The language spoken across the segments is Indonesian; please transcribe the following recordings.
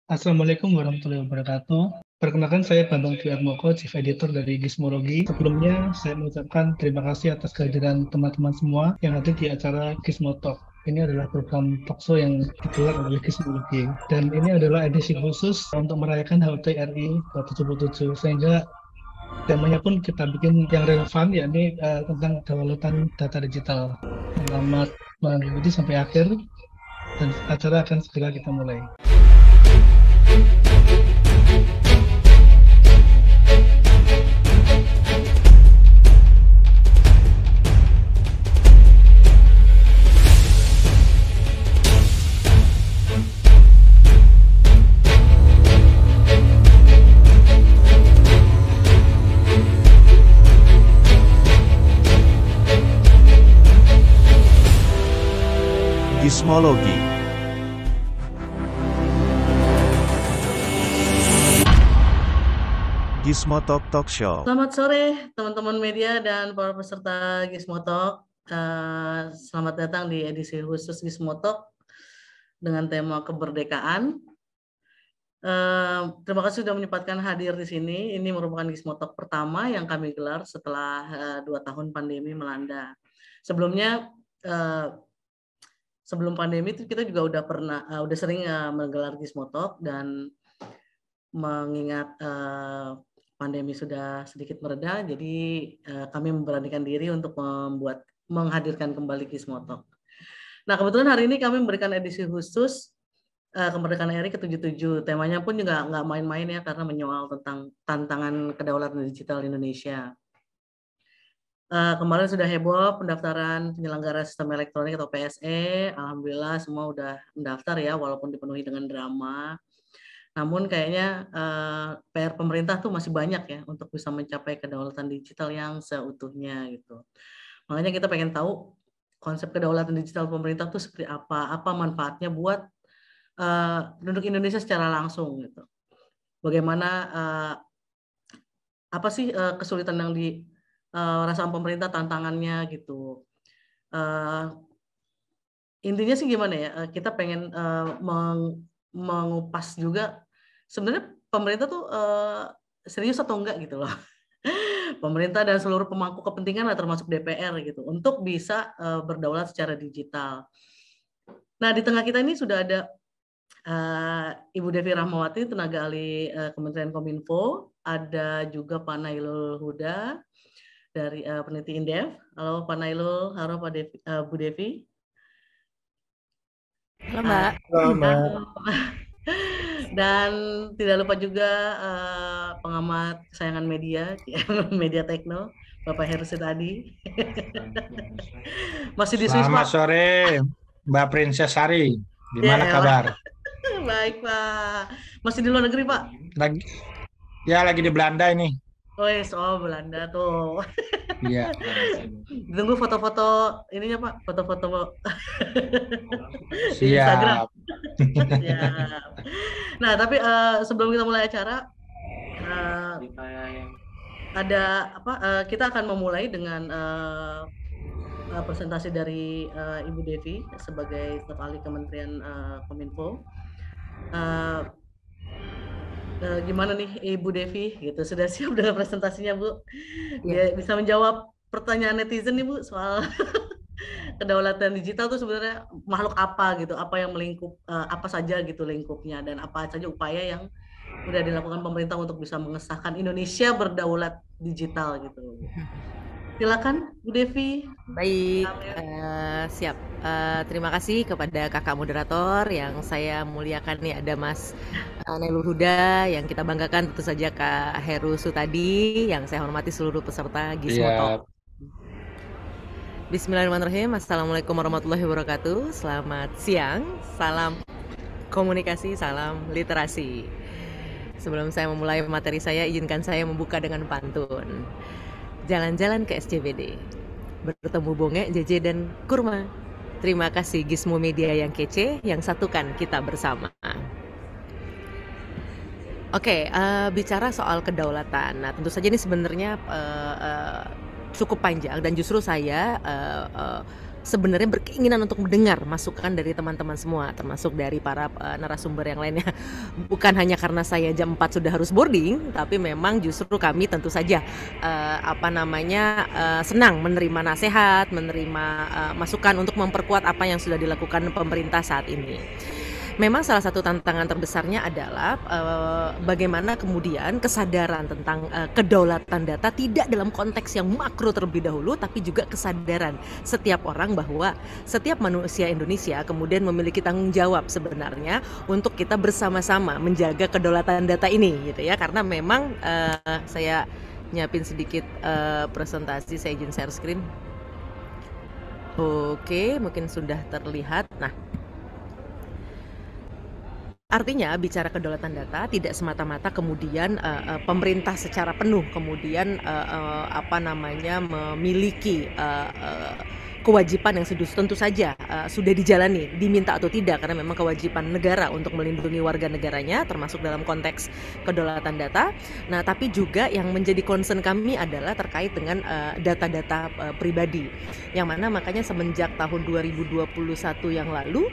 Assalamualaikum warahmatullahi wabarakatuh. Perkenalkan saya Bambang Dwi Atmoko, Chief Editor dari Gizmologi. Sebelumnya saya mengucapkan terima kasih atas kehadiran teman-teman semua yang hadir di acara Gizmo Talk. Ini adalah program talkshow yang digelar oleh Gizmologi. Dan ini adalah edisi khusus untuk merayakan HUT RI ke-77. Sehingga temanya pun kita bikin yang relevan, yakni tentang kedaulatan data digital. Selamat mengikuti sampai akhir dan acara akan segera kita mulai. Gizmologi. Gizmo Talk Talk Show. Selamat sore teman-teman media dan para peserta Gizmo Talk. Selamat datang di edisi khusus Gizmo Talk dengan tema kemerdekaan. Terima kasih sudah menyempatkan hadir di sini. Ini merupakan Gizmo Talk pertama yang kami gelar setelah 2 tahun pandemi melanda. Sebelum pandemi itu kita juga udah sering menggelar Gizmo Talk, dan mengingat pandemi sudah sedikit mereda, jadi kami memberanikan diri untuk menghadirkan kembali Gizmo Talk. Nah, kebetulan hari ini kami memberikan edisi khusus kemerdekaan RI ke-77. Temanya pun juga nggak main-main ya, karena menyoal tentang tantangan kedaulatan digital Indonesia. Kemarin sudah heboh pendaftaran penyelenggara sistem elektronik atau PSE. Alhamdulillah semua udah mendaftar ya, walaupun dipenuhi dengan drama. Namun kayaknya PR pemerintah tuh masih banyak ya untuk bisa mencapai kedaulatan digital yang seutuhnya gitu. Makanya kita pengen tahu konsep kedaulatan digital pemerintah tuh seperti apa manfaatnya buat penduduk Indonesia secara langsung gitu. Bagaimana apa sih kesulitan yang rasakan pemerintah, tantangannya gitu. Intinya sih gimana ya, kita pengen mengupas juga sebenarnya pemerintah tuh serius atau enggak gitu loh. Pemerintah dan seluruh pemangku kepentingan lah, termasuk DPR gitu, untuk bisa berdaulat secara digital. Nah, di tengah kita ini sudah ada Ibu Devi Rahmawati, tenaga ahli Kementerian Kominfo, ada juga Pak Nailul Huda dari peneliti Indef. Halo Pak Nailul, halo Pak Bu Devi. Halo Mbak. Halo Mbak. Dan tidak lupa juga pengamat kesayangan media, Media Tekno, Bapak Heru Sitadi. Masih di Swiss, Selamat Pak. sore, Mbak Princess Sari. Gimana kabar? Baik, Pak. Masih di luar negeri, Pak? Lagi di Belanda ini. Belanda tuh. Iya. Tunggu foto-foto ininya, Pak. Foto-foto di Siap. Instagram. Siap. Nah, tapi sebelum kita mulai acara, kita akan memulai dengan presentasi dari Ibu Devi sebagai staf ahli Kementerian Kominfo. Gimana nih Ibu Devi gitu, sudah siap dengan presentasinya Bu? Ya, bisa menjawab pertanyaan netizen nih Bu soal kedaulatan digital tuh sebenarnya makhluk apa gitu, apa yang melingkup, apa saja gitu lingkupnya, dan apa saja upaya yang udah dilakukan pemerintah untuk bisa mengesahkan Indonesia berdaulat digital gitu. Silakan Bu Devi. Baik, siap. Terima kasih kepada kakak moderator yang saya muliakan nih, ada Mas Nailul Huda yang kita banggakan, tentu saja Kak Heru Sutadi yang saya hormati, seluruh peserta Gizmo Talk. Bismillahirrahmanirrahim. Assalamualaikum warahmatullahi wabarakatuh. Selamat siang, salam komunikasi, salam literasi. Sebelum saya memulai materi saya, izinkan saya membuka dengan pantun. Jalan-jalan ke SCBD, bertemu bonge, jeje, dan kurma. Terima kasih Gizmo Media yang kece, yang satukan kita bersama. Oke, bicara soal kedaulatan. Nah, tentu saja ini sebenarnya cukup panjang, dan justru saya sebenarnya berkeinginan untuk mendengar masukan dari teman-teman semua, termasuk dari para narasumber yang lainnya. Bukan hanya karena saya jam 4 sudah harus boarding, tapi memang justru kami tentu saja senang menerima nasihat, menerima masukan untuk memperkuat apa yang sudah dilakukan pemerintah saat ini. Memang salah satu tantangan terbesarnya adalah bagaimana kemudian kesadaran tentang kedaulatan data tidak dalam konteks yang makro terlebih dahulu, tapi juga kesadaran setiap orang bahwa setiap manusia Indonesia kemudian memiliki tanggung jawab sebenarnya untuk kita bersama-sama menjaga kedaulatan data ini, gitu ya. Karena memang saya nyiapin sedikit presentasi, saya izin share screen. Oke, mungkin sudah terlihat. Nah, artinya bicara kedaulatan data tidak semata-mata kemudian pemerintah secara penuh kemudian memiliki kewajiban yang tentu saja sudah dijalani, diminta atau tidak, karena memang kewajiban negara untuk melindungi warga negaranya termasuk dalam konteks kedaulatan data. Nah, tapi juga yang menjadi concern kami adalah terkait dengan data-data pribadi, yang mana makanya semenjak tahun 2021 yang lalu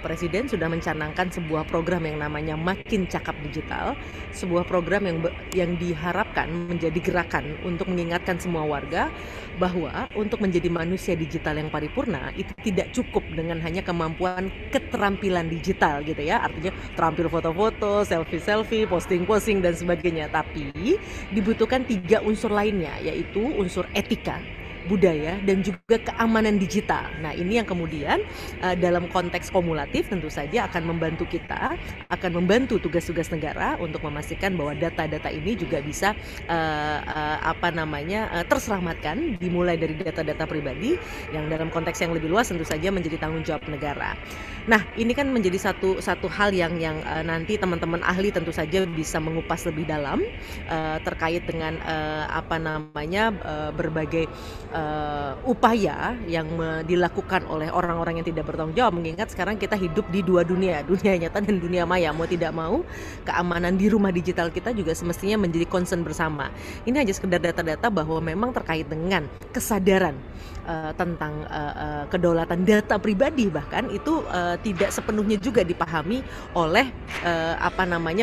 Presiden sudah mencanangkan sebuah program yang namanya Makin Cakap Digital, sebuah program yang diharapkan menjadi gerakan untuk mengingatkan semua warga bahwa untuk menjadi manusia digital yang paripurna itu tidak cukup dengan hanya kemampuan keterampilan digital, gitu ya, artinya terampil foto-foto, selfie-selfie, posting-posting dan sebagainya, tapi dibutuhkan 3 unsur lainnya, yaitu unsur etika, budaya, dan juga keamanan digital. Nah, ini yang kemudian dalam konteks kumulatif tentu saja akan membantu kita, akan membantu tugas-tugas negara untuk memastikan bahwa data-data ini juga bisa terselamatkan, dimulai dari data-data pribadi yang dalam konteks yang lebih luas tentu saja menjadi tanggung jawab negara. Nah, ini kan menjadi satu hal yang nanti teman-teman ahli tentu saja bisa mengupas lebih dalam terkait dengan berbagai upaya yang dilakukan oleh orang-orang yang tidak bertanggung jawab, mengingat sekarang kita hidup di 2 dunia nyata dan dunia maya. Mau tidak mau, keamanan di rumah digital kita juga semestinya menjadi concern bersama. Ini hanya sekedar data-data bahwa memang terkait dengan kesadaran tentang kedaulatan data pribadi, bahkan itu tidak sepenuhnya juga dipahami oleh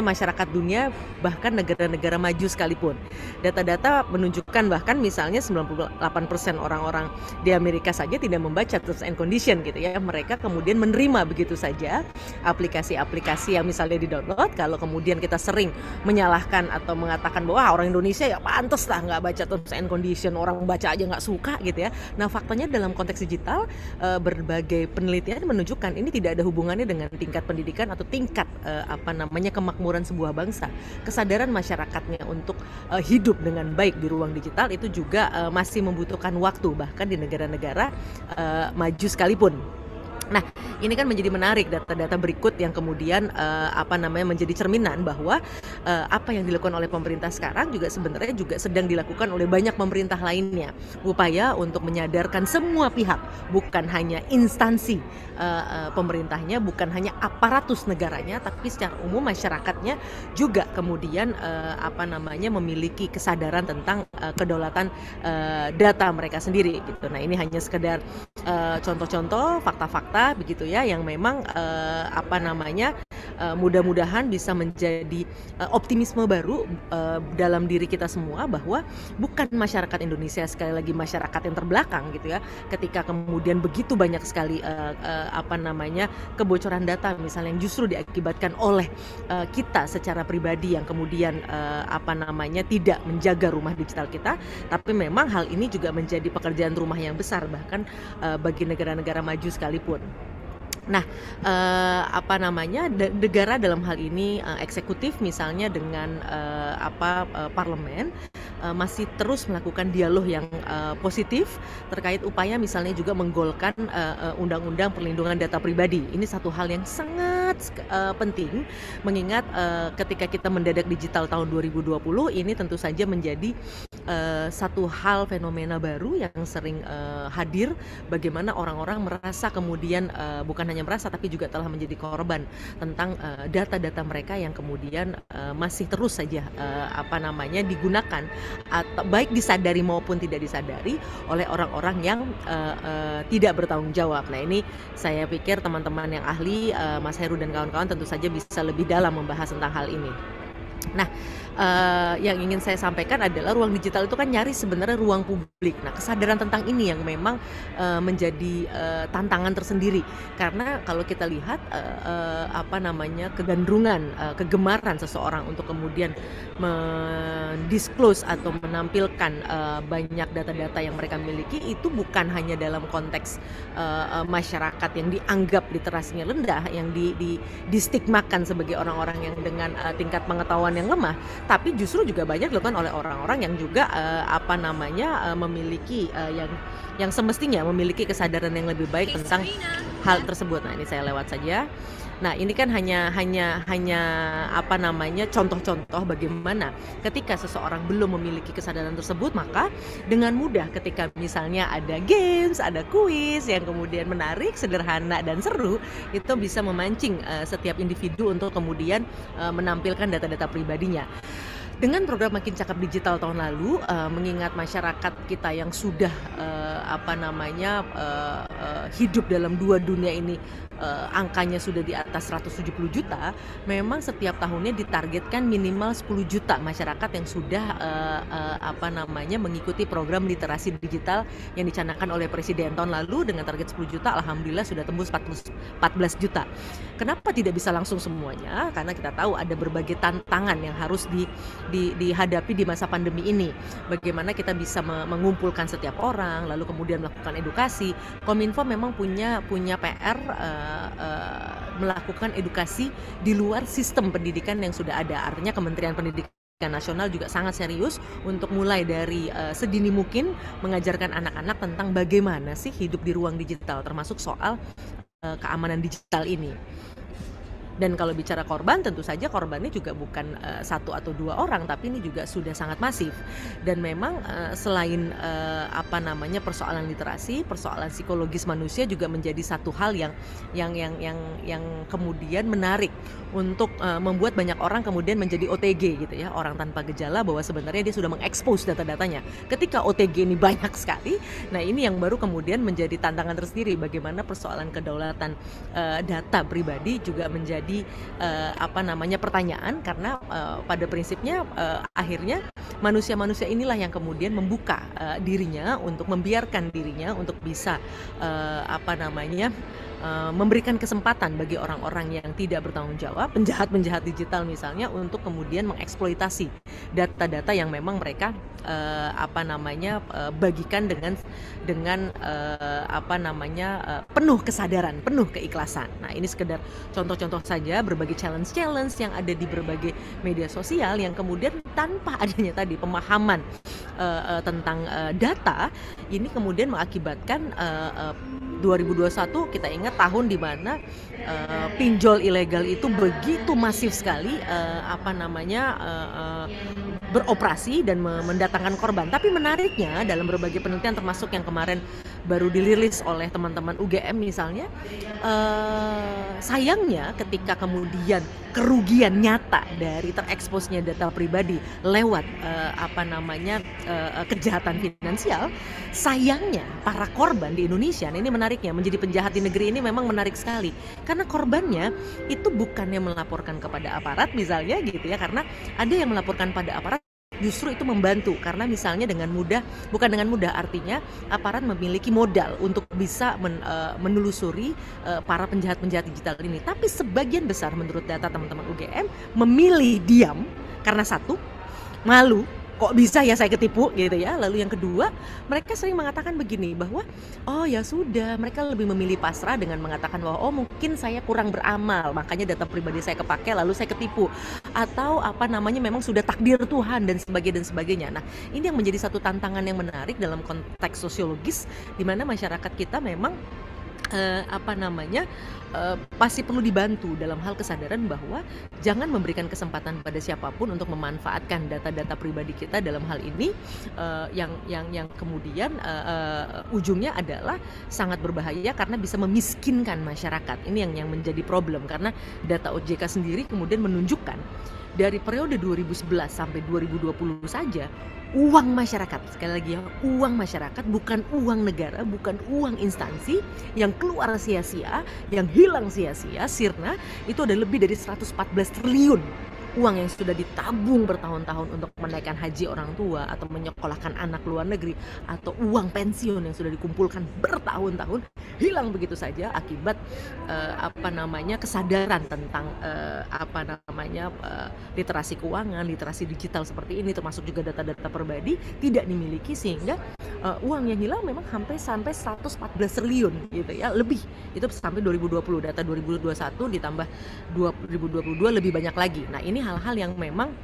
masyarakat dunia, bahkan negara-negara maju sekalipun. Data-data menunjukkan bahkan misalnya 98% orang-orang di Amerika saja tidak membaca terms and condition, gitu ya. Mereka kemudian menerima begitu saja aplikasi-aplikasi yang misalnya di-download. Kalau kemudian kita sering menyalahkan atau mengatakan bahwa orang Indonesia ya pantes lah nggak baca terms and condition, orang baca aja nggak suka, gitu ya. Nah, faktanya dalam konteks digital berbagai penelitian menunjukkan ini tidak ada hubungannya dengan tingkat pendidikan atau tingkat kemakmuran sebuah bangsa. Kesadaran masyarakatnya untuk hidup dengan baik di ruang digital itu juga masih membutuhkan waktu, bahkan di negara-negara maju sekalipun. Nah, ini kan menjadi menarik data-data berikut yang kemudian menjadi cerminan bahwa apa yang dilakukan oleh pemerintah sekarang juga sebenarnya juga sedang dilakukan oleh banyak pemerintah lainnya. Upaya untuk menyadarkan semua pihak, bukan hanya instansi pemerintahnya, bukan hanya aparatus negaranya, tapi secara umum masyarakatnya juga kemudian memiliki kesadaran tentang kedaulatan data mereka sendiri, gitu. Nah, ini hanya sekedar contoh-contoh, fakta-fakta begitu ya, yang memang mudah-mudahan bisa menjadi optimisme baru dalam diri kita semua, bahwa bukan masyarakat Indonesia sekali lagi masyarakat yang terbelakang, gitu ya, ketika kemudian begitu banyak sekali kebocoran data misalnya yang justru diakibatkan oleh kita secara pribadi yang kemudian tidak menjaga rumah digital kita. Tapi memang hal ini juga menjadi pekerjaan rumah yang besar bahkan bagi negara-negara maju sekalipun. Nah, negara dalam hal ini eksekutif misalnya dengan parlemen masih terus melakukan dialog yang positif terkait upaya misalnya juga menggolkan undang-undang perlindungan data pribadi. Ini satu hal yang sangat penting, mengingat ketika kita mendadak digital tahun 2020 ini tentu saja menjadi satu hal fenomena baru yang sering hadir, bagaimana orang-orang merasa kemudian bukan hanya merasa tapi juga telah menjadi korban tentang data-data mereka yang kemudian masih terus saja digunakan atau baik disadari maupun tidak disadari oleh orang-orang yang tidak bertanggung jawab. Nah, ini saya pikir teman-teman yang ahli, Mas Heru dan kawan-kawan tentu saja bisa lebih dalam membahas tentang hal ini. Nah, yang ingin saya sampaikan adalah ruang digital itu kan nyaris sebenarnya ruang publik. Nah, kesadaran tentang ini yang memang menjadi tantangan tersendiri. Karena kalau kita lihat kegandrungan, kegemaran seseorang untuk kemudian mendisclose atau menampilkan banyak data-data yang mereka miliki itu bukan hanya dalam konteks masyarakat yang dianggap literasinya rendah, yang distigmakan sebagai orang-orang yang dengan tingkat pengetahuan yang lemah, tapi justru juga banyak dilakukan oleh orang-orang yang juga memiliki yang semestinya memiliki kesadaran yang lebih baik tentang hal tersebut. Nah, ini saya lewat saja. Nah, ini kan hanya contoh-contoh bagaimana ketika seseorang belum memiliki kesadaran tersebut, maka dengan mudah ketika misalnya ada games, ada kuis yang kemudian menarik, sederhana dan seru, itu bisa memancing setiap individu untuk kemudian menampilkan data-data pribadinya. Dengan program Makin Cakap Digital tahun lalu, mengingat masyarakat kita yang sudah hidup dalam dua dunia ini, angkanya sudah di atas 170 juta, memang setiap tahunnya ditargetkan minimal 10 juta masyarakat yang sudah mengikuti program literasi digital yang dicanangkan oleh Presiden tahun lalu. Dengan target 10 juta, alhamdulillah sudah tembus 14 juta. Kenapa tidak bisa langsung semuanya? Karena kita tahu ada berbagai tantangan yang harus dihadapi di masa pandemi ini. Bagaimana kita bisa mengumpulkan setiap orang, lalu kemudian melakukan edukasi. Kominfo memang punya PR melakukan edukasi di luar sistem pendidikan yang sudah ada. Artinya Kementerian Pendidikan Nasional juga sangat serius untuk mulai dari sedini mungkin mengajarkan anak-anak tentang bagaimana sih hidup di ruang digital, termasuk soal keamanan digital ini. Dan kalau bicara korban, tentu saja korbannya juga bukan satu atau dua orang, tapi ini juga sudah sangat masif. Dan memang selain persoalan literasi, persoalan psikologis manusia juga menjadi satu hal yang kemudian menarik untuk membuat banyak orang kemudian menjadi OTG gitu ya, orang tanpa gejala, bahwa sebenarnya dia sudah mengekspos data-datanya. Ketika OTG ini banyak sekali, nah ini yang baru kemudian menjadi tantangan tersendiri, bagaimana persoalan kedaulatan data pribadi juga menjadi pertanyaan, karena pada prinsipnya akhirnya manusia-manusia inilah yang kemudian membuka dirinya untuk membiarkan dirinya untuk bisa memberikan kesempatan bagi orang-orang yang tidak bertanggung jawab, penjahat-penjahat digital misalnya, untuk kemudian mengeksploitasi data-data yang memang mereka bagikan dengan penuh kesadaran, penuh keikhlasan. Nah, ini sekedar contoh-contoh saja berbagai challenge yang ada di berbagai media sosial yang kemudian tanpa adanya tadi pemahaman tentang data, ini kemudian mengakibatkan 2021 kita ingat tahun di mana pinjol ilegal itu begitu masif sekali beroperasi dan mendatangkan korban. Tapi menariknya dalam berbagai penelitian, termasuk yang kemarin baru dirilis oleh teman-teman UGM misalnya, sayangnya ketika kemudian kerugian nyata dari tereksposnya data pribadi lewat kejahatan finansial, sayangnya para korban di Indonesia, nah ini menariknya, menjadi penjahat di negeri ini memang menarik sekali, karena korbannya itu bukannya melaporkan kepada aparat misalnya gitu ya, karena ada yang melaporkan pada aparat, justru itu membantu, karena misalnya bukan dengan mudah, artinya aparat memiliki modal untuk bisa menelusuri para penjahat-penjahat digital ini. Tapi sebagian besar menurut data teman-teman UGM memilih diam karena satu, malu, kok bisa ya saya ketipu gitu ya. Lalu yang kedua, mereka sering mengatakan begini, bahwa oh ya sudah, mereka lebih memilih pasrah dengan mengatakan bahwa oh mungkin saya kurang beramal, makanya data pribadi saya kepakai lalu saya ketipu, atau memang sudah takdir Tuhan dan sebagainya. Nah, ini yang menjadi satu tantangan yang menarik dalam konteks sosiologis, di mana masyarakat kita memang pasti perlu dibantu dalam hal kesadaran bahwa jangan memberikan kesempatan pada siapapun untuk memanfaatkan data-data pribadi kita dalam hal ini, yang kemudian ujungnya adalah sangat berbahaya karena bisa memiskinkan masyarakat. Ini yang menjadi problem, karena data OJK sendiri kemudian menunjukkan dari periode 2011 sampai 2020 saja uang masyarakat, sekali lagi ya, uang masyarakat, bukan uang negara, bukan uang instansi, yang keluar sia-sia, yang hilang sia-sia, sirna, itu ada lebih dari 114 triliun uang yang sudah ditabung bertahun-tahun untuk menaikkan haji orang tua atau menyekolahkan anak luar negeri, atau uang pensiun yang sudah dikumpulkan bertahun-tahun hilang begitu saja akibat kesadaran tentang literasi keuangan, literasi digital seperti ini, termasuk juga data-data pribadi tidak dimiliki, sehingga uang yang hilang memang sampai 114 triliun gitu ya, lebih. Itu sampai 2020, data 2021 ditambah 2022 lebih banyak lagi. Nah, ini hal-hal yang memang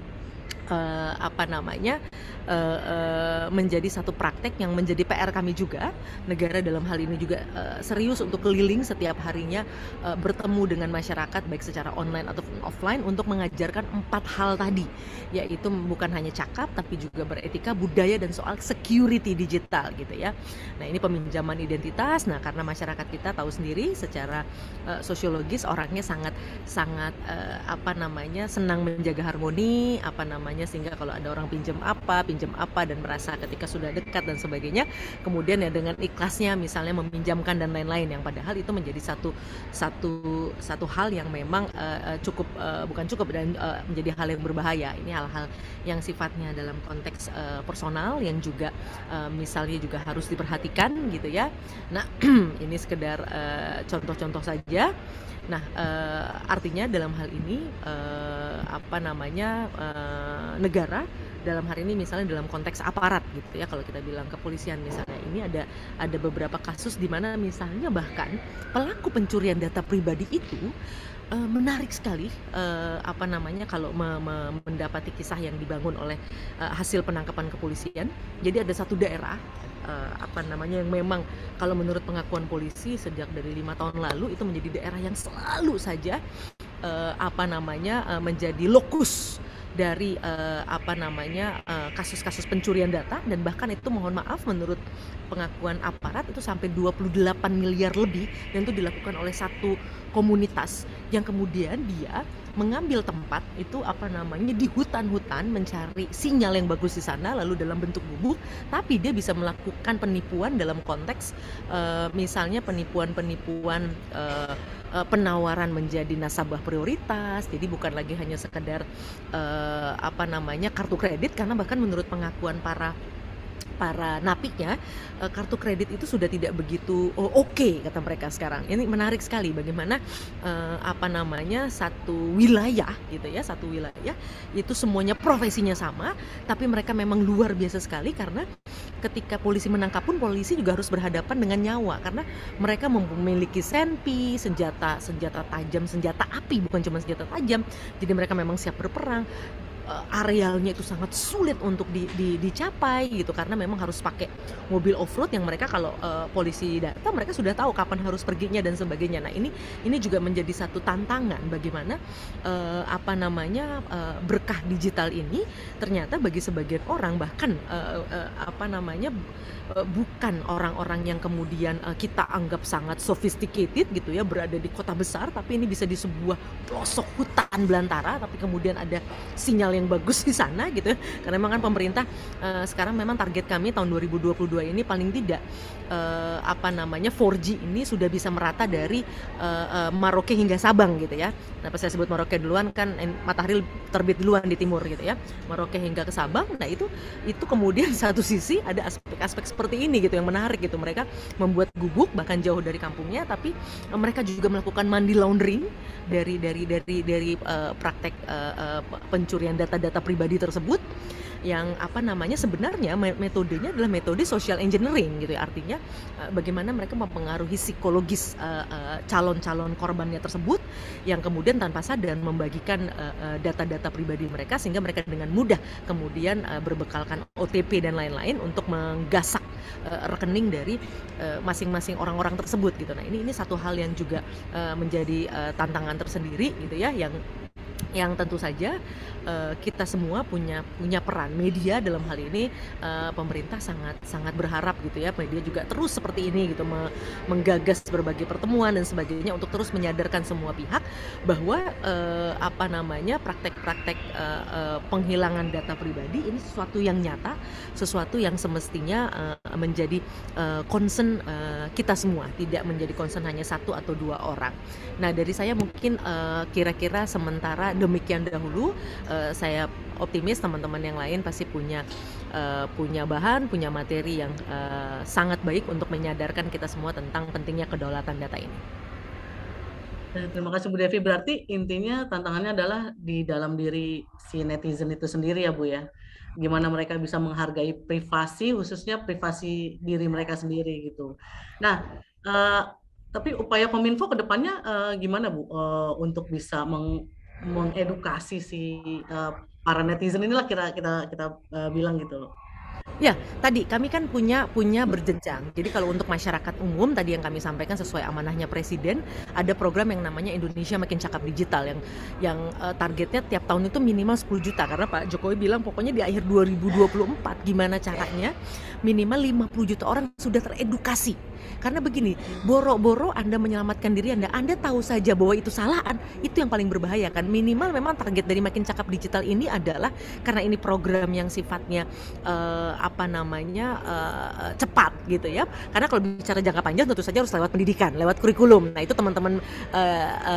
menjadi satu praktek yang menjadi PR kami juga. Negara dalam hal ini juga serius untuk keliling setiap harinya, bertemu dengan masyarakat baik secara online ataupun offline untuk mengajarkan 4 hal tadi, yaitu bukan hanya cakap tapi juga beretika, budaya, dan soal security digital gitu ya. Nah, ini peminjaman identitas. Nah, karena masyarakat kita tahu sendiri secara sosiologis orangnya sangat senang menjaga harmoni, sehingga kalau ada orang pinjam apa dan merasa ketika sudah dekat dan sebagainya, kemudian ya dengan ikhlasnya misalnya meminjamkan dan lain-lain, yang padahal itu menjadi satu hal yang memang bukan cukup dan menjadi hal yang berbahaya. Ini hal-hal yang sifatnya dalam konteks personal yang juga misalnya juga harus diperhatikan gitu ya. Nah, ini sekedar contoh-contoh saja. Nah, artinya dalam hal ini negara dalam hari ini misalnya dalam konteks aparat gitu ya, kalau kita bilang kepolisian misalnya, ini ada beberapa kasus di mana misalnya bahkan pelaku pencurian data pribadi itu menarik sekali kalau mendapati kisah yang dibangun oleh hasil penangkapan kepolisian. Jadi ada satu daerah yang memang kalau menurut pengakuan polisi sejak dari 5 tahun lalu itu menjadi daerah yang selalu saja menjadi lokus dari kasus-kasus pencurian data, dan bahkan itu mohon maaf menurut pengakuan aparat itu sampai 28 miliar lebih, dan itu dilakukan oleh satu komunitas yang kemudian dia mengambil tempat itu di hutan-hutan mencari sinyal yang bagus di sana, lalu dalam bentuk bubuk, tapi dia bisa melakukan penipuan dalam konteks misalnya penipuan penawaran menjadi nasabah prioritas. Jadi bukan lagi hanya sekedar kartu kredit, karena bahkan menurut pengakuan para napiknya, kartu kredit itu sudah tidak begitu oke, kata mereka sekarang. Ini menarik sekali bagaimana satu wilayah itu semuanya profesinya sama, tapi mereka memang luar biasa sekali, karena ketika polisi menangkap pun polisi juga harus berhadapan dengan nyawa, karena mereka memiliki senpi, senjata tajam, senjata api, bukan cuma senjata tajam. Jadi mereka memang siap berperang. Arealnya itu sangat sulit untuk dicapai gitu, karena memang harus pakai mobil off-road yang mereka kalau polisi data mereka sudah tahu kapan harus perginya dan sebagainya. Nah, ini juga menjadi satu tantangan bagaimana berkah digital ini ternyata bagi sebagian orang, bahkan bukan orang-orang yang kemudian kita anggap sangat sophisticated gitu ya, berada di kota besar, tapi ini bisa di sebuah pelosok hutan belantara, tapi kemudian ada sinyal yang bagus di sana gitu ya. Karena memang kan pemerintah sekarang memang target kami tahun 2022 ini paling tidak 4G ini sudah bisa merata dari Merauke hingga Sabang gitu ya. Kenapa saya sebut Merauke duluan, kan matahari terbit duluan di timur gitu ya. Merauke hingga ke Sabang. Nah, itu kemudian satu sisi ada aspek-aspek seperti ini gitu yang menarik gitu. Mereka membuat gubuk bahkan jauh dari kampungnya, tapi mereka juga melakukan money laundering dari praktek pencurian data-data pribadi tersebut, apa namanya sebenarnya metodenya adalah metode social engineering gitu ya. Artinya bagaimana mereka mempengaruhi psikologis calon-calon korbannya tersebut yang kemudian tanpa sadar membagikan data-data pribadi mereka sehingga mereka dengan mudah kemudian berbekalkan OTP dan lain-lain untuk menggasak rekening dari masing-masing orang-orang tersebut gitu. Nah, ini satu hal yang juga menjadi tantangan tersendiri gitu ya, yang tentu saja kita semua punya peran. Media dalam hal ini pemerintah sangat berharap gitu ya, media juga terus seperti ini gitu menggagas berbagai pertemuan dan sebagainya untuk terus menyadarkan semua pihak bahwa praktek-praktek penghilangan data pribadi ini sesuatu yang nyata, sesuatu yang semestinya menjadi concern kita semua, tidak menjadi concern hanya satu atau dua orang. Nah, dari saya mungkin kira-kira sementara demikian dahulu. Saya optimis teman-teman yang lain pasti punya bahan, punya materi yang sangat baik untuk menyadarkan kita semua tentang pentingnya kedaulatan data ini. Terima kasih Bu Devi. Berarti intinya tantangannya adalah di dalam diri si netizen itu sendiri ya Bu ya. Gimana mereka bisa menghargai privasi, khususnya privasi diri mereka sendiri gitu. Nah, tapi upaya Kominfo ke depannya gimana Bu untuk bisa mengedukasi si para netizen inilah kita bilang gitu loh. Ya, tadi kami kan punya berjenjang. Jadi kalau untuk masyarakat umum tadi yang kami sampaikan sesuai amanahnya Presiden, ada program yang namanya Indonesia Makin Cakap Digital yang targetnya tiap tahun itu minimal 10 juta karena Pak Jokowi bilang pokoknya di akhir 2024 gimana caranya minimal 50 juta orang sudah teredukasi. Karena begini, boro-boro Anda menyelamatkan diri Anda tahu saja bahwa itu salah, itu yang paling berbahaya kan. Minimal memang target dari Makin Cakap Digital ini adalah karena ini program yang sifatnya cepat gitu ya. Karena kalau bicara jangka panjang tentu saja harus lewat pendidikan, lewat kurikulum. Nah, itu teman-teman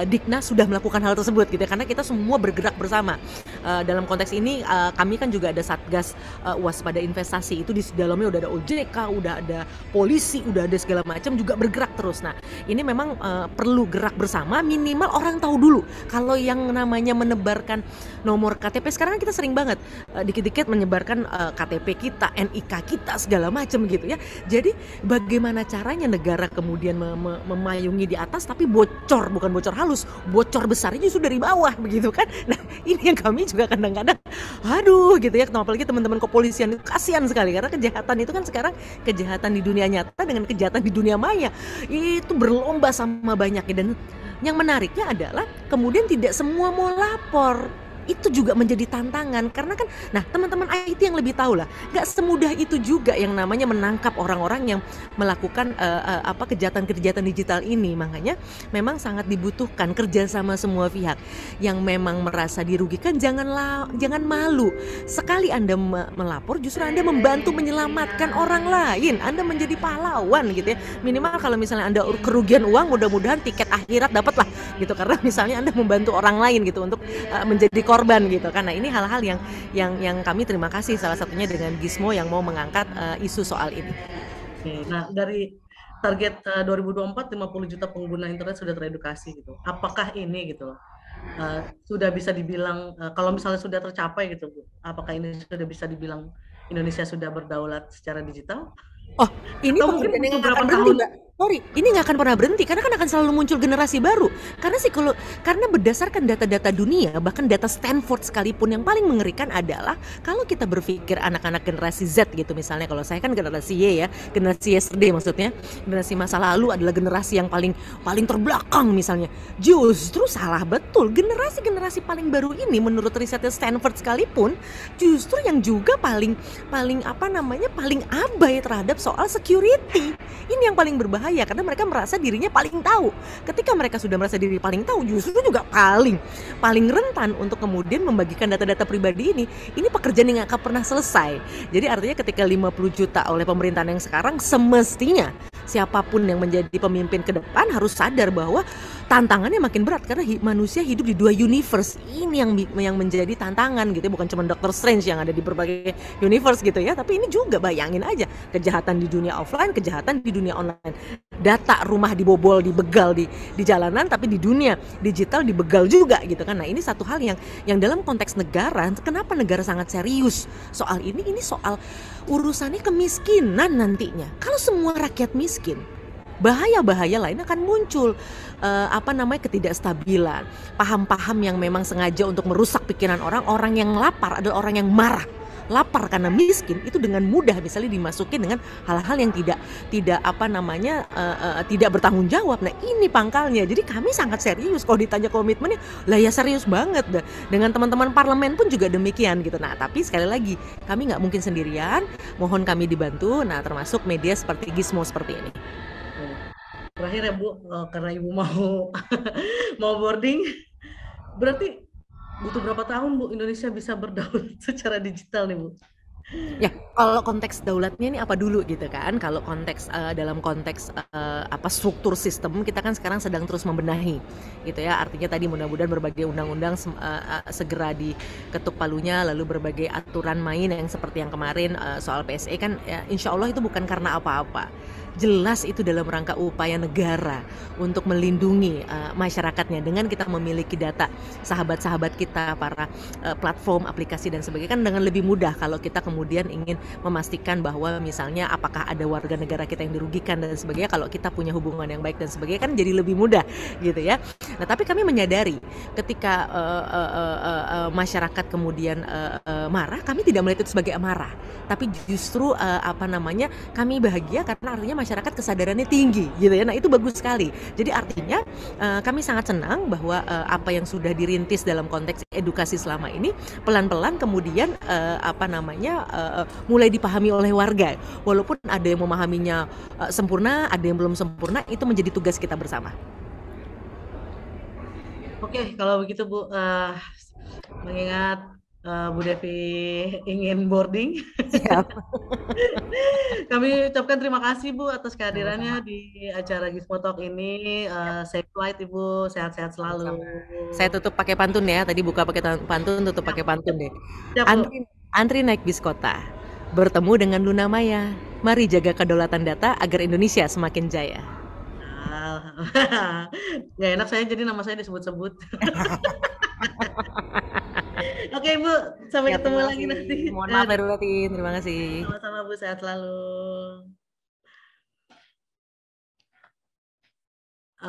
Diknas sudah melakukan hal tersebut gitu ya. Karena kita semua bergerak bersama. Dalam konteks ini kami kan juga ada Satgas Waspada Investasi. Itu di dalamnya udah ada OJK, udah ada polisi, udah ada segala macam juga bergerak terus. Nah, ini memang perlu gerak bersama, minimal orang tahu dulu. Kalau yang namanya menebarkan nomor KTP sekarang kita sering banget dikit-dikit menyebarkan KTP kita, NIK kita segala macam gitu ya. Jadi bagaimana caranya negara kemudian memayungi di atas tapi bocor, bukan bocor halus, bocor besarnya justru dari bawah begitu kan. Nah, ini yang kami juga kadang-kadang aduh gitu ya, apalagi teman-teman kepolisian itu kasihan sekali karena kejahatan itu kan sekarang kejahatan di dunia nyata dengan kejahatan di dunia maya itu berlomba sama banyaknya. Dan yang menariknya adalah kemudian tidak semua mau lapor. Itu juga menjadi tantangan karena kan, nah teman-teman IT yang lebih tahu lah, nggak semudah itu juga yang namanya menangkap orang-orang yang melakukan kejahatan-kejahatan digital ini. Makanya memang sangat dibutuhkan kerjasama semua pihak. Yang memang merasa dirugikan jangan malu. Sekali Anda melapor, justru Anda membantu menyelamatkan orang lain. Anda menjadi pahlawan gitu ya. Minimal kalau misalnya Anda kerugian uang, mudah-mudahan tiket akhirat dapatlah gitu, karena misalnya Anda membantu orang lain gitu untuk menjadi korban gitu. Karena ini hal-hal yang kami terima kasih salah satunya dengan Gizmo yang mau mengangkat isu soal ini. Oke, nah dari target 2024 50 juta pengguna internet sudah teredukasi gitu. Apakah ini gitu sudah bisa dibilang kalau misalnya sudah tercapai gitu Bu, apakah ini sudah bisa dibilang Indonesia sudah berdaulat secara digital? Oh, ini pengertian yang akan berhenti, Mbak. Sorry, ini nggak akan pernah berhenti karena kan akan selalu muncul generasi baru. Karena berdasarkan data-data dunia, bahkan data Stanford sekalipun, yang paling mengerikan adalah kalau kita berpikir anak-anak generasi Z gitu misalnya. Kalau saya kan generasi Y ya, generasi yesterday maksudnya, generasi masa lalu adalah generasi yang paling terbelakang misalnya. Justru salah betul. Generasi paling baru ini menurut risetnya Stanford sekalipun justru yang juga paling abai terhadap soal security. Ini yang paling berbahaya karena mereka merasa dirinya paling tahu. Ketika mereka sudah merasa diri paling tahu, justru juga paling rentan untuk kemudian membagikan data-data pribadi ini. Ini pekerjaan yang nggak akan pernah selesai. Jadi artinya ketika 50 juta oleh pemerintahan yang sekarang, semestinya siapapun yang menjadi pemimpin ke depan harus sadar bahwa tantangannya makin berat karena manusia hidup di 2 universe. Ini yang menjadi tantangan gitu, bukan cuma Doctor Strange yang ada di berbagai universe gitu ya, tapi ini juga bayangin aja kejahatan di dunia offline, kejahatan di dunia online. Data rumah dibobol, dibegal di jalanan, tapi di dunia digital dibegal juga gitu kan. Nah, ini satu hal yang dalam konteks negara, kenapa negara sangat serius soal ini soal urusannya kemiskinan nantinya. Kalau semua rakyat miskin, bahaya-bahaya lain akan muncul, ketidakstabilan, paham-paham yang memang sengaja untuk merusak pikiran orang yang lapar adalah orang yang marah. Lapar karena miskin itu dengan mudah misalnya dimasukin dengan hal-hal yang tidak bertanggung jawab. Nah, ini pangkalnya. Jadi kami sangat serius kalau ditanya komitmennya, lah ya serius banget. Dengan teman-teman parlemen pun juga demikian gitu. Nah, tapi sekali lagi kami nggak mungkin sendirian, mohon kami dibantu. Nah, termasuk media seperti Gizmo seperti ini. Terakhir ya Bu, karena Ibu mau boarding, berarti butuh berapa tahun Bu Indonesia bisa berdaulat secara digital nih Bu? Ya, kalau konteks daulatnya ini apa dulu gitu kan? Kalau konteks dalam konteks struktur sistem, kita kan sekarang sedang terus membenahi gitu ya. Artinya tadi mudah-mudahan berbagai undang-undang segera diketuk palunya, lalu berbagai aturan main yang seperti yang kemarin soal PSE kan ya, insya Allah itu bukan karena apa-apa. Jelas itu dalam rangka upaya negara untuk melindungi masyarakatnya dengan kita memiliki data sahabat-sahabat kita, para platform, aplikasi dan sebagainya, kan dengan lebih mudah kalau kita kemudian ingin memastikan bahwa misalnya apakah ada warga negara kita yang dirugikan dan sebagainya. Kalau kita punya hubungan yang baik dan sebagainya kan jadi lebih mudah gitu ya. Nah, tapi kami menyadari ketika masyarakat kemudian marah, kami tidak melihat itu sebagai amarah, tapi justru kami bahagia karena artinya masyarakat kesadarannya tinggi gitu ya. Nah, itu bagus sekali. Jadi artinya kami sangat senang bahwa apa yang sudah dirintis dalam konteks edukasi selama ini pelan-pelan kemudian mulai dipahami oleh warga. Walaupun ada yang memahaminya sempurna, ada yang belum sempurna, itu menjadi tugas kita bersama. Oke, kalau begitu Bu, mengingat Bu Devi ingin boarding. Siap. Kami ucapkan terima kasih Bu atas kehadirannya di acara Gizmo Talk ini. Safe flight Ibu, sehat-sehat selalu. Saya tutup pakai pantun ya. Tadi buka pakai pantun, tutup pakai pantun deh. Antri naik bis kota, bertemu dengan Luna Maya. Mari jaga kedaulatan data agar Indonesia semakin jaya. Nggak enak saya jadi nama saya disebut-sebut. Oke Bu, sampai ketemu lagi nanti. Mohon maaf lahir batin, terima kasih. Sama-sama Bu, sehat selalu.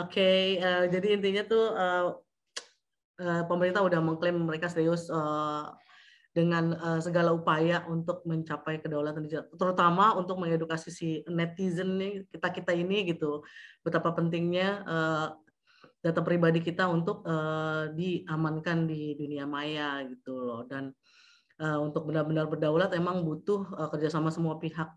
Oke, jadi intinya tuh pemerintah udah mengklaim mereka serius dengan segala upaya untuk mencapai kedaulatan digital, terutama untuk mengedukasi si netizen nih, kita ini gitu, betapa pentingnya data pribadi kita untuk diamankan di dunia maya gitu loh. Dan untuk benar-benar berdaulat emang butuh kerjasama semua pihak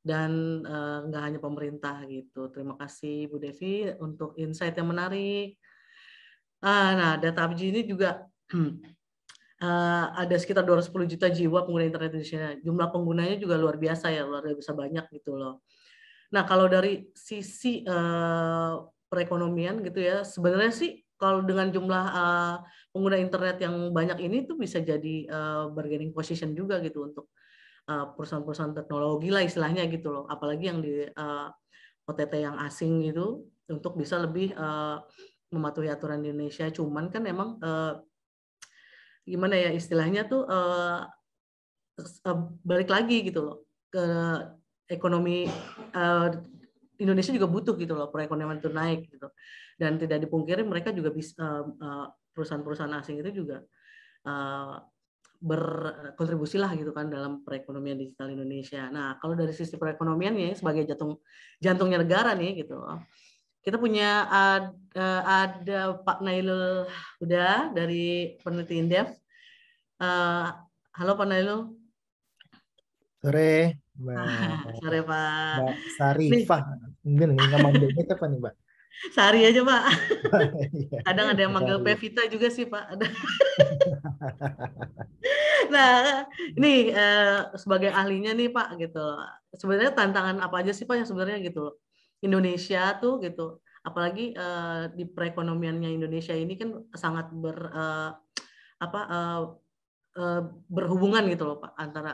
dan nggak hanya pemerintah gitu. Terima kasih Bu Devi untuk insight yang menarik. Nah, data PUBG ini juga ada sekitar 210 juta jiwa pengguna internet Indonesia. Jumlah penggunanya juga luar biasa ya, luar biasa banyak gitu loh. Nah, kalau dari sisi perekonomian gitu ya, sebenarnya sih kalau dengan jumlah pengguna internet yang banyak ini tuh bisa jadi bargaining position juga gitu untuk perusahaan-perusahaan teknologi lah istilahnya gitu loh, apalagi yang di OTT yang asing gitu, untuk bisa lebih mematuhi aturan di Indonesia. Cuman kan emang gimana ya istilahnya tuh balik lagi gitu loh ke ekonomi. Indonesia juga butuh gitu loh perekonomian itu naik gitu, dan tidak dipungkiri mereka juga bisa perusahaan-perusahaan asing itu juga berkontribusi lah gitu kan dalam perekonomian digital Indonesia. Nah, kalau dari sisi perekonomiannya sebagai jantungnya negara nih gitu loh, kita punya ada Pak Nailul udah dari peneliti Indef. Halo Pak Nailul. Sore. Sore Pak. Mbak Sarifah. Mungkin nggak manggilnya siapa nih Mbak? Sari aja Pak. Kadang ada yang manggil Pevita juga sih Pak. Nah, ini sebagai ahlinya nih Pak gitu. Sebenarnya tantangan apa aja sih Pak yang sebenarnya gitu Indonesia tuh gitu apalagi di perekonomiannya Indonesia ini kan sangat berhubungan gitu loh Pak, antara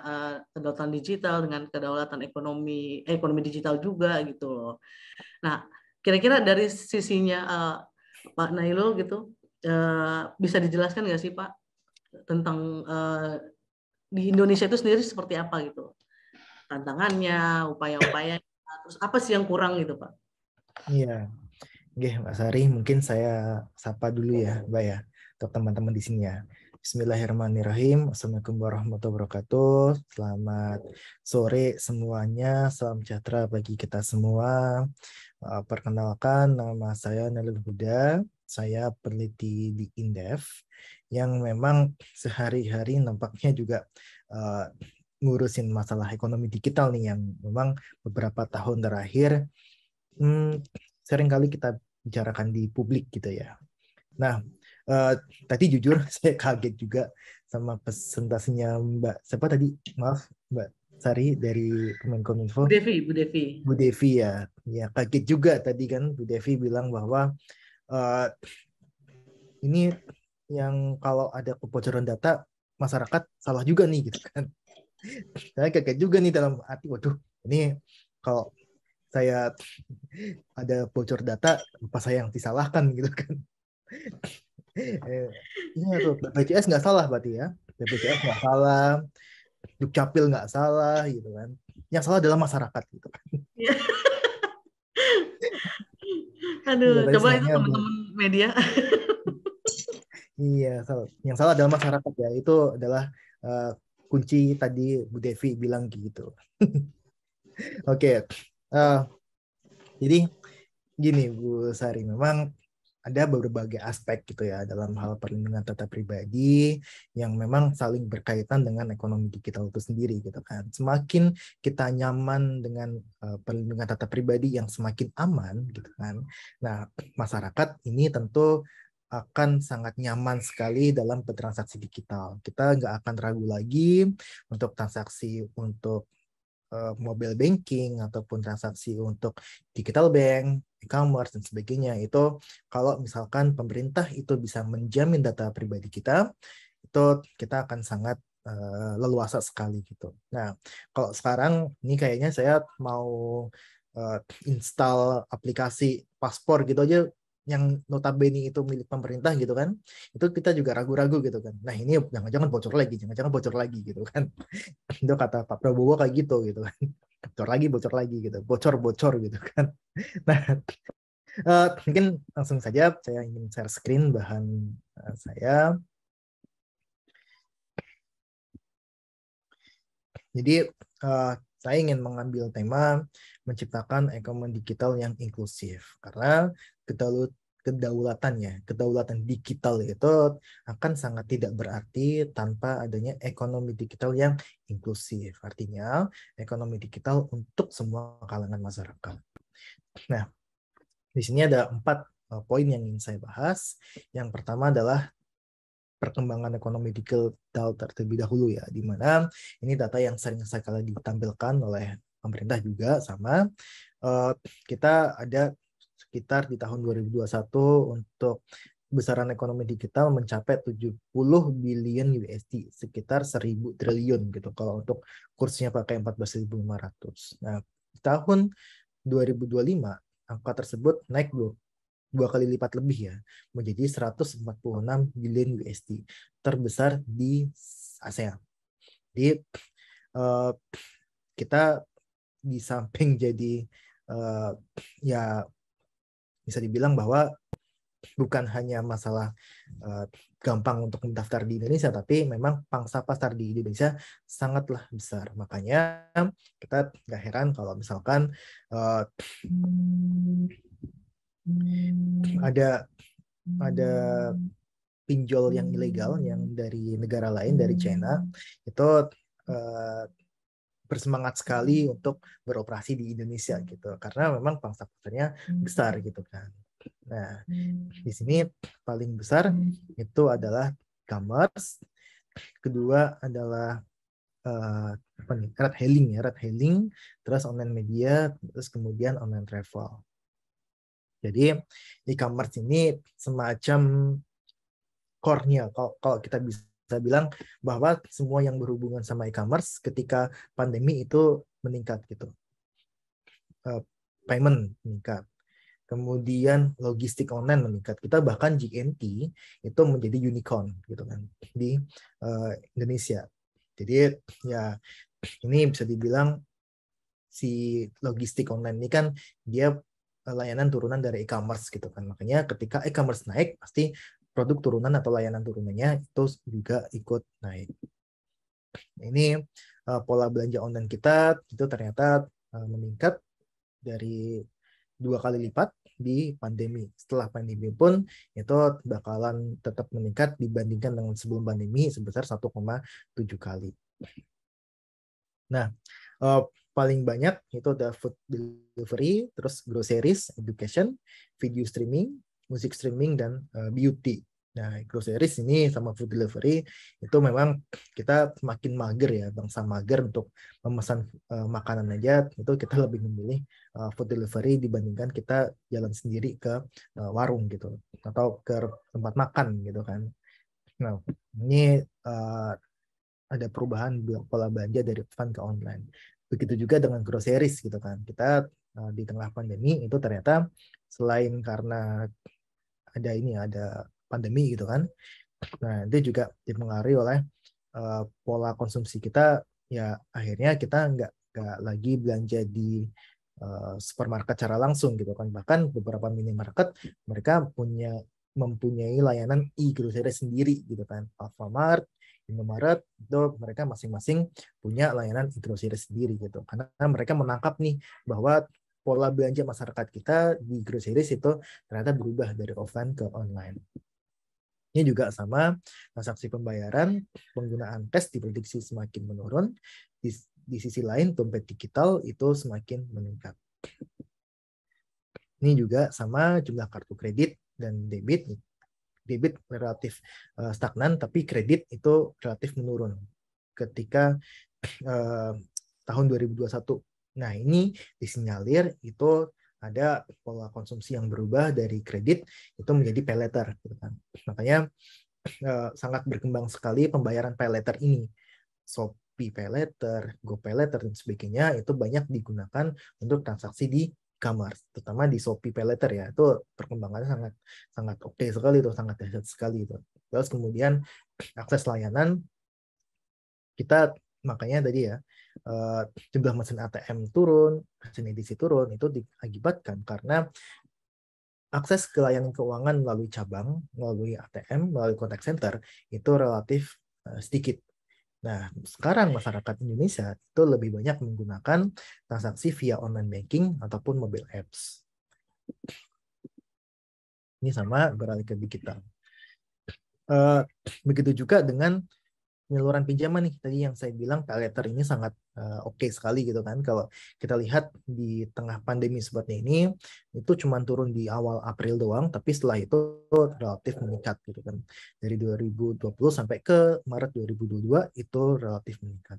kedaulatan digital dengan kedaulatan ekonomi digital juga gitu loh. Nah, kira-kira dari sisinya Pak Nailul gitu, bisa dijelaskan nggak sih Pak tentang di Indonesia itu sendiri seperti apa gitu, tantangannya, upaya-upaya, terus apa sih yang kurang gitu Pak? Iya, oke Mbak Sari, mungkin saya sapa dulu ya, Mbak ya, untuk teman-teman di sini ya. Bismillahirrahmanirrahim. Assalamualaikum warahmatullahi wabarakatuh. Selamat sore semuanya. Salam sejahtera bagi kita semua. Perkenalkan, nama saya Nailul Huda. Saya peneliti di Indef yang memang sehari-hari nampaknya juga ngurusin masalah ekonomi digital nih, yang memang beberapa tahun terakhir seringkali kita bicarakan di publik gitu ya. Nah, tadi jujur saya kaget juga sama presentasinya Mbak siapa tadi? Maaf, Mbak Sari dari Kemenkominfo. Bu Devi ya. Ya, kaget juga tadi kan Bu Devi bilang bahwa ini yang kalau ada kebocoran data masyarakat salah juga nih gitu kan. Saya kaget juga nih dalam arti, waduh, ini kalau saya ada bocor data, apa saya yang disalahkan gitu kan. Iya tuh, BPJS nggak salah berarti ya. BPJS nggak salah, Dukcapil nggak salah gitu kan. Yang salah adalah masyarakat gitu kan. Aduh, Iya, coba itu teman-teman media. Iya, yang salah adalah masyarakat ya. Itu adalah kunci tadi Bu Devi bilang gitu. Oke. Jadi gini Bu Sari, memang ada berbagai aspek gitu ya dalam hal perlindungan data pribadi yang memang saling berkaitan dengan ekonomi digital itu sendiri gitu kan. Semakin kita nyaman dengan perlindungan data pribadi yang semakin aman gitu kan. Nah, masyarakat ini tentu akan sangat nyaman sekali dalam bertransaksi digital. Kita nggak akan ragu lagi untuk transaksi untuk mobile banking ataupun transaksi untuk digital bank, e-commerce dan sebagainya. Itu kalau misalkan pemerintah itu bisa menjamin data pribadi kita, itu kita akan sangat leluasa sekali gitu. Nah, kalau sekarang ini kayaknya saya mau install aplikasi paspor gitu aja yang notabene itu milik pemerintah gitu kan, itu kita juga ragu-ragu gitu kan. Nah, ini jangan-jangan bocor lagi, jangan-jangan bocor lagi gitu kan. Itu kata Pak Prabowo kayak gitu kan. Bocor lagi gitu, bocor gitu kan. Nah, mungkin langsung saja saya ingin share screen bahan saya. Jadi saya ingin mengambil tema menciptakan ekonomi digital yang inklusif, karena kedaulatan digital itu akan sangat tidak berarti tanpa adanya ekonomi digital yang inklusif. Artinya ekonomi digital untuk semua kalangan masyarakat. Nah, di sini ada 4 poin yang ingin saya bahas. Yang pertama adalah perkembangan ekonomi digital terlebih dahulu ya, di mana ini data yang sering sekali ditampilkan oleh pemerintah juga sama. Kita ada sekitar di tahun 2021 untuk besaran ekonomi digital mencapai 70 billion USD, sekitar 1.000 triliun gitu kalau untuk kursnya pakai 14.500. Nah, di tahun 2025 angka tersebut naik dua kali lipat lebih ya, menjadi 146 billion USD, terbesar di ASEAN. Jadi kita di samping jadi ya bisa dibilang bahwa bukan hanya masalah gampang untuk mendaftar di Indonesia, tapi memang pangsa pasar di Indonesia sangatlah besar. Makanya kita nggak heran kalau misalkan ada pinjol yang ilegal yang dari negara lain, dari China, itu bersemangat sekali untuk beroperasi di Indonesia gitu, karena memang pangsa pasarnya besar gitu kan. Nah, di sini paling besar itu adalah e-commerce, kedua adalah ride hailing, terus online media, terus kemudian online travel. Jadi e-commerce ini semacam core-nya. Kalau kita bisa bilang bahwa semua yang berhubungan sama e-commerce ketika pandemi itu meningkat gitu. Payment meningkat. Kemudian logistik online meningkat. Kita bahkan GNT itu menjadi unicorn gitu kan di Indonesia. Jadi ya ini bisa dibilang si logistik online ini kan dia layanan turunan dari e-commerce gitu kan. Makanya ketika e-commerce naik pasti produk turunan atau layanan turunannya itu juga ikut naik. Ini pola belanja online kita itu ternyata meningkat dari 2 kali lipat di pandemi. Setelah pandemi pun itu bakalan tetap meningkat dibandingkan dengan sebelum pandemi sebesar 1,7 kali. Nah, paling banyak itu ada food delivery, terus groceries, education, video streaming, music streaming, dan beauty. Nah, groceries ini sama food delivery itu memang kita semakin mager ya, bangsa mager untuk memesan makanan aja, itu kita lebih memilih food delivery dibandingkan kita jalan sendiri ke warung gitu, atau ke tempat makan gitu kan. Nah, ini ada perubahan pola belanja dari offline ke online. Begitu juga dengan groceries gitu kan. Kita di tengah pandemi itu ternyata selain karena ada pandemi gitu kan. Nah, itu juga dipengaruhi oleh pola konsumsi kita, ya akhirnya kita nggak lagi belanja di supermarket secara langsung gitu kan. Bahkan beberapa minimarket mereka mempunyai layanan e-grocery sendiri gitu kan. Alfamart, Indomaret itu mereka masing-masing punya layanan e-grocery sendiri gitu. Karena mereka menangkap nih bahwa pola belanja masyarakat kita di groceries itu ternyata berubah dari offline ke online. Ini juga sama, transaksi pembayaran, penggunaan cash diprediksi semakin menurun. Di sisi lain, dompet digital itu semakin meningkat. Ini juga sama jumlah kartu kredit dan debit. Debit relatif stagnan, tapi kredit itu relatif menurun ketika tahun 2021. Nah, ini disinyalir itu ada pola konsumsi yang berubah dari kredit itu menjadi pay later gitu kan. Makanya sangat berkembang sekali pembayaran pay later ini. Shopee Pay Later, GoPay Later dan sebagainya itu banyak digunakan untuk transaksi di e-commerce, terutama di Shopee Pay Later ya. Itu perkembangannya sangat oke sekali itu, sangat dahsyat sekali itu. Terus kemudian akses layanan kita, makanya tadi ya jumlah mesin ATM turun, mesin edisi turun, itu diakibatkan karena akses ke layanan keuangan melalui cabang, melalui ATM, melalui contact center itu relatif sedikit. Nah, sekarang masyarakat Indonesia itu lebih banyak menggunakan transaksi via online banking ataupun mobile apps. Ini sama beralih ke digital. Begitu juga dengan penyaluran pinjaman nih, tadi yang saya bilang pay later ini sangat oke sekali gitu kan. Kalau kita lihat di tengah pandemi seperti ini, itu cuma turun di awal April doang, tapi setelah itu relatif meningkat gitu kan. Dari 2020 sampai ke Maret 2022 itu relatif meningkat.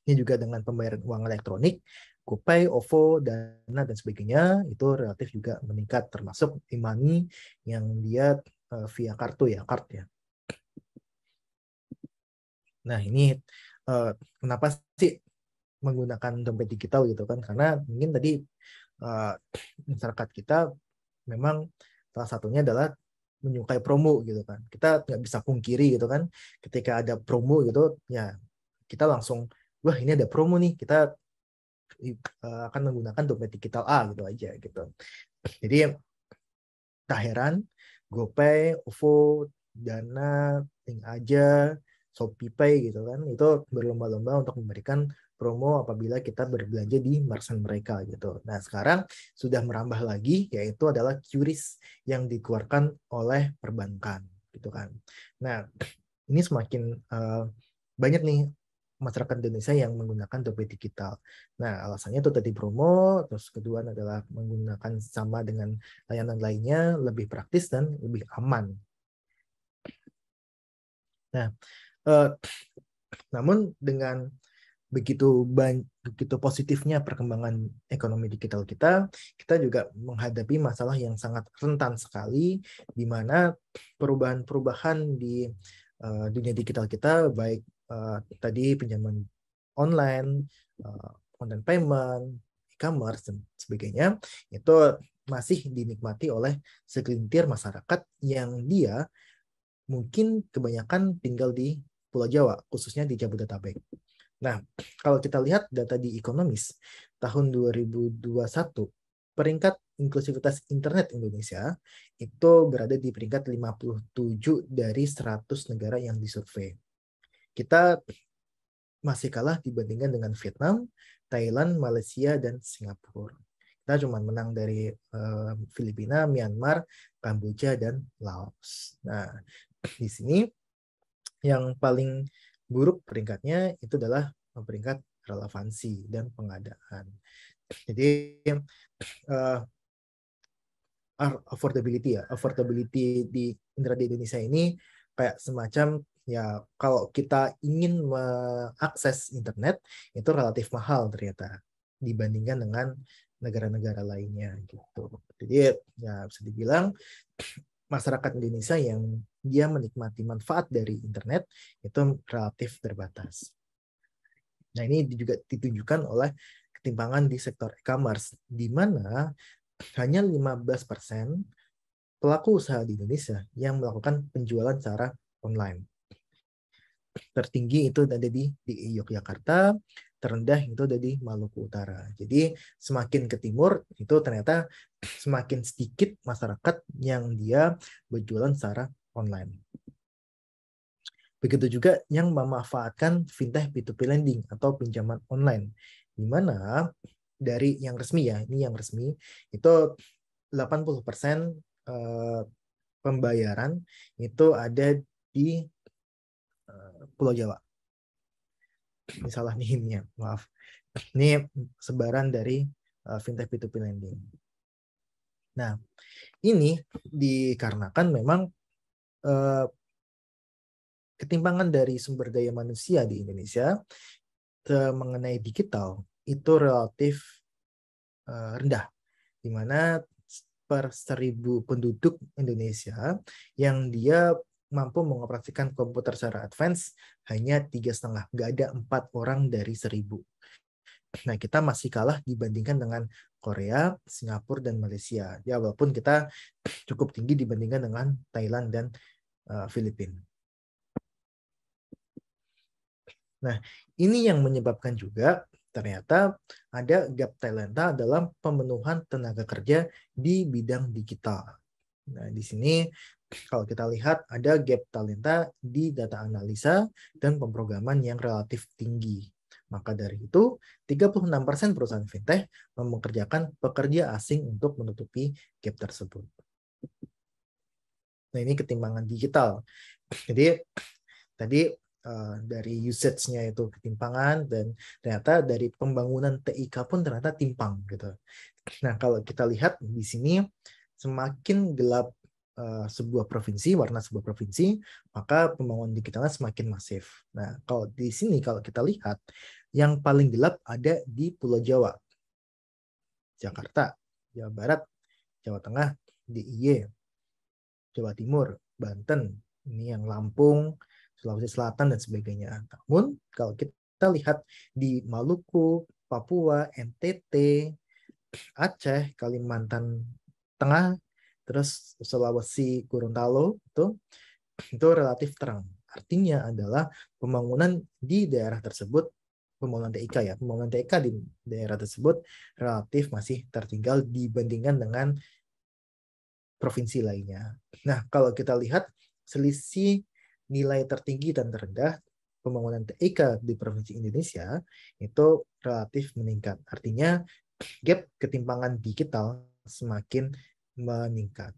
Ini juga dengan pembayaran uang elektronik, GoPay, OVO, Dana, dan sebagainya, itu relatif juga meningkat, termasuk e-money yang dia via kartu ya, card ya. Nah, ini kenapa sih menggunakan dompet digital gitu kan? Karena mungkin tadi masyarakat kita memang salah satunya adalah menyukai promo gitu kan. Kita nggak bisa pungkiri gitu kan, ketika ada promo gitu, ya kita langsung, wah ini ada promo nih, kita akan menggunakan dompet digital A gitu aja gitu. Jadi tak heran GoPay, OVO, Dana, Link Aja, Shopee Pay gitu kan, itu berlomba-lomba untuk memberikan promo apabila kita berbelanja di merchant mereka gitu. Nah, sekarang sudah merambah lagi, yaitu adalah QRIS yang dikeluarkan oleh perbankan gitu kan. Nah, ini semakin banyak nih masyarakat Indonesia yang menggunakan dompet digital. Nah, alasannya itu tadi promo, terus kedua adalah menggunakan sama dengan layanan lainnya, lebih praktis dan lebih aman. Nah, namun dengan begitu positifnya perkembangan ekonomi digital kita juga menghadapi masalah yang sangat rentan sekali, di mana perubahan-perubahan di dunia digital kita, baik tadi pinjaman online, online payment, e-commerce, dan sebagainya, itu masih dinikmati oleh segelintir masyarakat yang dia mungkin kebanyakan tinggal di Pulau Jawa, khususnya di Jabodetabek. Nah, kalau kita lihat data di Economist tahun 2021, peringkat inklusivitas internet Indonesia itu berada di peringkat 57 dari 100 negara yang disurvei. Kita masih kalah dibandingkan dengan Vietnam, Thailand, Malaysia, dan Singapura. Kita cuma menang dari Filipina, Myanmar, Kamboja, dan Laos. Nah, di sini yang paling buruk peringkatnya itu adalah peringkat relevansi dan pengadaan. Jadi affordability di internet di Indonesia ini kayak semacam ya, kalau kita ingin mengakses internet itu relatif mahal ternyata dibandingkan dengan negara-negara lainnya gitu. Jadi ya bisa dibilang masyarakat Indonesia yang dia menikmati manfaat dari internet itu relatif terbatas. Nah, ini juga ditunjukkan oleh ketimpangan di sektor e-commerce, di mana hanya 15% pelaku usaha di Indonesia yang melakukan penjualan secara online. Tertinggi itu ada di Yogyakarta, terendah itu ada di Maluku Utara. Jadi semakin ke timur itu ternyata semakin sedikit masyarakat yang dia berjualan secara online. Begitu juga yang memanfaatkan fintech P2P lending atau pinjaman online, di mana dari yang resmi ya, ini yang resmi itu 80% pembayaran itu ada di Pulau Jawa. Ini salah nih ini ya, maaf. Ini sebaran dari fintech P2P lending. Nah, ini dikarenakan memang ketimpangan dari sumber daya manusia di Indonesia mengenai digital itu relatif rendah, di mana per 1.000 penduduk Indonesia yang dia mampu mengoperasikan komputer secara advance hanya 3,5, nggak ada 4 orang dari 1.000. Nah, kita masih kalah dibandingkan dengan Korea, Singapura, dan Malaysia. Ya, walaupun kita cukup tinggi dibandingkan dengan Thailand dan Filipina. Nah, ini yang menyebabkan juga ternyata ada gap talenta dalam pemenuhan tenaga kerja di bidang digital. Nah, di sini kalau kita lihat ada gap talenta di data analisa dan pemrograman yang relatif tinggi. Maka dari itu, 36% perusahaan fintech mempekerjakan pekerja asing untuk menutupi gap tersebut. Nah, ini ketimpangan digital. Jadi, tadi dari usage-nya itu ketimpangan, dan ternyata dari pembangunan TIK pun ternyata timpang gitu. Nah, kalau kita lihat di sini semakin gelap sebuah provinsi, warna sebuah provinsi, maka pembangunan digitalnya semakin masif. Nah, kalau di sini kalau kita lihat yang paling gelap ada di Pulau Jawa. Jakarta, Jawa Barat, Jawa Tengah, DIY, Jawa Timur, Banten, ini yang Lampung, Sulawesi Selatan, dan sebagainya. Namun, kalau kita lihat di Maluku, Papua, NTT, Aceh, Kalimantan Tengah, terus Sulawesi, Gorontalo, itu relatif terang. Artinya adalah pembangunan di daerah tersebut, pembangunan TIK ya, pembangunan TIK di daerah tersebut relatif masih tertinggal dibandingkan dengan provinsi lainnya. Nah, kalau kita lihat selisih nilai tertinggi dan terendah pembangunan TIK di provinsi Indonesia itu relatif meningkat. Artinya gap ketimpangan digital semakin meningkat.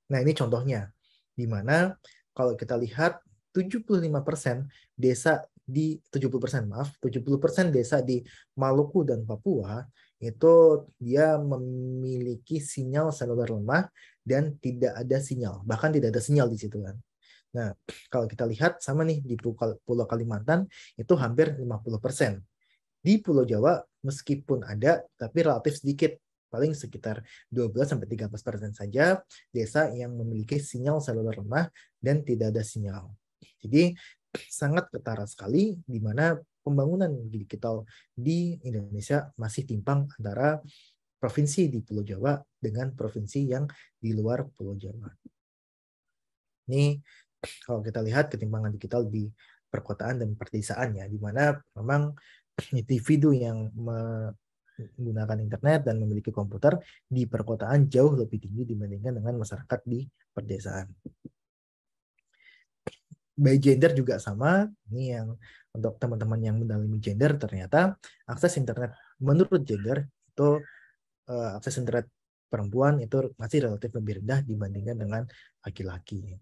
Nah, ini contohnya, di mana kalau kita lihat 75% desa di 70% desa di Maluku dan Papua itu dia memiliki sinyal seluler lemah dan tidak ada sinyal, bahkan tidak ada sinyal di situ kan. Nah, kalau kita lihat sama nih di Pulau Kalimantan itu hampir 50%. Di Pulau Jawa meskipun ada tapi relatif sedikit, paling sekitar 12-13% saja desa yang memiliki sinyal seluler lemah dan tidak ada sinyal. Jadi sangat ketara sekali di mana pembangunan digital di Indonesia masih timpang antara provinsi di Pulau Jawa dengan provinsi yang di luar Pulau Jawa. Ini kalau kita lihat ketimpangan digital di perkotaan dan perdesaan ya, di mana memang individu yang menggunakan internet dan memiliki komputer di perkotaan jauh lebih tinggi dibandingkan dengan masyarakat di perdesaan. By gender juga sama. Ini yang untuk teman-teman yang mendalami gender, ternyata akses internet menurut gender itu akses internet perempuan itu masih relatif lebih rendah dibandingkan dengan laki-laki.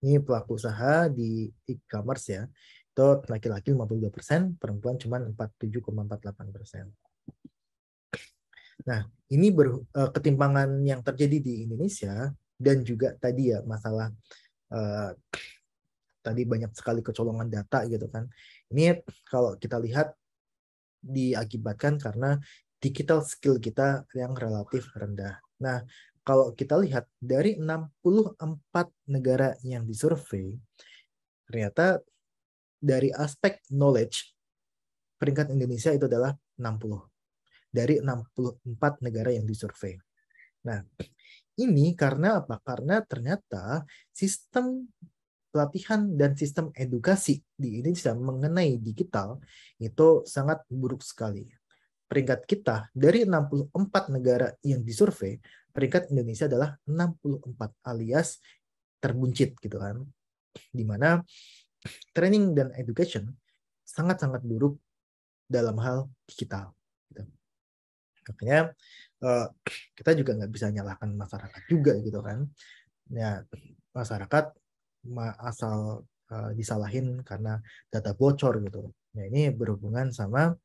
Ini pelaku usaha di e-commerce ya. Itu laki-laki 52%, perempuan cuma 47,48%. Nah, ini ketimpangan yang terjadi di Indonesia dan juga tadi ya masalah tadi banyak sekali kecolongan data gitu kan. Ini kalau kita lihat diakibatkan karena digital skill kita yang relatif rendah. Nah, kalau kita lihat dari 64 negara yang disurvei, ternyata dari aspek knowledge, peringkat Indonesia itu adalah 60. Dari 64 negara yang disurvei. Nah, ini karena apa? Karena ternyata sistem pelatihan dan sistem edukasi di Indonesia mengenai digital itu sangat buruk sekali. Peringkat kita dari 64 negara yang disurvei, peringkat Indonesia adalah 64 alias terbuncit gitu kan. Di mana training dan education sangat-sangat buruk dalam hal digital. Gitu. Makanya kita juga nggak bisa nyalahkan masyarakat juga gitu kan. Ya, masyarakat asal disalahin karena data bocor gitu. Nah, ini berhubungan sama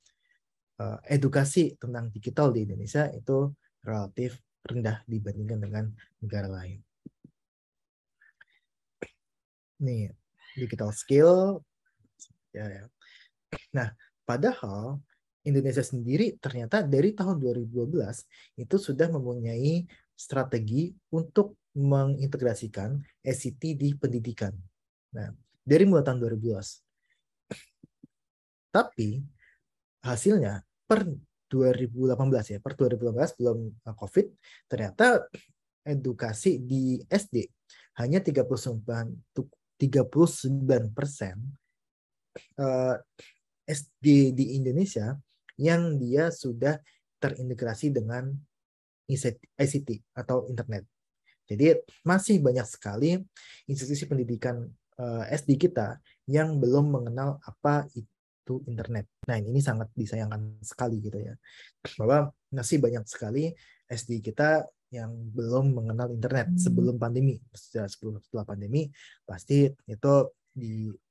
edukasi tentang digital di Indonesia itu relatif rendah dibandingkan dengan negara lain. Nih, digital skill ya. Nah, padahal Indonesia sendiri ternyata dari tahun 2012 itu sudah mempunyai strategi untuk mengintegrasikan ICT di pendidikan. Nah, dari mulai tahun 2012. Tapi hasilnya per 2018 ya, per 2018 belum COVID, ternyata edukasi di SD hanya 39% SD di Indonesia yang dia sudah terintegrasi dengan ICT atau internet. Jadi masih banyak sekali institusi pendidikan SD kita yang belum mengenal apa itu internet. Nah, ini sangat disayangkan sekali gitu ya. Bahwa masih banyak sekali SD kita yang belum mengenal internet sebelum pandemi. Setelah pandemi pasti itu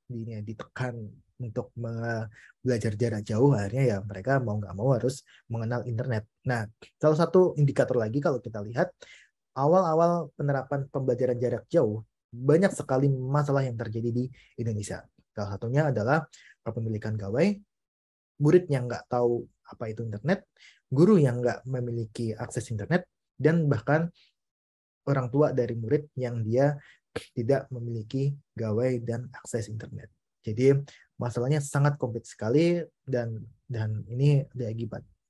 ditekan untuk belajar jarak jauh, akhirnya ya mereka mau nggak mau harus mengenal internet. Nah, salah satu indikator lagi kalau kita lihat awal-awal penerapan pembelajaran jarak jauh, banyak sekali masalah yang terjadi di Indonesia. Salah satunya adalah kepemilikan gawai, murid yang nggak tahu apa itu internet, guru yang nggak memiliki akses internet, dan bahkan orang tua dari murid yang dia tidak memiliki gawai dan akses internet. Jadi masalahnya sangat kompleks sekali dan ini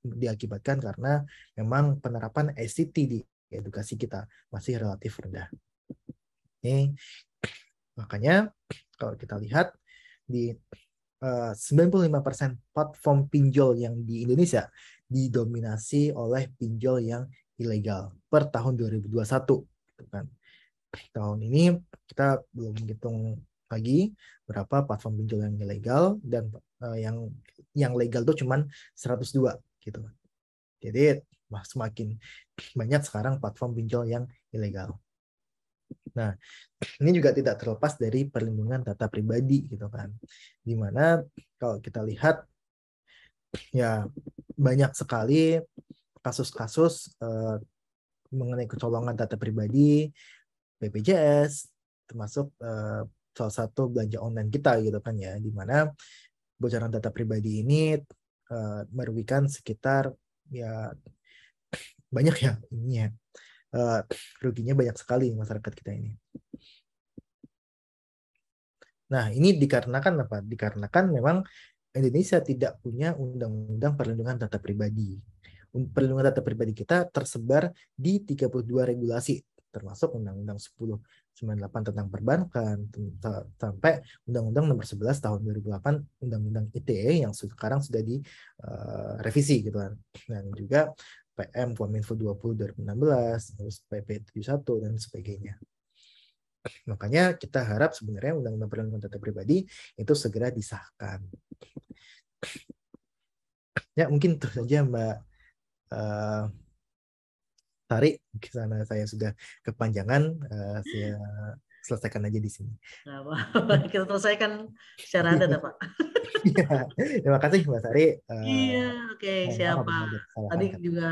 diakibatkan karena memang penerapan ICT di edukasi kita masih relatif rendah. Ini makanya kalau kita lihat di 95% platform pinjol yang di Indonesia didominasi oleh pinjol yang ilegal per tahun 2021. Gitu kan. Tahun ini kita belum menghitung lagi berapa platform pinjol yang ilegal dan yang legal itu cuma 102 gitu. Jadi semakin banyak sekarang platform pinjol yang ilegal. Nah, ini juga tidak terlepas dari perlindungan data pribadi gitu kan. Dimana kalau kita lihat ya banyak sekali kasus-kasus mengenai kecolongan data pribadi BPJS, termasuk salah satu belanja online kita gitu kan ya, di mana bocoran data pribadi ini merugikan sekitar ya banyak ya ininya, ruginya banyak sekali masyarakat kita ini. Nah, ini dikarenakan apa? Dikarenakan memang Indonesia tidak punya undang-undang perlindungan data pribadi. Perlindungan data pribadi kita tersebar di 32 regulasi, termasuk Undang-Undang 1098 tentang perbankan, sampai Undang-Undang Nomor 11 Tahun 2008, Undang-Undang ITE yang sekarang sudah direvisi gitu kan. Dan juga PM Kominfo 20 2016, terus PP 71 dan sebagainya. Makanya kita harap sebenarnya Undang-Undang Perlindungan Data Pribadi itu segera disahkan. Ya mungkin terus saja Mbak Tari, karena saya sudah kepanjangan, saya selesaikan aja di sini. Nggak apa-apa. Kita selesaikan secara adat ya Pak. Ya, terima kasih Mbak Tari. Iya, oke, siapa? Tadi Kan. juga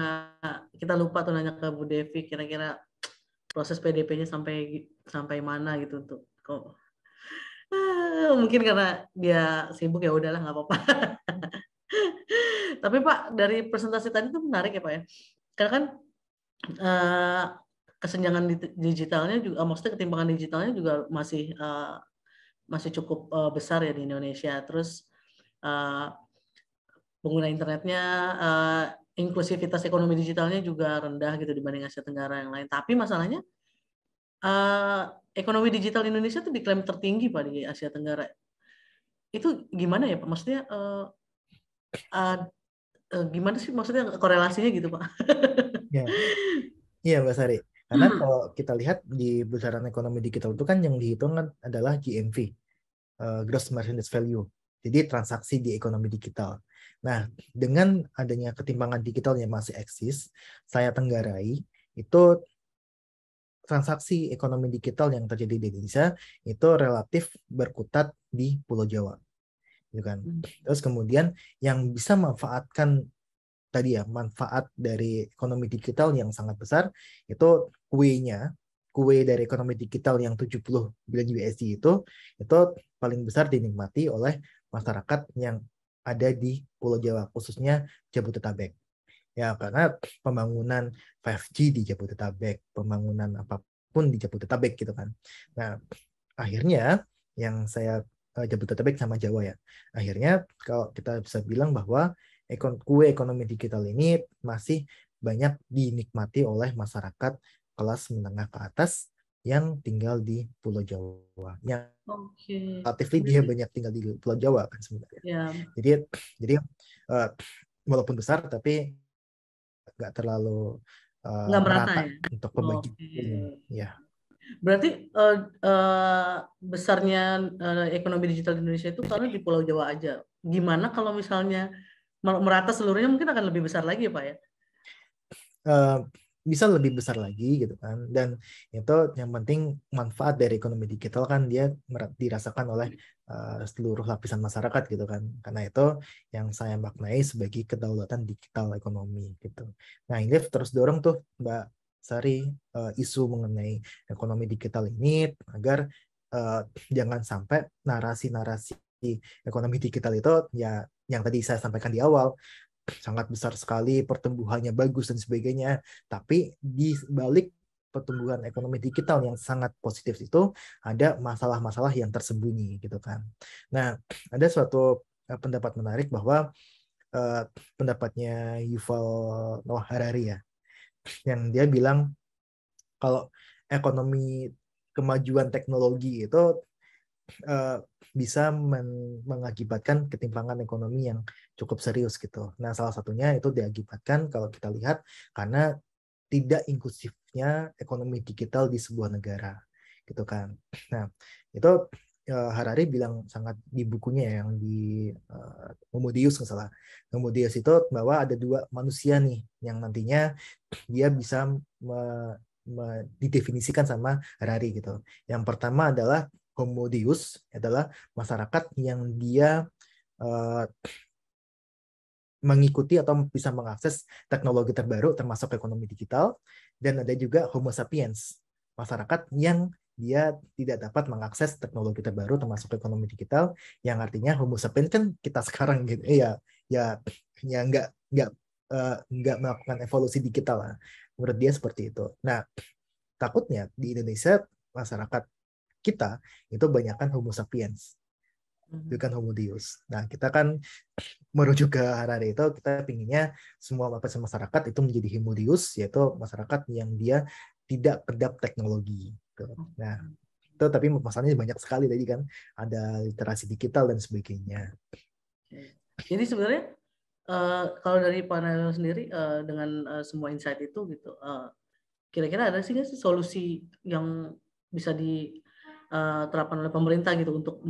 kita lupa tuh nanya ke Bu Devi, kira-kira proses PDP-nya sampai mana gitu untuk kok. Mungkin karena dia sibuk ya udahlah nggak apa-apa. Tapi Pak, dari presentasi tadi itu menarik ya Pak ya. Karena kan kesenjangan digitalnya juga, maksudnya ketimpangan digitalnya juga masih cukup besar ya di Indonesia. Terus pengguna internetnya, inklusivitas ekonomi digitalnya juga rendah gitu dibanding Asia Tenggara yang lain. Tapi masalahnya ekonomi digital Indonesia itu diklaim tertinggi Pak di Asia Tenggara. Itu gimana ya Pak? Maksudnya gimana sih maksudnya korelasinya gitu Pak? Iya Mbak Sari. Karena kalau kita lihat di besaran ekonomi digital itu kan yang dihitung adalah GMV, Gross Merchandise Value. Jadi transaksi di ekonomi digital. Nah, dengan adanya ketimpangan digital yang masih eksis, saya tenggarai itu transaksi ekonomi digital yang terjadi di Indonesia itu relatif berkutat di Pulau Jawa. Gitu kan. Terus kemudian yang bisa manfaatkan tadi ya, manfaat dari ekonomi digital yang sangat besar itu kue dari ekonomi digital yang 70 billion USD itu paling besar dinikmati oleh masyarakat yang ada di Pulau Jawa, khususnya Jabodetabek. Ya, karena pembangunan 5G di Jabodetabek, pembangunan apapun di Jabodetabek gitu kan. Nah, akhirnya yang saya Jabodetabek sama Jawa ya. Akhirnya kalau kita bisa bilang bahwa kue ekonomi digital ini masih banyak dinikmati oleh masyarakat kelas menengah ke atas yang tinggal di Pulau Jawa. Yang relatifly dia banyak tinggal di Pulau Jawa kan sebenarnya. Yeah. Jadi walaupun besar tapi nggak terlalu merata ya? Untuk pembagi. Ya. Berarti besarnya ekonomi digital di Indonesia itu karena di Pulau Jawa aja. Gimana kalau misalnya merata seluruhnya mungkin akan lebih besar lagi ya Pak ya? Bisa lebih besar lagi gitu kan, dan itu yang penting manfaat dari ekonomi digital kan dia dirasakan oleh seluruh lapisan masyarakat gitu kan, karena itu yang saya maknai sebagai kedaulatan digital ekonomi gitu. Nah ini terus dorong tuh Mbak Sari isu mengenai ekonomi digital ini agar jangan sampai narasi-narasi ekonomi digital itu ya yang tadi saya sampaikan di awal, sangat besar sekali, pertumbuhannya bagus dan sebagainya. Tapi di balik pertumbuhan ekonomi digital yang sangat positif itu ada masalah-masalah yang tersembunyi gitu kan. Nah, ada suatu pendapat menarik bahwa pendapatnya Yuval Noah Harari ya, yang dia bilang kalau ekonomi kemajuan teknologi itu bisa mengakibatkan ketimpangan ekonomi yang cukup serius gitu. Nah, salah satunya itu diakibatkan kalau kita lihat karena tidak inklusifnya ekonomi digital di sebuah negara, gitu kan. Nah, itu Harari bilang sangat di bukunya yang di Homo Deus nggak salah. Homo Deus itu bahwa ada dua manusia nih yang nantinya dia bisa didefinisikan sama Harari gitu. Yang pertama adalah Homo Deus adalah masyarakat yang dia mengikuti atau bisa mengakses teknologi terbaru termasuk ekonomi digital, dan ada juga Homo sapiens. masyarakat yang dia tidak dapat mengakses teknologi terbaru termasuk ekonomi digital, yang artinya Homo sapiens kan kita sekarang gitu ya nggak melakukan evolusi digital lah. Menurut dia seperti itu. Nah, takutnya di Indonesia masyarakat kita itu banyakkan Homo sapiens, bukan Homo Deus. Nah, kita kan merujuk ke Harari itu, kita pinginnya semua lapisan masyarakat itu menjadi Homo Deus, yaitu masyarakat yang dia tidak kedap teknologi. Nah, itu tapi masalahnya banyak sekali tadi kan, ada literasi digital dan sebagainya. Jadi sebenarnya kalau dari panel sendiri dengan semua insight itu gitu, kira-kira ada sih nggak sih solusi yang bisa diterapkan oleh pemerintah gitu untuk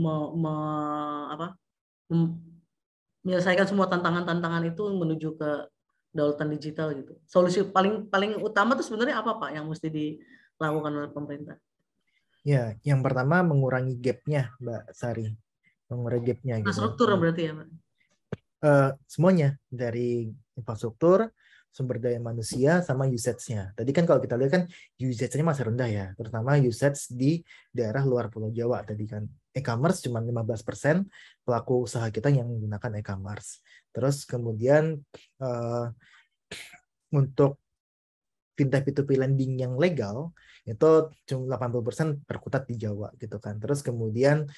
menyelesaikan semua tantangan-tantangan itu menuju ke kedaulatan digital gitu. Solusi paling utama itu sebenarnya apa Pak yang mesti dilakukan oleh pemerintah? Ya, yang pertama mengurangi gap-nya, Mbak Sari. Mengurangi gap-nya gitu. Infrastruktur berarti ya, Pak? Semuanya, dari infrastruktur, sumber daya manusia, sama usage-nya. Tadi kan kalau kita lihat kan usage-nya masih rendah ya, terutama usage di daerah luar Pulau Jawa tadi kan. E-commerce cuma 15% pelaku usaha kita yang menggunakan e-commerce. Terus kemudian untuk fintech P2P lending yang legal itu cuma 80% terkutat di Jawa gitu kan. Terus kemudian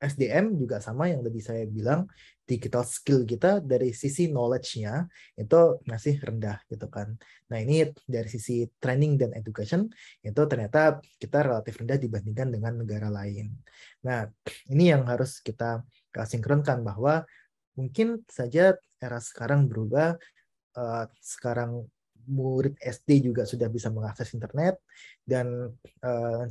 SDM juga sama yang tadi saya bilang, digital skill kita dari sisi knowledge-nya itu masih rendah gitu kan. Nah, ini dari sisi training dan education itu ternyata kita relatif rendah dibandingkan dengan negara lain. Nah, ini yang harus kita sinkronkan bahwa mungkin saja era sekarang berubah, sekarang murid SD juga sudah bisa mengakses internet dan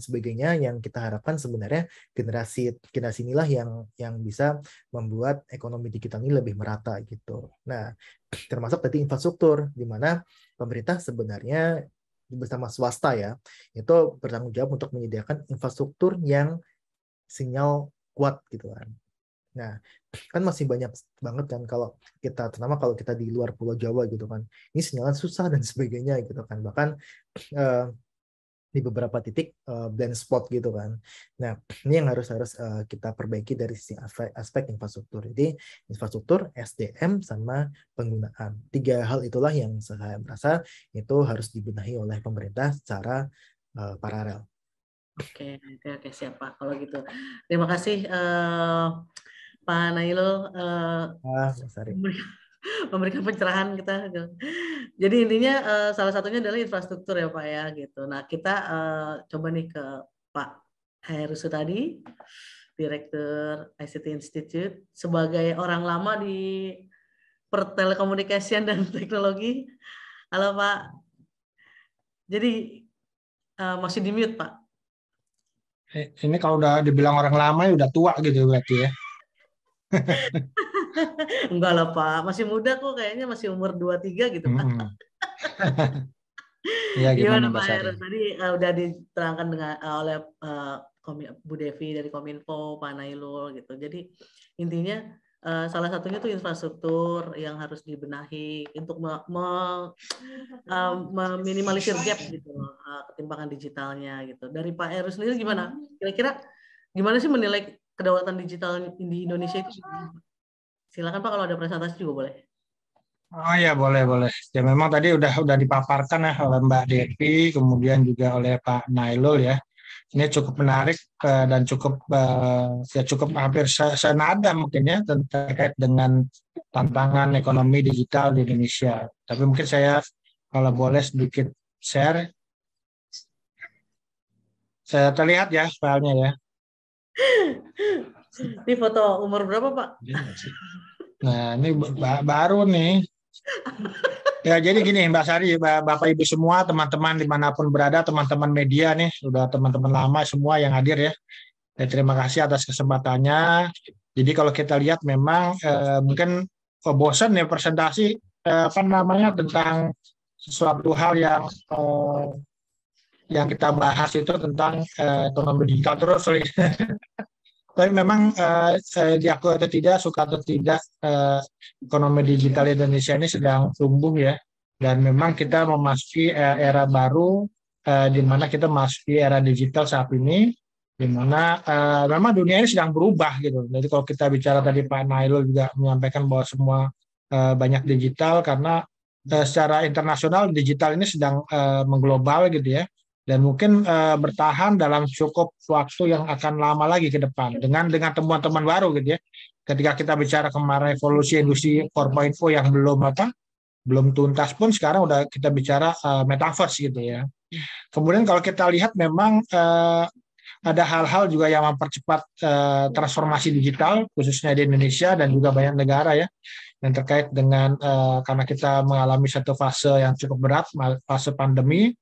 sebagainya. Yang kita harapkan sebenarnya generasi inilah yang bisa membuat ekonomi digital ini lebih merata gitu. Nah, termasuk tadi infrastruktur, di mana pemerintah sebenarnya bersama swasta ya itu bertanggung jawab untuk menyediakan infrastruktur yang sinyal kuat gitu kan. Nah, kan masih banyak banget kan kalau kita, terutama kalau kita di luar Pulau Jawa gitu kan, ini sinyalnya susah dan sebagainya gitu kan, bahkan di beberapa titik blind spot gitu kan. Nah, ini yang harus kita perbaiki dari sisi aspek infrastruktur. Jadi infrastruktur, SDM, sama penggunaan. 3 hal itulah yang saya merasa itu harus dibenahi oleh pemerintah secara paralel. Oke, siap Pak. Kalau gitu, terima kasih Pak Nailul memberikan pencerahan kita. Jadi intinya salah satunya adalah infrastruktur ya Pak ya gitu. Nah, kita coba nih ke Pak Heru Sutadi, Direktur ICT Institute, sebagai orang lama di pertelekomunikasian dan teknologi. Halo Pak. Jadi masih di mute Pak. Ini kalau udah dibilang orang lama ya udah tua gitu berarti ya. Enggak lah Pak, masih muda kok, kayaknya masih umur 23 gitu Pak. Ya, gimana Pak Heru? Tadi udah diterangkan oleh Bu Devi dari Kominfo, Pak Nailul gitu. Jadi intinya salah satunya tuh infrastruktur yang harus dibenahi untuk meminimalisir gap gitu, ketimpangan digitalnya gitu. Dari Pak Heru sendiri gimana? Kira-kira gimana sih menilai kedaulatan digital di Indonesia itu? Silakan Pak, kalau ada presentasi juga boleh. Oh ya, boleh. Ya memang tadi udah dipaparkan ya oleh Mbak Devi, kemudian juga oleh Pak Nailul ya. Ini cukup menarik dan cukup hampir senada mungkin ya terkait dengan tantangan ekonomi digital di Indonesia. Tapi mungkin saya kalau boleh sedikit share. Saya terlihat ya filenya ya. Ini foto umur berapa Pak? Nah, ini baru nih. Ya, jadi gini Mbak Sari, Bapak Ibu semua, teman-teman dimanapun berada, teman-teman media nih, sudah teman-teman lama semua yang hadir ya. Dan terima kasih atas kesempatannya. Jadi kalau kita lihat memang mungkin bosan ya presentasi tentang sesuatu hal yang kita bahas itu tentang ekonomi digital terus. Tapi memang diakui atau tidak, suka atau tidak, ekonomi digital Indonesia ini sedang tumbuh ya. Dan memang kita memasuki era baru di mana kita masuk di era digital saat ini, di mana memang dunia ini sedang berubah gitu. Jadi kalau kita bicara tadi Pak Nailul juga menyampaikan bahwa semua banyak digital karena secara internasional digital ini sedang mengglobal gitu ya, dan mungkin bertahan dalam cukup waktu yang akan lama lagi ke depan dengan temuan-temuan baru gitu ya. Ketika kita bicara kemarin revolusi industri 4.0 yang belum tuntas pun sekarang udah kita bicara metaverse gitu ya. Kemudian kalau kita lihat memang ada hal-hal juga yang mempercepat transformasi digital khususnya di Indonesia dan juga banyak negara ya, yang terkait dengan karena kita mengalami satu fase yang cukup berat, fase pandemi,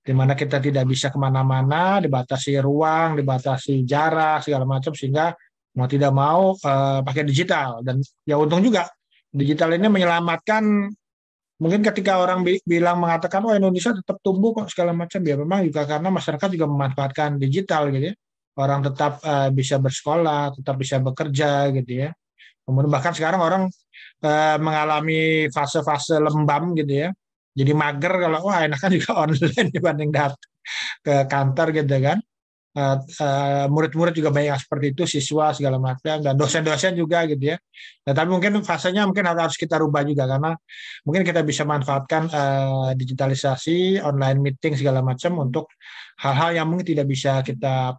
di mana kita tidak bisa kemana-mana, dibatasi ruang, dibatasi jarak segala macam, sehingga mau tidak mau pakai digital. Dan ya untung juga digital ini menyelamatkan. Mungkin ketika orang bilang mengatakan, oh Indonesia tetap tumbuh kok segala macam, ya memang juga karena masyarakat juga memanfaatkan digital gitu ya. Orang tetap bisa bersekolah, tetap bisa bekerja gitu ya. Kemudian bahkan sekarang orang mengalami fase-fase lembam gitu ya. Jadi mager kalau wah enakan juga online dibanding datang ke kantor gitu kan. Murid-murid juga banyak yang seperti itu, siswa segala macam, dan dosen-dosen juga gitu ya. Nah, tapi mungkin fasenya mungkin harus kita rubah juga, karena mungkin kita bisa manfaatkan digitalisasi, online meeting segala macam untuk hal-hal yang mungkin tidak bisa kita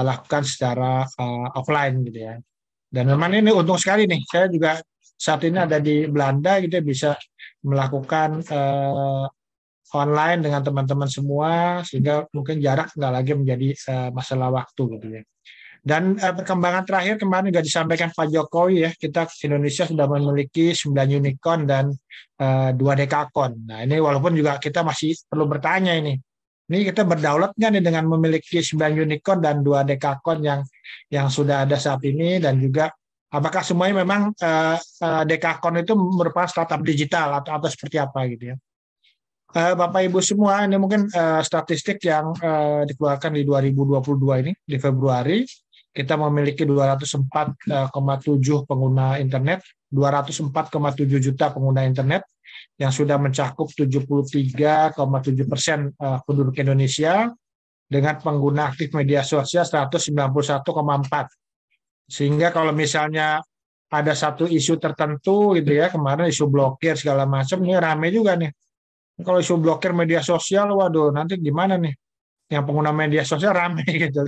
lakukan secara offline gitu ya. Dan memang ini untung sekali nih, saya juga saat ini ada di Belanda gitu ya, bisa melakukan online dengan teman-teman semua, sehingga mungkin jarak nggak lagi menjadi masalah waktu gitu ya. Dan perkembangan terakhir kemarin juga disampaikan Pak Jokowi ya, kita Indonesia sudah memiliki 9 unicorn dan 2 dekakon. Nah ini walaupun juga kita masih perlu bertanya ini kita berdaulat nggak nih dengan memiliki 9 unicorn dan 2 dekakon yang sudah ada saat ini, dan juga apakah semuanya memang dekakon itu merupakan startup digital atau seperti apa gitu ya. Bapak Ibu semua, ini mungkin statistik yang dikeluarkan di 2022 ini, di Februari, kita memiliki 204,7 pengguna internet, 204,7 juta pengguna internet, yang sudah mencakup 73,7% penduduk Indonesia, dengan pengguna aktif media sosial 191,4. Sehingga kalau misalnya ada satu isu tertentu gitu ya, kemarin isu blokir segala macam, ini rame juga nih. Kalau isu blokir media sosial, waduh nanti gimana nih? Yang pengguna media sosial ramai gitu.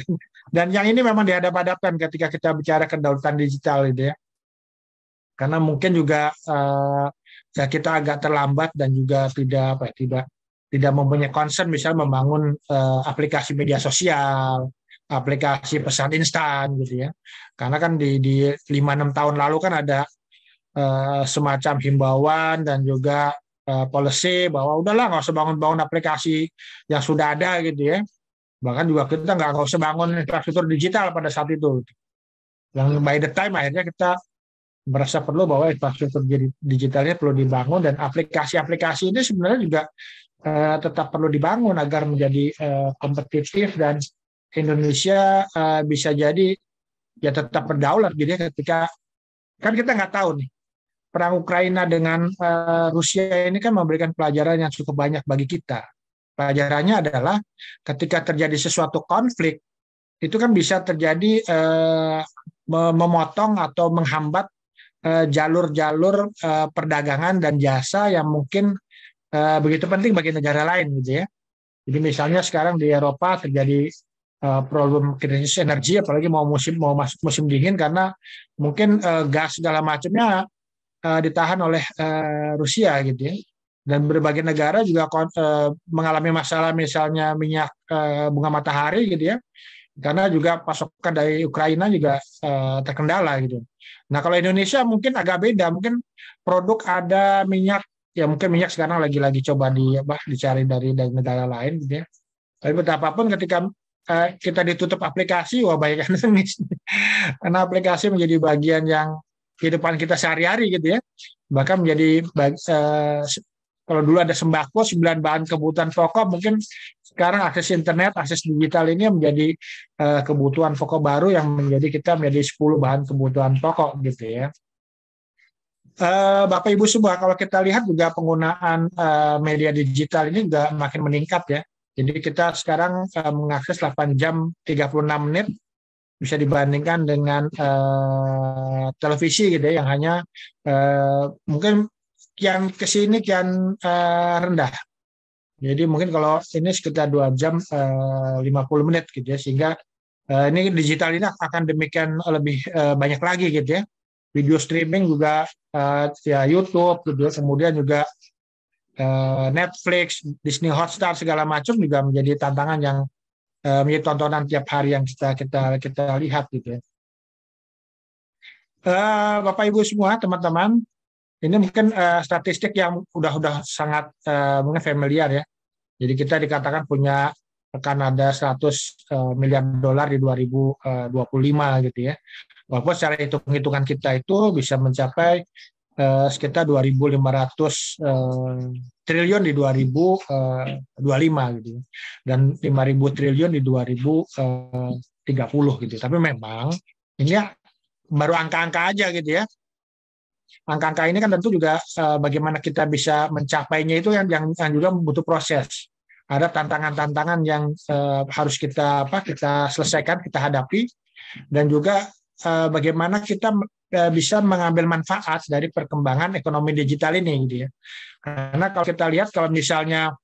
Dan yang ini memang dihadap-hadapkan ketika kita bicara kedaulatan digital gitu ya. Karena mungkin juga ya kita agak terlambat dan juga tidak mempunyai concern misalnya membangun aplikasi media sosial, aplikasi pesan instan gitu ya. Karena kan di 5-6 tahun lalu kan ada semacam himbauan dan juga policy bahwa udahlah nggak usah bangun aplikasi yang sudah ada gitu ya. Bahkan juga kita nggak usah bangun infrastruktur digital pada saat itu. Yang by the time akhirnya kita merasa perlu bahwa infrastruktur digitalnya perlu dibangun, dan aplikasi-aplikasi ini sebenarnya juga tetap perlu dibangun agar menjadi kompetitif, dan Indonesia bisa jadi ya tetap berdaulat gitu ya, ketika kan kita nggak tahu nih. Perang Ukraina dengan Rusia ini kan memberikan pelajaran yang cukup banyak bagi kita. Pelajarannya adalah ketika terjadi sesuatu konflik, itu kan bisa terjadi memotong atau menghambat jalur-jalur perdagangan dan jasa yang mungkin begitu penting bagi negara lain gitu ya. Jadi misalnya sekarang di Eropa terjadi problem krisis energi, apalagi mau masuk musim dingin, karena mungkin gas segala macamnya ditahan oleh Rusia gitu ya. Dan berbagai negara juga mengalami masalah, misalnya minyak bunga matahari gitu ya, karena juga pasokan dari Ukraina juga terkendala gitu. Nah kalau Indonesia mungkin agak beda, mungkin produk ada minyak, ya mungkin minyak sekarang lagi coba dicari dari negara lain gitu ya. Tapi betapapun ketika kita ditutup aplikasi, wah banyak yang nangis. Karena aplikasi menjadi bagian yang kehidupan kita sehari-hari gitu ya. Bahkan menjadi kalau dulu ada sembako 9 bahan kebutuhan pokok, mungkin sekarang akses internet, akses digital ini menjadi kebutuhan pokok baru yang menjadi 10 bahan kebutuhan pokok gitu ya. Bapak Ibu semua, kalau kita lihat juga penggunaan media digital ini juga makin meningkat ya. Jadi kita sekarang mengakses 8 jam 36 menit bisa dibandingkan dengan televisi gitu ya, yang hanya mungkin kian kesini kian rendah. Jadi mungkin kalau ini sekitar 2 jam 50 menit gitu ya, sehingga ini digital ini akan demikian lebih banyak lagi gitu ya. Video streaming juga ya YouTube gitu ya, kemudian juga Netflix, Disney Hotstar segala macam juga menjadi tantangan yang menjadi tontonan tiap hari yang kita lihat gitu ya. Bapak Ibu semua, teman-teman, ini mungkin statistik yang udah sangat mungkin familiar ya. Jadi kita dikatakan punya akan ada 100 miliar dolar di 2025 gitu ya. Walaupun secara hitung-hitungan kita itu bisa mencapai sekitar 2.500 triliun di 2025 gitu ya. Dan 5.000 triliun di 2030 gitu. Tapi memang ini baru angka-angka aja gitu ya. Angka-angka ini kan tentu juga bagaimana kita bisa mencapainya itu yang juga butuh proses. Ada tantangan-tantangan yang harus kita selesaikan, kita hadapi, dan juga bagaimana kita bisa mengambil manfaat dari perkembangan ekonomi digital ini gitu ya. Karena kalau kita lihat, kalau misalnya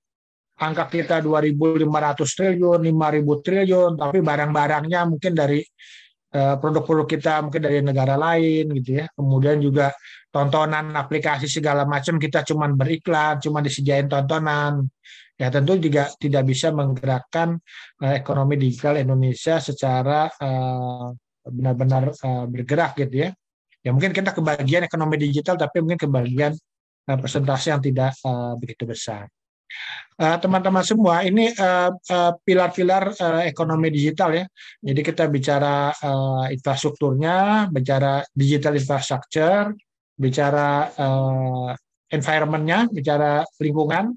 angka kita 2.500 triliun, 5.000 triliun, tapi barang-barangnya mungkin dari produk-produk kita mungkin dari negara lain gitu ya. Kemudian juga tontonan, aplikasi segala macam kita cuma beriklan, cuma disediain tontonan. Ya tentu juga tidak bisa menggerakkan ekonomi digital Indonesia secara benar-benar bergerak gitu ya. Ya mungkin kita kebagian ekonomi digital, tapi mungkin kebagian persentase yang tidak begitu besar. Teman-teman semua, ini pilar-pilar ekonomi digital ya. Jadi kita bicara infrastrukturnya, bicara digital infrastructure, bicara environment-nya, bicara lingkungan,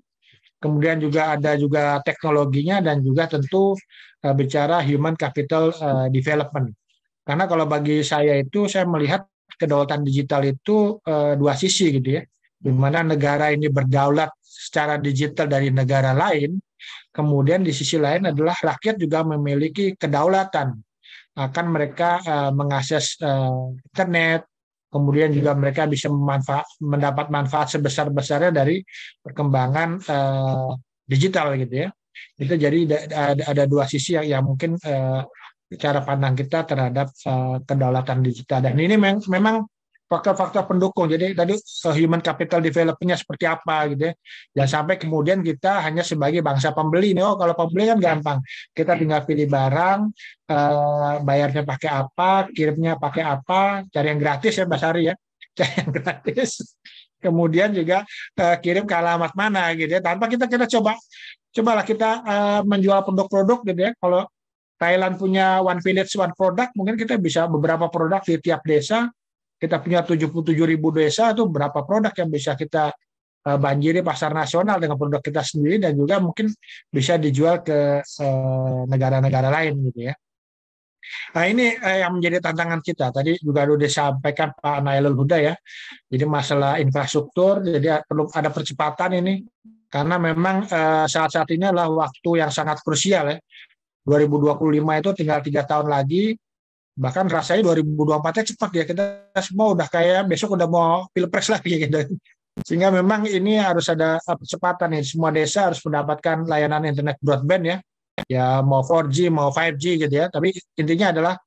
kemudian juga ada juga teknologinya, dan juga tentu bicara human capital development. Karena kalau bagi saya itu, saya melihat kedaulatan digital itu dua sisi gitu ya, di mana negara ini berdaulat secara digital dari negara lain, kemudian di sisi lain adalah rakyat juga memiliki kedaulatan, akan mereka mengakses internet, kemudian juga mereka bisa mendapat manfaat sebesar-besarnya dari perkembangan digital gitu ya. Itu jadi ada dua sisi yang mungkin cara pandang kita terhadap kedaulatan digital, dan ini memang faktor-faktor pendukung. Jadi tadi human capital development-nya seperti apa gitu ya. Jangan sampai kemudian kita hanya sebagai bangsa pembeli nih. Oh, kalau pembeli kan gampang. Kita tinggal pilih barang, bayarnya pakai apa, kirimnya pakai apa, cari yang gratis ya Mbak Sari ya. Cari yang gratis. Kemudian juga kirim ke alamat mana gitu ya. Tanpa kita cobalah kita menjual produk-produk gitu ya. Kalau Thailand punya One Village One Product, mungkin kita bisa beberapa produk di tiap desa. Kita punya 77.000 desa, itu berapa produk yang bisa kita banjiri pasar nasional dengan produk kita sendiri, dan juga mungkin bisa dijual ke negara-negara lain gitu ya. Nah ini yang menjadi tantangan kita. Tadi juga sudah disampaikan Pak Nailul Huda ya. Jadi masalah infrastruktur, jadi perlu ada percepatan ini. Karena memang saat-saat ini adalah waktu yang sangat krusial ya. 2025 itu tinggal 3 tahun lagi, bahkan rasanya 2024-nya cepat ya, kita semua udah kayak besok udah mau pilpres lagi gitu. Sehingga memang ini harus ada percepatan nih, semua desa harus mendapatkan layanan internet broadband ya, ya mau 4G mau 5G gitu ya, tapi intinya adalah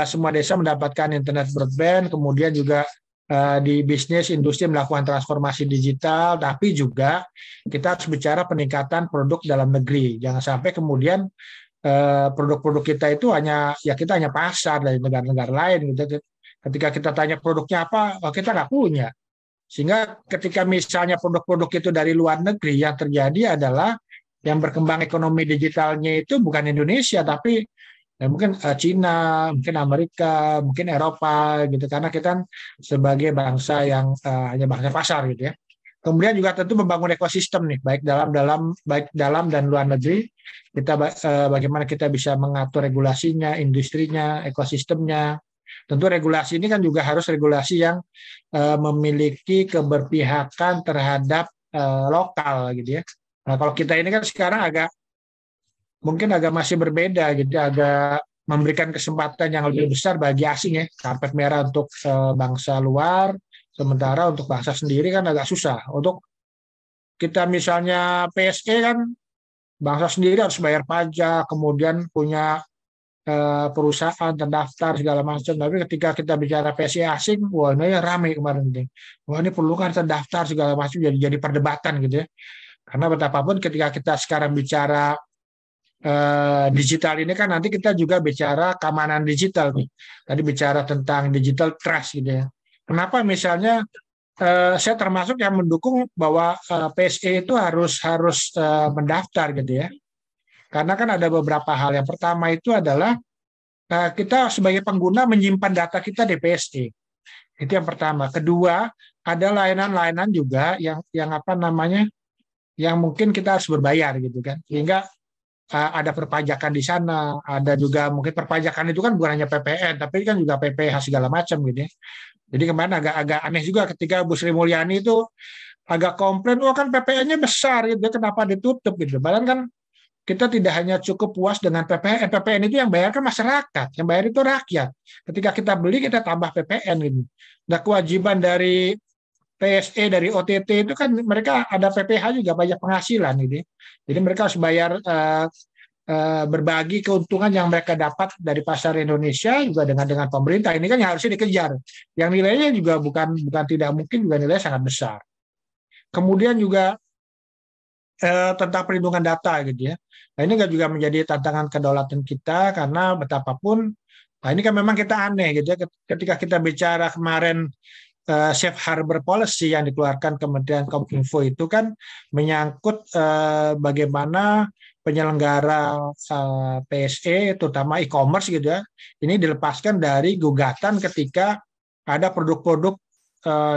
semua desa mendapatkan internet broadband, kemudian juga di bisnis industri melakukan transformasi digital, tapi juga kita harus bicara peningkatan produk dalam negeri. Jangan sampai kemudian produk-produk kita itu kita hanya pasar dari negara-negara lain gitu. Ketika kita tanya produknya apa, kita nggak punya. Sehingga ketika misalnya produk-produk itu dari luar negeri, yang terjadi adalah yang berkembang ekonomi digitalnya itu bukan Indonesia, tapi mungkin Cina, mungkin Amerika, mungkin Eropa gitu. Karena kita kan sebagai bangsa yang hanya bangsa pasar gitu ya. Kemudian juga tentu membangun ekosistem nih, baik dalam dan luar negeri. Kita bagaimana kita bisa mengatur regulasinya, industrinya, ekosistemnya, Tentu regulasi ini kan juga harus regulasi yang memiliki keberpihakan terhadap lokal gitu ya. Nah, kalau kita ini kan sekarang mungkin agak masih berbeda gitu, agak memberikan kesempatan yang lebih besar bagi asing ya, karpet merah untuk bangsa luar, sementara untuk bangsa sendiri kan agak susah. Untuk kita misalnya PSE kan bangsa sendiri harus bayar pajak, kemudian punya perusahaan terdaftar segala macam. Tapi ketika kita bicara PSE asing, wah ini ramai kemarin ini. Wah ini perlu kan terdaftar segala macam, jadi perdebatan gitu ya. Karena betapapun ketika kita sekarang bicara digital ini kan nanti kita juga bicara keamanan digital nih. Tadi bicara tentang digital trust gitu ya. Kenapa misalnya saya termasuk yang mendukung bahwa PSE itu harus mendaftar gitu ya. Karena kan ada beberapa hal. Yang pertama itu adalah kita sebagai pengguna menyimpan data kita di PSE. Itu yang pertama. Kedua, ada layanan-layanan juga yang apa namanya, yang mungkin kita harus berbayar gitu kan. Sehingga ada perpajakan di sana, ada juga mungkin perpajakan itu kan bukan hanya PPN, tapi kan juga PPh segala macam gitu ya. Jadi kemarin agak aneh juga ketika Bu Sri Mulyani itu agak komplain, oh kan PPN-nya besar gitu, kenapa ditutup gitu. Padahal kan kita tidak hanya cukup puas dengan PPN. PPN itu yang bayar kan masyarakat, yang bayar itu rakyat. Ketika kita beli kita tambah PPN gitu. Nah kewajiban dari PSE, dari OTT itu kan mereka ada PPh juga, pajak penghasilan gitu. Jadi mereka harus bayar berbagi keuntungan yang mereka dapat dari pasar Indonesia juga dengan pemerintah. Ini kan yang harusnya dikejar. Yang nilainya juga bukan tidak mungkin, juga nilainya sangat besar. Kemudian juga tentang perlindungan data gitu ya. Nah ini juga menjadi tantangan kedaulatan kita karena betapapun, nah ini kan memang kita aneh gitu ya. Ketika kita bicara kemarin safe harbor policy yang dikeluarkan Kementerian Kominfo itu kan menyangkut bagaimana penyelenggara PSE terutama e-commerce gitu ya, ini dilepaskan dari gugatan ketika ada produk-produk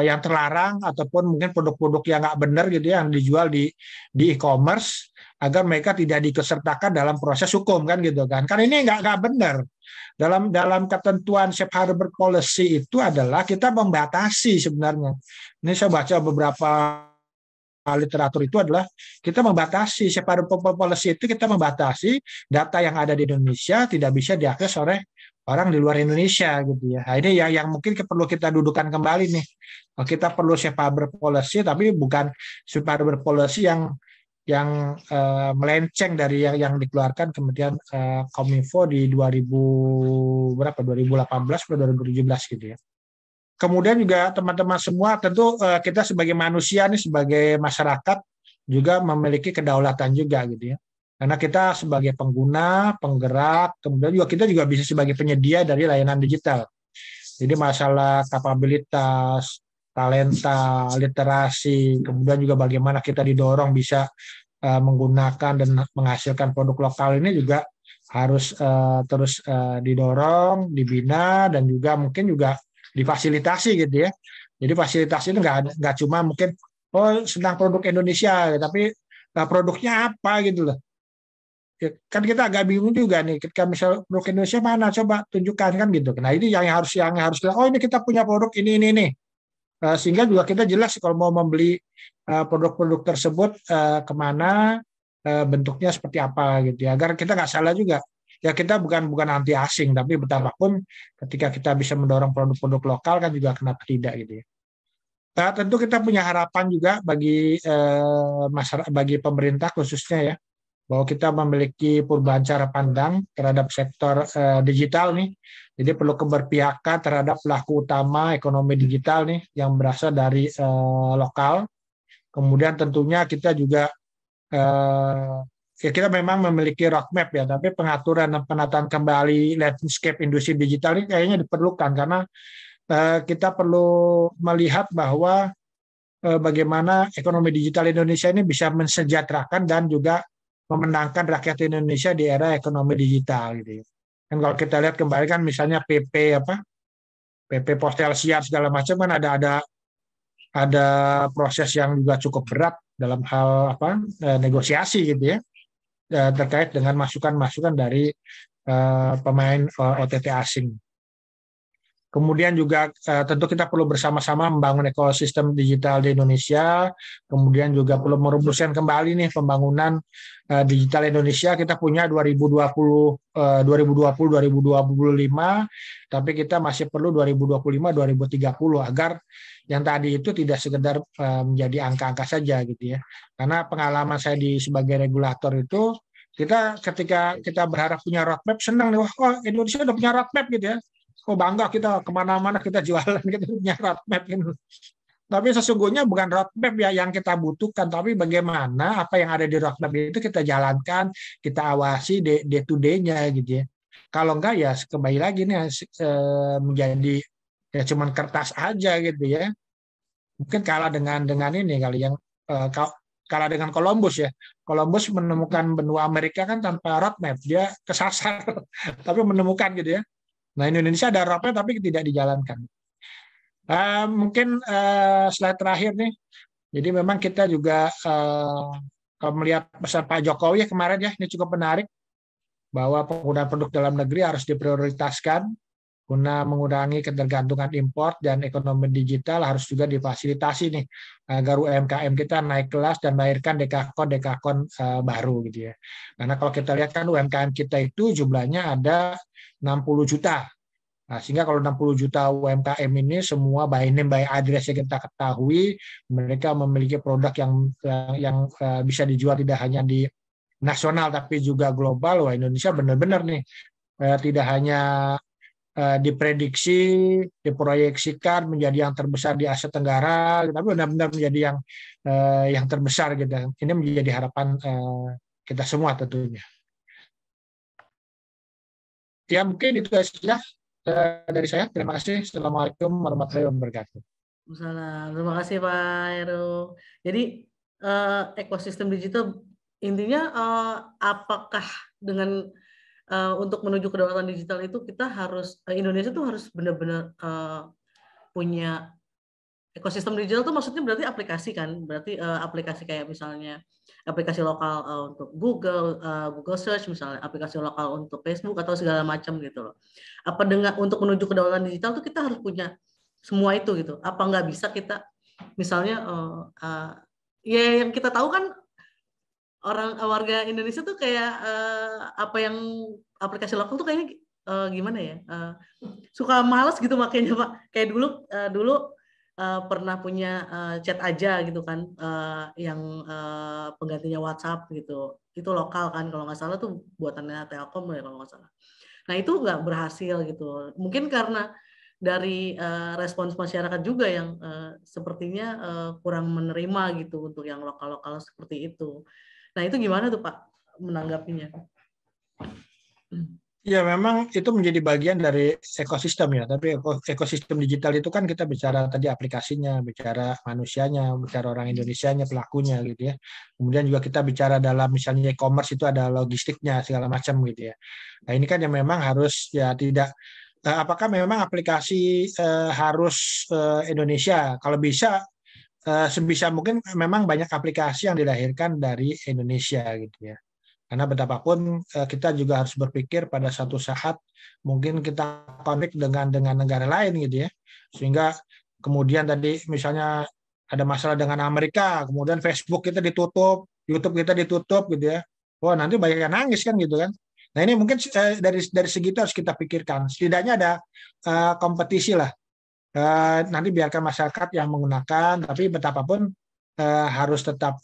yang terlarang ataupun mungkin produk-produk yang nggak benar gitu ya, yang dijual di e-commerce, agar mereka tidak diikutsertakan dalam proses hukum kan gitu kan. Kan ini nggak benar. Dalam ketentuan safe harbor policy itu adalah kita membatasi sebenarnya. Ini saya baca beberapa literatur itu adalah kita membatasi safe harbor policy itu, kita membatasi data yang ada di Indonesia tidak bisa diakses oleh orang di luar Indonesia gitu ya. Nah, ini yang mungkin perlu kita dudukan kembali nih. Kita perlu safe harbor policy, tapi bukan safe harbor policy yang melenceng dari yang dikeluarkan Kementerian Kominfo di 2018 atau 2017 gitu ya. Kemudian juga teman-teman semua, tentu kita sebagai manusia nih, sebagai masyarakat juga memiliki kedaulatan juga gitu ya. Karena kita sebagai pengguna, penggerak, kemudian juga kita juga bisa sebagai penyedia dari layanan digital. Jadi masalah kapabilitas, talenta, literasi, kemudian juga bagaimana kita didorong bisa menggunakan dan menghasilkan produk lokal ini juga harus terus didorong, dibina, dan juga mungkin juga difasilitasi gitu ya. Jadi fasilitasi itu nggak cuma mungkin senang produk Indonesia, tapi produknya apa gitu loh. Kan kita agak bingung juga nih, ketika misal produk Indonesia mana, coba tunjukkan kan gitu. Nah ini yang harus ini kita punya produk ini. Sehingga juga kita jelas kalau mau membeli produk-produk tersebut kemana, bentuknya seperti apa gitu ya, agar kita nggak salah juga. Ya kita bukan anti asing, tapi betapapun ketika kita bisa mendorong produk-produk lokal kan juga kenapa tidak gitu ya. Nah, tentu kita punya harapan juga bagi masyarakat, bagi pemerintah khususnya ya, bahwa kita memiliki perubahan cara pandang terhadap sektor digital nih. Jadi perlu keberpihakan terhadap pelaku utama ekonomi digital nih yang berasal dari lokal. Kemudian tentunya kita juga kita memang memiliki roadmap ya, tapi pengaturan dan penataan kembali landscape industri digital ini kayaknya diperlukan karena kita perlu melihat bahwa bagaimana ekonomi digital Indonesia ini bisa mensejahterakan dan juga memenangkan rakyat Indonesia di era ekonomi digital gitu. Dan kalau kita lihat kembali kan misalnya PP Postel Siar segala macam kan ada proses yang juga cukup berat dalam hal negosiasi gitu ya, terkait dengan masukan-masukan dari pemain OTT asing. Kemudian juga tentu kita perlu bersama-sama membangun ekosistem digital di Indonesia. Kemudian juga perlu merumuskan kembali nih pembangunan digital Indonesia. Kita punya 2020-2025, tapi kita masih perlu 2025-2030 agar yang tadi itu tidak sekedar menjadi angka-angka saja gitu ya. Karena pengalaman saya sebagai regulator itu, kita ketika kita berharap punya roadmap, senang nih, wah Indonesia udah punya roadmap gitu ya. Oh bangga kita kemana-mana kita jualan kita punya roadmap gitu. Tapi sesungguhnya bukan roadmap ya yang kita butuhkan, tapi bagaimana apa yang ada di roadmap itu kita jalankan, kita awasi day to day-nya gitu ya. Kalau enggak ya kembali lagi nih menjadi ya cuman kertas aja gitu ya. Mungkin kalah dengan ini kali yang kalah dengan Columbus ya. Columbus menemukan benua Amerika kan tanpa roadmap, dia kesasar tapi menemukan gitu ya. Nah, Indonesia ada roadmap tapi tidak dijalankan. Mungkin slide terakhir nih. Jadi memang kita juga kalau melihat pesan Pak Jokowi kemarin ya, ini cukup menarik bahwa penggunaan produk dalam negeri harus diprioritaskan guna mengurangi ketergantungan impor dan ekonomi digital harus juga difasilitasi nih agar UMKM kita naik kelas dan melahirkan dekakon baru gitu ya. Karena kalau kita lihat kan UMKM kita itu jumlahnya ada 60 juta. Nah, sehingga kalau 60 juta UMKM ini semua by name by address yang kita ketahui, mereka memiliki produk yang bisa dijual tidak hanya di nasional tapi juga global. Wah, Indonesia benar-benar nih tidak hanya diprediksi, diproyeksikan menjadi yang terbesar di Asia Tenggara, tapi benar-benar menjadi yang terbesar gitu. Ini menjadi harapan kita semua tentunya. Ya mungkin itu saja dari saya. Terima kasih. Assalamualaikum warahmatullahi wabarakatuh. Waalaikumsalam. Terima kasih Pak Heru. Jadi ekosistem digital intinya apakah dengan untuk menuju kedaulatan digital itu kita harus Indonesia tuh harus benar-benar punya ekosistem digital tuh maksudnya berarti aplikasi kan, berarti aplikasi kayak misalnya aplikasi lokal untuk Google Search misalnya, aplikasi lokal untuk Facebook atau segala macam gitu loh. Apa dengan untuk menuju kedaulatan digital tuh kita harus punya semua itu gitu. Apa nggak bisa kita misalnya ya yang kita tahu kan warga Indonesia tuh kayak apa yang aplikasi lokal tuh kayaknya gimana ya suka malas gitu makanya Pak, kayak dulu pernah punya chat aja gitu kan yang penggantinya WhatsApp gitu, itu lokal kan kalau nggak salah tuh buatannya Telkom ya kalau nggak salah. Nah itu nggak berhasil gitu, mungkin karena dari respons masyarakat juga yang sepertinya kurang menerima gitu untuk yang lokal-lokal seperti itu. Nah itu gimana tuh Pak menanggapinya? Ya memang itu menjadi bagian dari ekosistem ya, tapi ekosistem digital itu kan kita bicara tadi aplikasinya, bicara manusianya, bicara orang Indonesianya, pelakunya gitu ya. Kemudian juga kita bicara dalam misalnya e-commerce itu ada logistiknya segala macam gitu ya. Nah ini kan yang memang harus ya tidak, apakah memang aplikasi harus Indonesia? Kalau bisa sebisa mungkin memang banyak aplikasi yang dilahirkan dari Indonesia gitu ya. Karena betapapun kita juga harus berpikir pada satu saat mungkin kita konflik dengan negara lain gitu ya. Sehingga kemudian tadi misalnya ada masalah dengan Amerika, kemudian Facebook kita ditutup, YouTube kita ditutup gitu ya. Wah, nanti banyak yang nangis kan gitu kan. Nah, ini mungkin dari segi itu harus kita pikirkan. Setidaknya ada kompetisi lah. Nanti biarkan masyarakat yang menggunakan, tapi betapapun harus tetap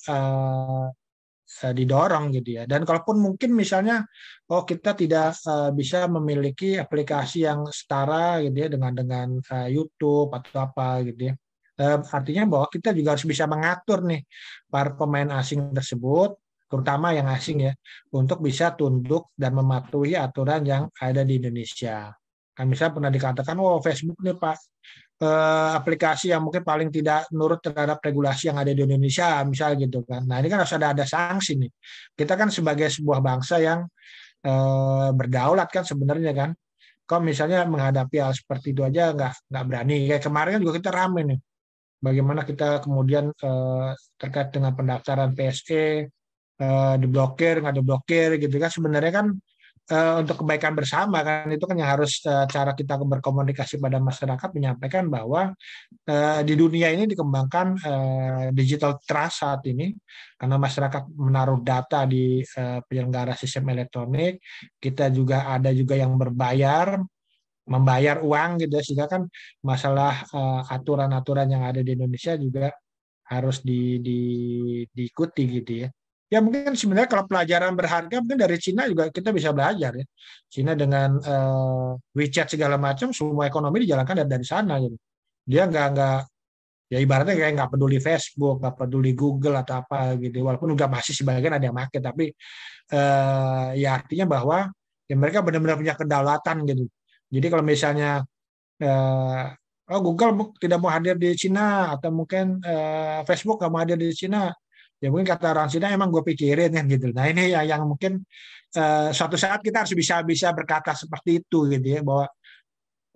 didorong gitu ya. Dan kalaupun mungkin misalnya kita tidak bisa memiliki aplikasi yang setara gitu ya dengan YouTube atau apa gitu ya. Artinya bahwa kita juga harus bisa mengatur nih para pemain asing tersebut, terutama yang asing ya, untuk bisa tunduk dan mematuhi aturan yang ada di Indonesia. Kan misalnya pernah dikatakan, Facebook nih Pak, aplikasi yang mungkin paling tidak nurut terhadap regulasi yang ada di Indonesia, misal gitu kan. Nah ini kan harus ada sanksi nih. Kita kan sebagai sebuah bangsa yang berdaulat kan sebenarnya kan. Kalau misalnya menghadapi hal seperti itu aja nggak berani. Kayak kemarin juga kita rame nih. Bagaimana kita kemudian terkait dengan pendaftaran PSE diblokir, nggak diblokir gitu kan. Sebenarnya kan untuk kebaikan bersama kan, itu kan yang harus cara kita berkomunikasi pada masyarakat, menyampaikan bahwa di dunia ini dikembangkan digital trust saat ini, karena masyarakat menaruh data di penyelenggara sistem elektronik. Kita juga ada juga yang membayar uang gitu ya, sehingga kan masalah aturan-aturan yang ada di Indonesia juga harus diikuti gitu ya. Ya mungkin sebenarnya kalau pelajaran berharga mungkin dari Cina juga kita bisa belajar ya. Cina dengan WeChat segala macam, semua ekonomi dijalankan dari sana gitu. Dia nggak ya ibaratnya kayak nggak peduli Facebook, nggak peduli Google atau apa gitu. Walaupun udah masih sebagian ada yang pakai, tapi ya artinya bahwa ya mereka benar-benar punya kedaulatan gitu. Jadi kalau misalnya Google tidak mau hadir di Cina, atau mungkin Facebook nggak mau hadir di Cina, ya mungkin kata orang Cina emang gue pikirin kan gitu. Nah ini yang mungkin suatu saat kita harus bisa berkata seperti itu gitu ya, bahwa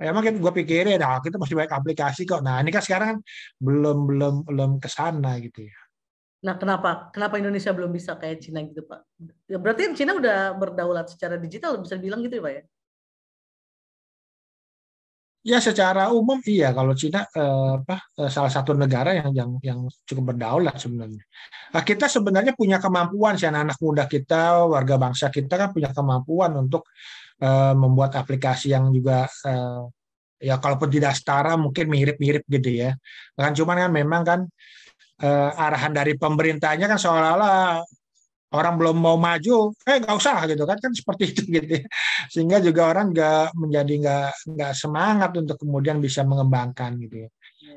emang gue pikirin, kita masih banyak aplikasi kok. Nah ini kan sekarang kan belum ke sana gitu ya. Nah, kenapa Indonesia belum bisa kayak Cina gitu, Pak? Ya, berarti Cina udah berdaulat secara digital, bisa dibilang gitu ya, Pak ya? Ya secara umum iya, kalau Cina salah satu negara yang cukup berdaulat sebenarnya. Nah, kita sebenarnya punya kemampuan sih, anak-anak muda kita, warga bangsa kita kan punya kemampuan untuk membuat aplikasi yang juga ya kalaupun tidak setara mungkin mirip-mirip gitu ya. Kan cuman kan memang kan arahan dari pemerintahnya kan seolah-olah orang belum mau maju, nggak usah gitu kan seperti itu gitu ya. Sehingga juga orang nggak semangat untuk kemudian bisa mengembangkan gitu ya.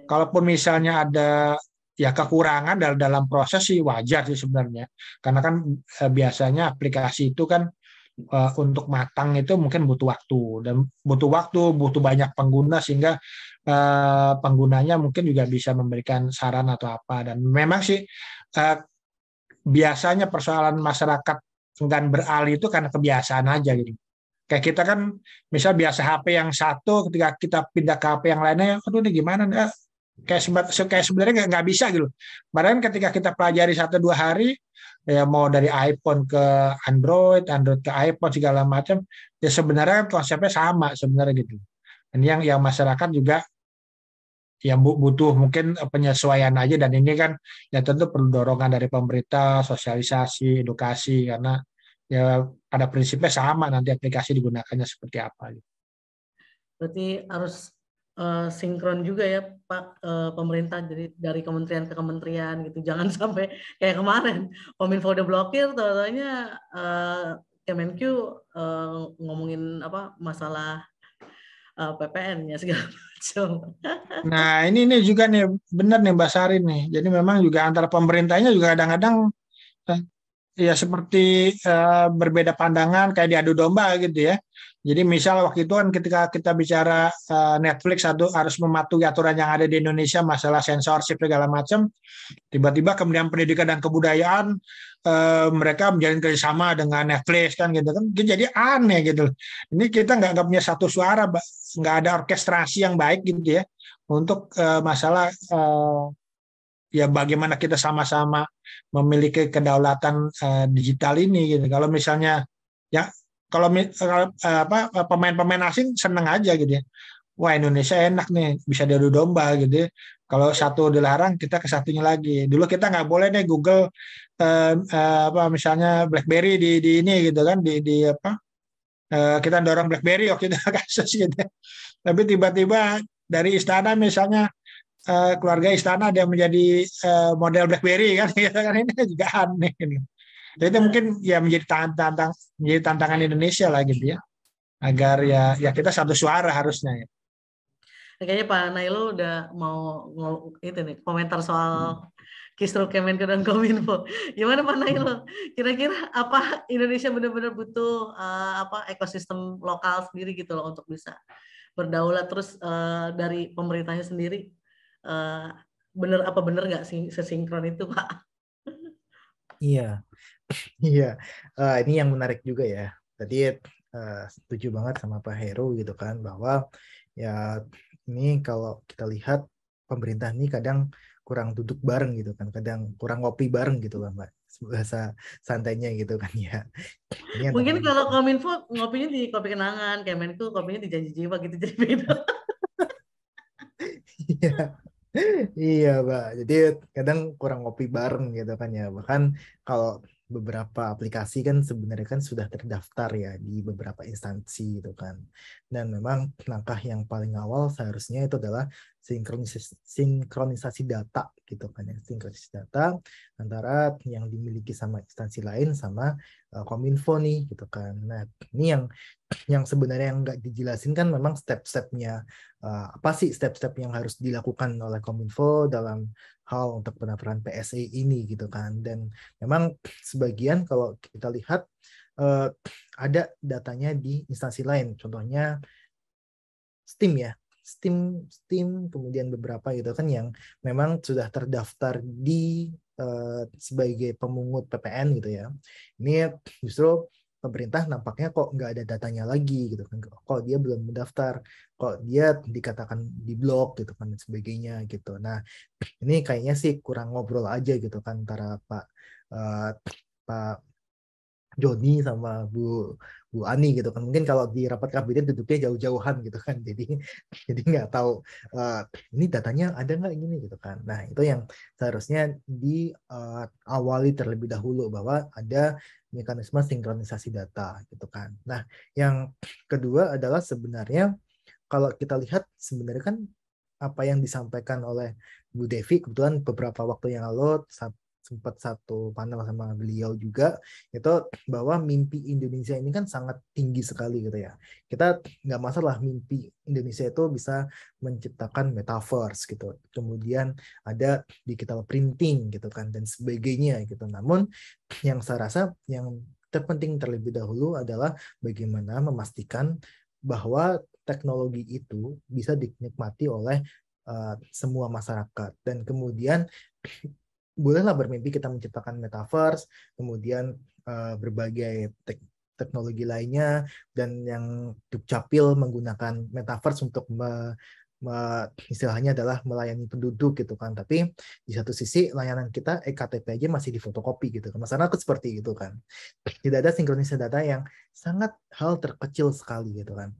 Kalaupun misalnya ada ya kekurangan dalam proses sih wajar sih sebenarnya, karena kan biasanya aplikasi itu kan untuk matang itu mungkin butuh butuh banyak pengguna, sehingga penggunanya mungkin juga bisa memberikan saran atau apa. Dan memang sih biasanya persoalan masyarakat enggan beralih itu karena kebiasaan aja gitu. Kayak kita kan misal biasa HP yang satu, ketika kita pindah ke HP yang lainnya, aduh ini gimana? Kayak sebenarnya nggak bisa gitu. Padahal ketika kita pelajari 1-2 hari, ya mau dari iPhone ke Android ke iPhone segala macam, ya sebenarnya konsepnya sama sebenarnya gitu. Dan yang masyarakat juga yang butuh mungkin penyesuaian aja, dan ini kan ya tentu perlu dorongan dari pemerintah, sosialisasi, edukasi, karena ya pada prinsipnya sama nanti aplikasi digunakannya seperti apa gitu. Berarti harus sinkron juga ya Pak, pemerintah dari kementerian ke kementerian gitu, jangan sampai kayak kemarin Kominfo udah blokir, ternyata Kemenq ngomongin apa masalah PPN-nya segala macam. Nah ini juga nih benar nih Mbak Sari nih. Jadi memang juga antara pemerintahnya juga kadang-kadang ya seperti berbeda pandangan, kayak diadu domba gitu ya. Jadi misal waktu itu kan ketika kita bicara Netflix harus mematuhi aturan yang ada di Indonesia masalah sensorship segala macam, tiba-tiba kemudian pendidikan dan kebudayaan mereka menjalin kerjasama dengan Netflix kan gitu kan, jadi aneh gitu. Ini kita nggak punya satu suara, nggak ada orkestrasi yang baik gitu ya untuk masalah ya bagaimana kita sama-sama memiliki kedaulatan digital ini gitu. Kalau misalnya ya kalau pemain-pemain asing seneng aja gitu ya. Wah Indonesia enak nih, bisa diadu domba gitu ya. Kalau satu dilarang, kita ke satunya lagi. Dulu kita nggak boleh deh Google misalnya BlackBerry di ini gitu kan, kita dorong BlackBerry waktu itu kasus gitu. Tapi tiba-tiba dari istana misalnya keluarga istana ada yang menjadi model BlackBerry kan, kan ini juga aneh. Gitu. Jadi itu mungkin ya menjadi tantangan Indonesia lah gitu ya, agar ya kita satu suara harusnya ya. Kayaknya Pak Nailo udah mau itu nih komentar soal Kisruh Kemenko dan Kominfo. Gimana Pak Nailo? Kira-kira apa Indonesia benar-benar butuh ekosistem lokal sendiri gitu loh untuk bisa berdaulat, terus dari pemerintahnya sendiri bener nggak sih sesinkron itu Pak? Iya, iya. Ini yang menarik juga ya. Tadi setuju banget sama Pak Heru gitu kan, bahwa ya ini kalau kita lihat pemerintah ini kadang kurang duduk bareng gitu kan, kadang kurang ngopi bareng gitu kan Mbak. bahasa santainya gitu kan ya. Ini Mungkin antara kalau Kominfo ngopinya di Kopi Kenangan, Kemenku kopinya di Janji Jiwa gitu, jadi beda. iya. Iya, Mbak. Jadi kadang kurang ngopi bareng gitu kan ya. Bahkan kalau beberapa aplikasi kan sebenarnya kan sudah terdaftar ya di beberapa instansi gitu kan. Dan memang langkah yang paling awal seharusnya itu adalah sinkronisasi data gitu kan ya. Sinkronisasi data antara yang dimiliki sama instansi lain sama Kominfo nih gitu kan. Nah, ini yang sebenarnya yang nggak dijelasin kan memang step-stepnya, apa sih step-step yang harus dilakukan oleh Kominfo dalam hal untuk pendaftaran PSE ini gitu kan. Dan memang sebagian kalau kita lihat ada datanya di instansi lain, contohnya Steam ya. Steam kemudian beberapa gitu kan yang memang sudah terdaftar di sebagai pemungut PPN gitu ya. Ini justru pemerintah nampaknya kok nggak ada datanya lagi gitu kan, kok dia belum mendaftar, kok dia dikatakan di blok gitu kan dan sebagainya gitu. Nah ini kayaknya sih kurang ngobrol aja gitu kan antara Pak Joni sama Bu Ani gitu kan. Mungkin kalau di rapat kabinet duduknya jauh-jauhan gitu kan. Jadi nggak tahu ini datanya ada nggak gini gitu kan. Nah itu yang seharusnya diawali terlebih dahulu bahwa ada mekanisme sinkronisasi data gitu kan. Nah yang kedua adalah sebenarnya kalau kita lihat sebenarnya kan apa yang disampaikan oleh Bu Devi kebetulan beberapa waktu yang lalu sempat satu panel sama beliau juga itu bahwa mimpi Indonesia ini kan sangat tinggi sekali gitu ya. Kita nggak masalah mimpi Indonesia itu bisa menciptakan metaverse gitu. Kemudian ada digital printing gitu kan dan sebagainya gitu. Namun yang saya rasa yang terpenting terlebih dahulu adalah bagaimana memastikan bahwa teknologi itu bisa dinikmati oleh semua masyarakat dan kemudian bolehlah bermimpi kita menciptakan metaverse, kemudian berbagai teknologi lainnya, dan yang dukcapil menggunakan metaverse untuk istilahnya adalah melayani penduduk gitu kan. Tapi di satu sisi layanan kita ektp aja masih difotokopi gitu kan. Masalah aku seperti itu kan. Tidak ada sinkronisasi data yang sangat hal terkecil sekali gitu kan.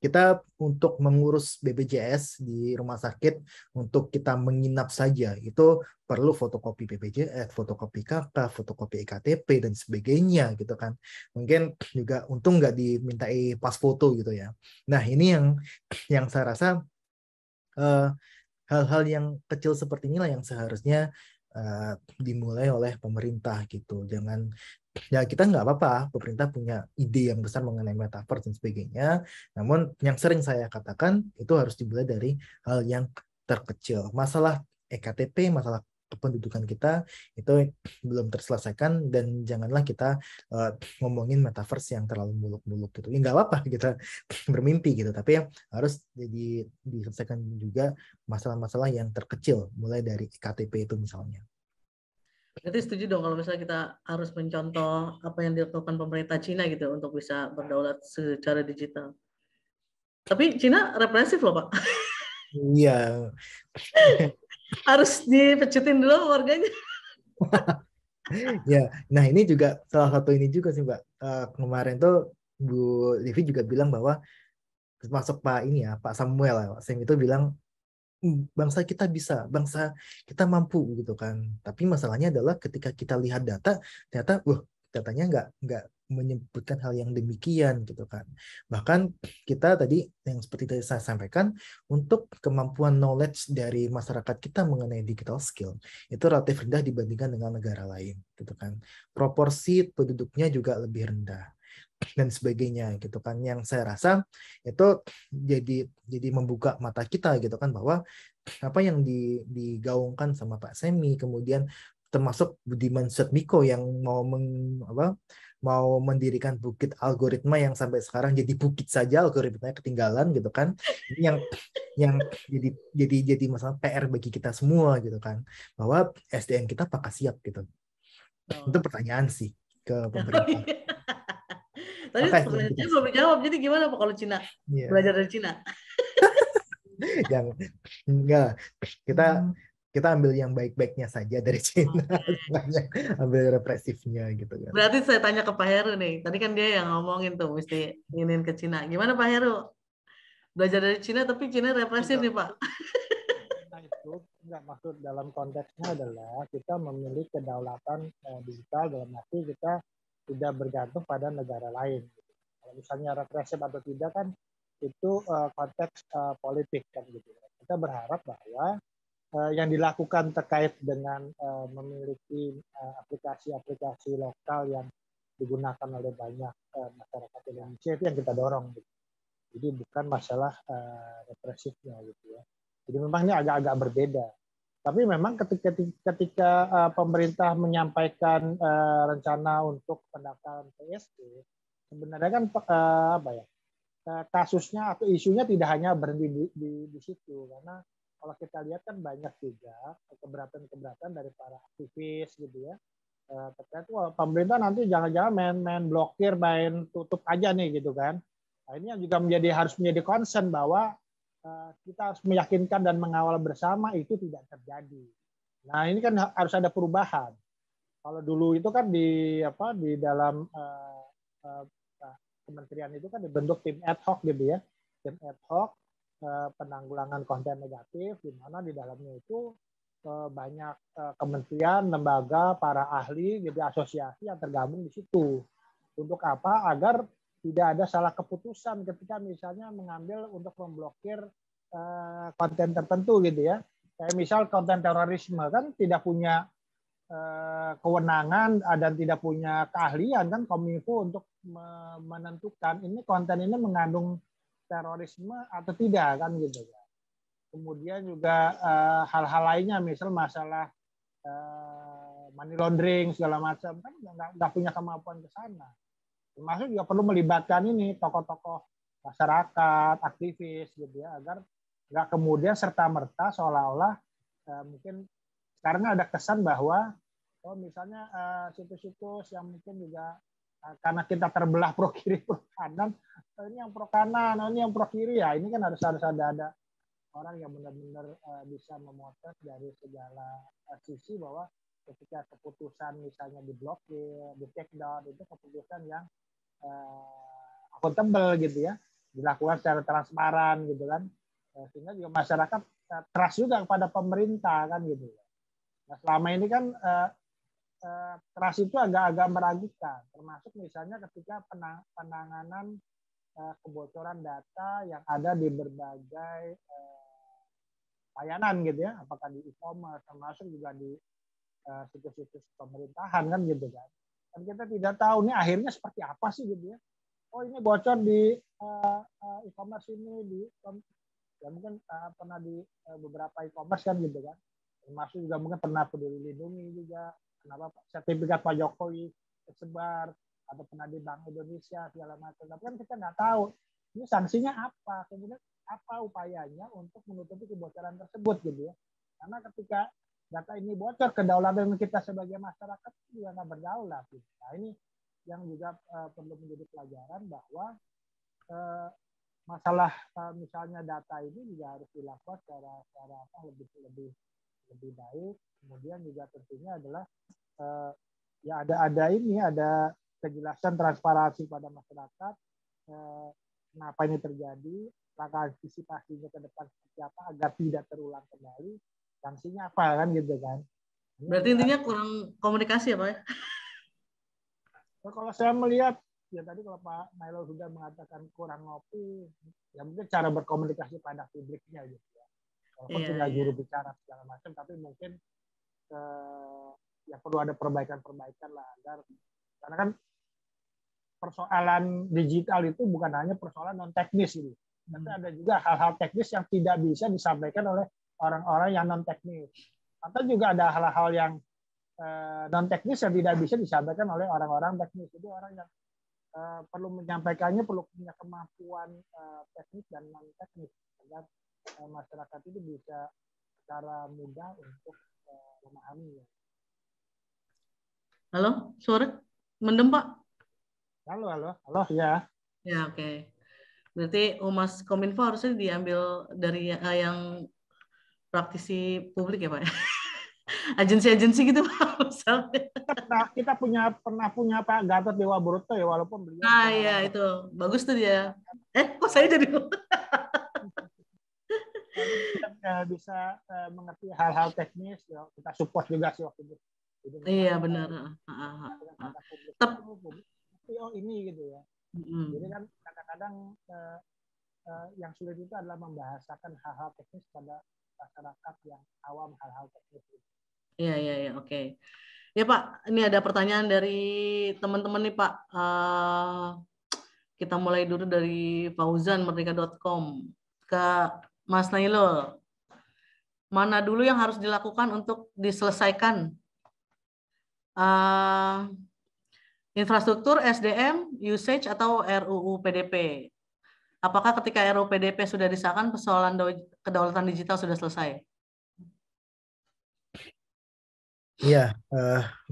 Kita untuk mengurus BPJS di rumah sakit, untuk kita menginap saja, itu perlu fotokopi BPJS, fotokopi KK, fotokopi EKTP, dan sebagainya gitu kan. Mungkin juga untung nggak dimintai pas foto gitu ya. Nah ini yang saya rasa hal-hal yang kecil seperti inilah yang seharusnya dimulai oleh pemerintah gitu. Jangan ya kita nggak apa-apa, pemerintah punya ide yang besar mengenai metaverse dan sebagainya. Namun yang sering saya katakan itu harus dimulai dari hal yang terkecil. Masalah EKTP, masalah kependudukan kita itu belum terselesaikan dan janganlah kita ngomongin metaverse yang terlalu muluk-muluk gitu. Ya nggak apa-apa kita bermimpi gitu, tapi harus diselesaikan juga masalah-masalah yang terkecil mulai dari EKTP itu misalnya. Berarti setuju dong kalau misalnya kita harus mencontoh apa yang dilakukan pemerintah Cina gitu untuk bisa berdaulat secara digital. Tapi Cina represif loh Pak. Iya. Harus dipecutin dulu warganya. Ya, nah ini juga salah satu ini juga sih Mbak. Kemarin tuh Bu Devi juga bilang bahwa termasuk Pak ini ya, Pak Samuel, Pak Sam itu bilang bangsa kita bisa, bangsa kita mampu gitu kan. Tapi masalahnya adalah ketika kita lihat data, ternyata datanya nggak menyebutkan hal yang demikian gitu kan. Bahkan kita tadi yang seperti tadi saya sampaikan, untuk kemampuan knowledge dari masyarakat kita mengenai digital skill itu relatif rendah dibandingkan dengan negara lain gitu kan. Proporsi penduduknya juga lebih rendah dan sebagainya gitu kan, yang saya rasa itu jadi membuka mata kita gitu kan, bahwa apa yang digaungkan sama Pak Semi, kemudian termasuk Budiman Sujatmiko yang mau mendirikan bukit algoritma yang sampai sekarang jadi bukit saja, algoritmanya ketinggalan gitu kan. Ini yang jadi masalah PR bagi kita semua gitu kan, bahwa SDM kita apakah siap gitu. Itu pertanyaan sih ke pemerintah. Tadi sebenarnya belum dijawab, jadi gimana Pak kalau Cina? Belajar dari Cina? Yang enggak, kita Kita ambil yang baik-baiknya saja dari Cina, jangan ambil represifnya gitu kan. Berarti saya tanya ke Pak Heru nih. Tadi kan dia yang ngomongin tuh mesti ingin ke Cina. Gimana Pak Heru? Belajar dari Cina tapi Cina represif nih Pak. Nah itu nggak, maksud dalam konteksnya adalah kita memiliki kedaulatan digital, dalam arti kita tidak bergantung pada negara lain. Kalau misalnya represif atau tidak kan itu konteks politik kan gitu. Kita berharap bahwa yang dilakukan terkait dengan memiliki aplikasi-aplikasi lokal yang digunakan oleh banyak masyarakat Indonesia itu yang kita dorong. Gitu. Jadi bukan masalah represifnya gitu ya. Jadi memang ini agak-agak berbeda. Tapi memang ketika pemerintah menyampaikan rencana untuk pendaftaran PSP, sebenarnya kan kasusnya atau isunya tidak hanya berhenti di situ, karena kalau kita lihat kan banyak juga keberatan-keberatan dari para aktivis gitu ya, terkait pemerintah nanti jangan-jangan main blokir, main tutup aja nih gitu kan. Nah, ini yang juga harus menjadi concern bahwa kita harus meyakinkan dan mengawal bersama itu tidak terjadi. Nah ini kan harus ada perubahan. Kalau dulu itu kan di dalam kementerian itu kan dibentuk tim ad hoc gitu ya, tim ad hoc penanggulangan konten negatif, di mana di dalamnya itu banyak kementerian, lembaga, para ahli, gitu, asosiasi yang tergabung di situ. Untuk apa? Agar tidak ada salah keputusan ketika misalnya mengambil untuk memblokir konten tertentu gitu ya. Kayak misal konten terorisme kan tidak punya kewenangan dan tidak punya keahlian kan Kominfo untuk menentukan ini konten ini mengandung terorisme atau tidak kan gitu ya. Kemudian juga hal-hal lainnya misal masalah money laundering segala macam kan nggak punya kemampuan ke sana. Termasuk juga perlu melibatkan ini tokoh-tokoh masyarakat, aktivis gitu ya, agar nggak kemudian serta-merta seolah-olah mungkin sekarang ada kesan bahwa misalnya situs-situs yang mungkin juga karena kita terbelah pro kiri pro kanan, ini yang pro kanan, ini yang pro kiri ya, ini kan harus ada orang yang benar-benar bisa memotret dari segala sisi bahwa ketika keputusan misalnya diblokir, di take down, itu keputusan yang akuntabel gitu ya, dilakukan secara transparan gitu kan, sehingga juga masyarakat trust juga kepada pemerintah kan gitu. Nah selama ini kan trust itu agak-agak meragukan, termasuk misalnya ketika penanganan kebocoran data yang ada di berbagai layanan gitu ya, apakah di e-commerce, termasuk juga di situs-situs pemerintahan kan gitu kan. Dan kita tidak tahu nih akhirnya seperti apa sih gitu ya. Oh ini bocor di e-commerce ini, ya mungkin pernah di beberapa e-commerce kan gitu kan. Termasuk juga mungkin pernah Peduli Lindungi juga, kenapa sertifikat Pak Jokowi tersebar, atau pernah di Bank Indonesia segala macam. Tapi kan kita nggak tahu ini sanksinya apa, kemudian apa upayanya untuk menutupi kebocoran tersebut gitu ya. Karena ketika data ini bocor, kedaulatan kita sebagai masyarakat juga nggak berdaulat. Gitu. Nah ini yang juga perlu menjadi pelajaran bahwa masalah misalnya data ini juga harus dilakukan secara lebih baik. Kemudian juga tentunya adalah ya ada kejelasan transparansi pada masyarakat, kenapa ini terjadi, langkah antisipasinya ke depan seperti apa agar tidak terulang kembali, sanksinya apa kan gitu kan. Berarti intinya kurang komunikasi ya Pak? Nah, kalau saya melihat ya tadi kalau Pak Nailul sudah mengatakan kurang ngopi, ya mungkin cara berkomunikasi pada publiknya gitu ya. Walaupun tidak juru bicara segala macam, tapi mungkin ya perlu ada perbaikan lah agar, karena kan persoalan digital itu bukan hanya persoalan non teknis gitu, tapi ada juga hal-hal teknis yang tidak bisa disampaikan oleh orang-orang yang non teknis, atau juga ada hal-hal yang non teknis yang tidak bisa disampaikan oleh orang-orang teknis. Jadi orang yang perlu menyampaikannya perlu punya kemampuan teknis dan non teknis agar masyarakat itu bisa secara mudah untuk memahami. Halo, suara mendem Pak? Halo ya. Ya oke. Berarti Humas Kominfo harusnya diambil dari yang praktisi publik ya Pak. Agensi-agensi gitu Pak. Misalnya. Kita pernah punya Pak Gatot Dewa Broto ya, walaupun beliau Nah iya itu bagus tuh dia. Kok saya jadi bisa mengerti hal-hal teknis, ya, kita support juga sih waktu itu. Jadi iya benar. Oh ini gitu ya. Jadi kan kadang-kadang yang sulit itu adalah membahasakan hal-hal teknis pada masyarakat yang awam hal-hal teknis. Iya, oke. Ya Pak, ini ada pertanyaan dari teman-teman nih Pak. Kita mulai dulu dari Fauzan Merdeka.com ke Mas Nailul. Mana dulu yang harus dilakukan untuk diselesaikan? Infrastruktur, SDM, usage, atau RUU PDP? Apakah ketika RUU PDP sudah disahkan, persoalan kedaulatan digital sudah selesai? Iya,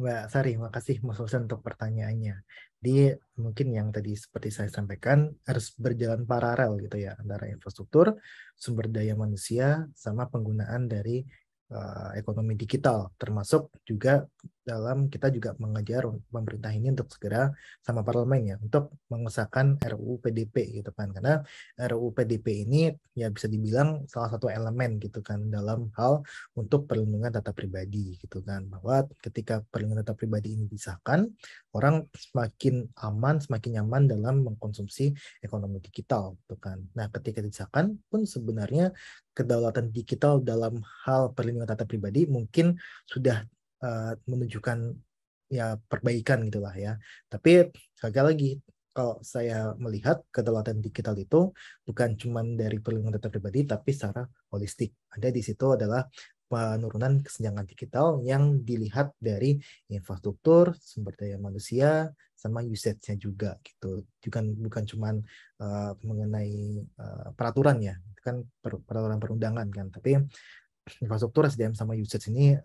Mbak Sari, makasih Mas Fauzan untuk pertanyaannya. Di mungkin yang tadi seperti saya sampaikan harus berjalan paralel gitu ya antara infrastruktur, sumber daya manusia, sama penggunaan dari ekonomi digital, termasuk juga dalam kita juga mengajar pemerintah ini untuk segera sama parlemen ya untuk mengesahkan RUU PDP gitu kan, karena RUU PDP ini ya bisa dibilang salah satu elemen gitu kan dalam hal untuk perlindungan data pribadi gitu kan, bahwa ketika perlindungan data pribadi ini disahkan, orang semakin aman, semakin nyaman dalam mengkonsumsi ekonomi digital gitu kan. Nah, ketika disahkan pun sebenarnya kedaulatan digital dalam hal perlindungan data pribadi mungkin sudah menunjukkan ya perbaikan gitulah ya. Tapi sekali lagi kalau saya melihat kedaulatan digital itu bukan cuma dari perlindungan data pribadi tapi secara holistik. Ada di situ adalah penurunan kesenjangan digital yang dilihat dari infrastruktur, sumber daya manusia, sama usage-nya juga gitu. Bukan cuma mengenai peraturan ya, kan peraturan perundangan kan, tapi infrastruktur, SDM, sama usage ini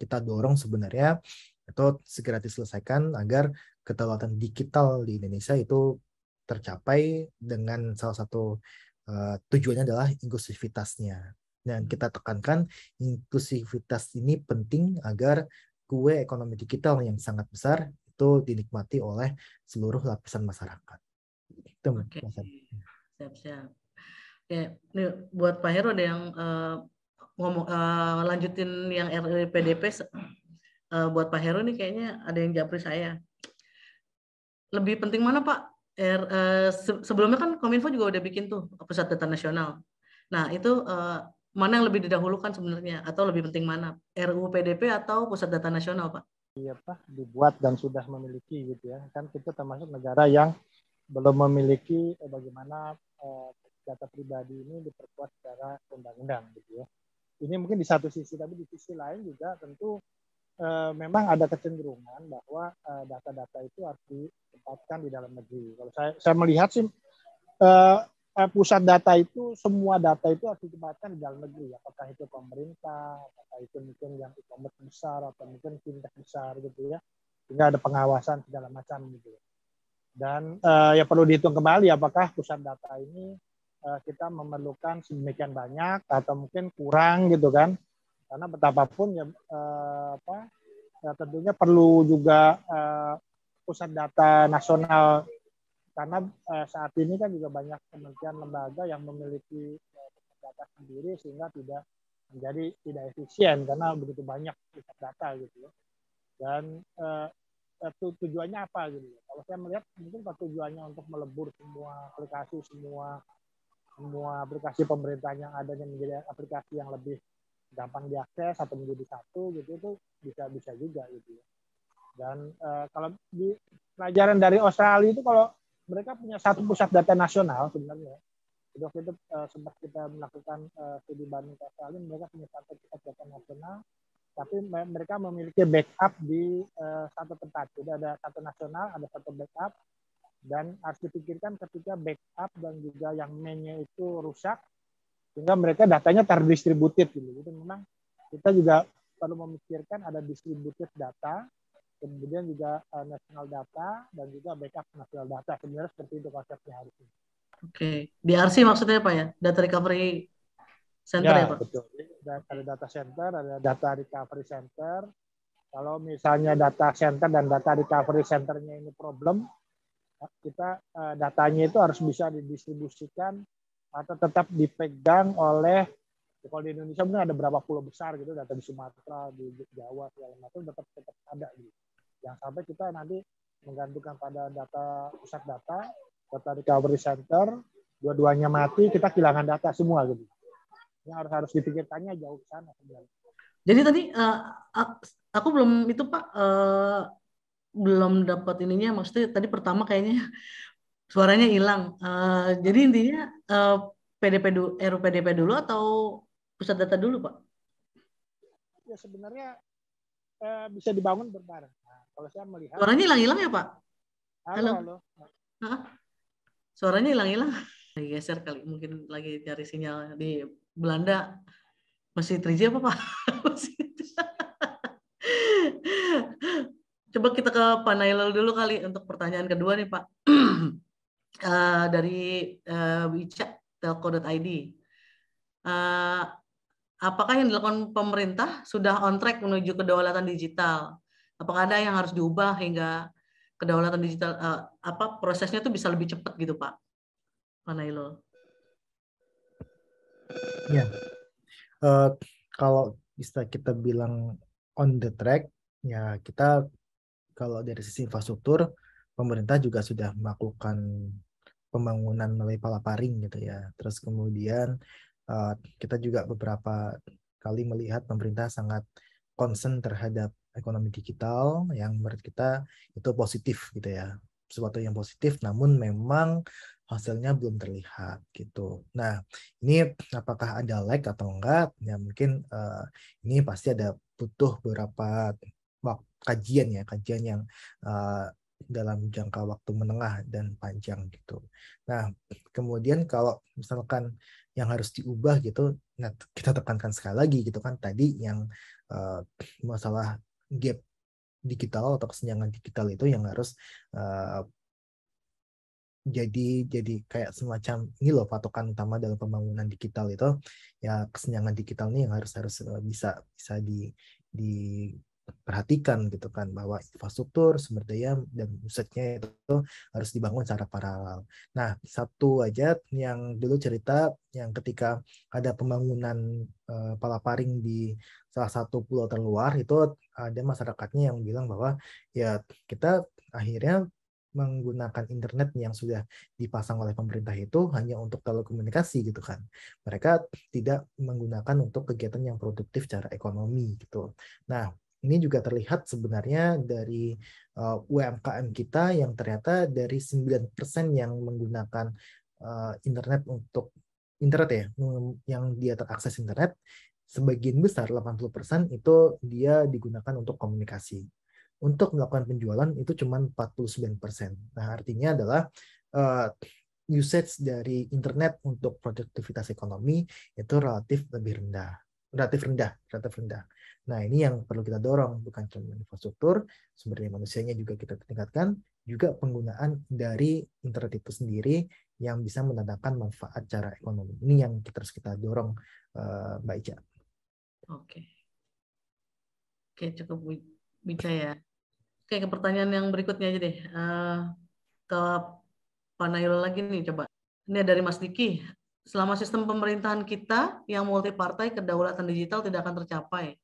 kita dorong sebenarnya itu segera diselesaikan agar kedaulatan digital di Indonesia itu tercapai dengan salah satu tujuannya adalah inklusivitasnya. Dan kita tekankan inklusivitas ini penting agar kue ekonomi digital yang sangat besar itu dinikmati oleh seluruh lapisan masyarakat. Itu Oke. Siap. Oke, ini buat Pak Heru ada yang lanjutin yang RUU PDP buat Pak Heru nih kayaknya ada yang japri saya. Lebih penting mana Pak? Sebelumnya kan Kominfo juga udah bikin tuh pusat data nasional. Nah itu mana yang lebih didahulukan sebenarnya atau lebih penting mana? RUU PDP atau pusat data nasional Pak? Iya Pak, dibuat dan sudah memiliki gitu ya. Kan kita termasuk negara yang belum memiliki bagaimana data pribadi ini diperkuat secara undang-undang gitu ya. Ini mungkin di satu sisi, tapi di sisi lain juga tentu memang ada kecenderungan bahwa data-data itu harus ditempatkan di dalam negeri. Kalau saya melihat sih pusat data itu, semua data itu harus ditempatkan di dalam negeri. Apakah itu pemerintah, apakah itu mungkin yang e-commerce besar, atau mungkin fintech besar gitu ya. Sehingga ada pengawasan segala macam gitu. Dan ya perlu dihitung kembali apakah pusat data ini kita memerlukan sedemikian banyak atau mungkin kurang gitu kan. Karena betapapun ya tentunya perlu juga pusat data nasional. Karena saat ini kan juga banyak kementerian lembaga yang memiliki data sendiri sehingga tidak efisien karena begitu banyak pusat data gitu ya. Dan tujuannya apa gitu. Kalau saya melihat mungkin tujuannya untuk melebur semua aplikasi pemerintah yang adanya menjadi aplikasi yang lebih gampang diakses atau menjadi satu gitu, itu bisa juga gitu ya. Dan kalau di pelajaran dari Australia itu kalau mereka punya satu pusat data nasional sebenarnya. Waktu itu sempat kita melakukan studi banding ke Australia, mereka punya satu pusat data nasional, tapi mereka memiliki backup di satu tempat. Jadi ada satu nasional, ada satu backup, dan harus dipikirkan ketika backup dan juga yang mainnya itu rusak, sehingga mereka datanya terdistributed gitu. Jadi memang kita juga perlu memikirkan ada distributed data, kemudian juga national data, dan juga backup national data. Sebenarnya seperti itu konsepnya harusnya. Oke, DRC maksudnya Pak ya? Data Recovery Center ya Pak? Betul. ada data center, ada data recovery center. Kalau misalnya data center dan data recovery centernya ini problem, kita datanya itu harus bisa didistribusikan atau tetap dipegang oleh, kalau di Indonesia mungkin ada berapa pulau besar gitu, data di Sumatera, di Jawa, segala macam tetap ada gitu. Jangan sampai kita nanti menggantungkan pada data pusat data recovery center, dua-duanya mati, kita kehilangan data semua gitu. Ini harus dipikirkannya jauh ke sana. Jadi tadi aku belum itu Pak, belum dapat ininya, maksudnya tadi pertama kayaknya suaranya hilang. Jadi intinya RUPDP dulu atau pusat data dulu Pak? Ya sebenarnya bisa dibangun berbareng. Nah, kalau saya melihat. Suaranya hilang-hilang ya Pak? Halo. Suaranya hilang-hilang. Lagi geser kali, mungkin lagi cari sinyal di Belanda. Masih 3G apa Pak? Coba kita ke Pak Nailul dulu kali untuk pertanyaan kedua nih Pak. Dari Wicak telco.id. Apakah yang dilakukan pemerintah sudah on track menuju kedaulatan digital? Apakah ada yang harus diubah hingga kedaulatan digital prosesnya itu bisa lebih cepat gitu Pak? Pak Nailul. Ya, kalau bisa kita bilang on the track, ya kita kalau dari sisi infrastruktur, pemerintah juga sudah melakukan pembangunan melalui palaparing gitu ya. Terus kemudian kita juga beberapa kali melihat pemerintah sangat concern terhadap ekonomi digital yang menurut kita itu positif gitu ya. Sesuatu yang positif, namun memang hasilnya belum terlihat gitu. Nah, ini apakah ada lag atau enggak? Ya mungkin ini pasti ada butuh beberapa kajian yang dalam jangka waktu menengah dan panjang gitu. Nah, kemudian kalau misalkan yang harus diubah gitu, nah kita tekankan sekali lagi gitu kan tadi yang masalah gap digital atau kesenjangan digital itu yang harus jadi kayak semacam ini loh patokan utama dalam pembangunan digital itu ya, kesenjangan digital ini yang harus bisa diperhatikan gitu kan, bahwa infrastruktur, sumber daya dan pusatnya itu harus dibangun secara paralel. Nah, satu aja yang dulu cerita yang ketika ada pembangunan palaparing di salah satu pulau terluar itu ada masyarakatnya yang bilang bahwa ya kita akhirnya menggunakan internet yang sudah dipasang oleh pemerintah itu hanya untuk telekomunikasi gitu kan. Mereka tidak menggunakan untuk kegiatan yang produktif secara ekonomi gitu. Nah, ini juga terlihat sebenarnya dari UMKM kita yang ternyata dari 9% yang menggunakan internet untuk internet ya, yang dia terakses internet, sebagian besar 80% itu dia digunakan untuk komunikasi. Untuk melakukan penjualan itu cuma 49%. Nah, artinya adalah usage dari internet untuk produktivitas ekonomi itu relatif rendah. Nah, ini yang perlu kita dorong, bukan cuma infrastruktur, sumber daya manusianya juga kita tingkatkan, juga penggunaan dari internet itu sendiri yang bisa mendatangkan manfaat secara ekonomi. Ini yang terus kita dorong, Mbak Ica. Oke, cukup Bica ya. Oke, ke pertanyaan yang berikutnya aja deh. Ke Pak Nailul lagi nih, coba. Ini dari Mas Diki. Selama sistem pemerintahan kita yang multipartai, kedaulatan digital tidak akan tercapai.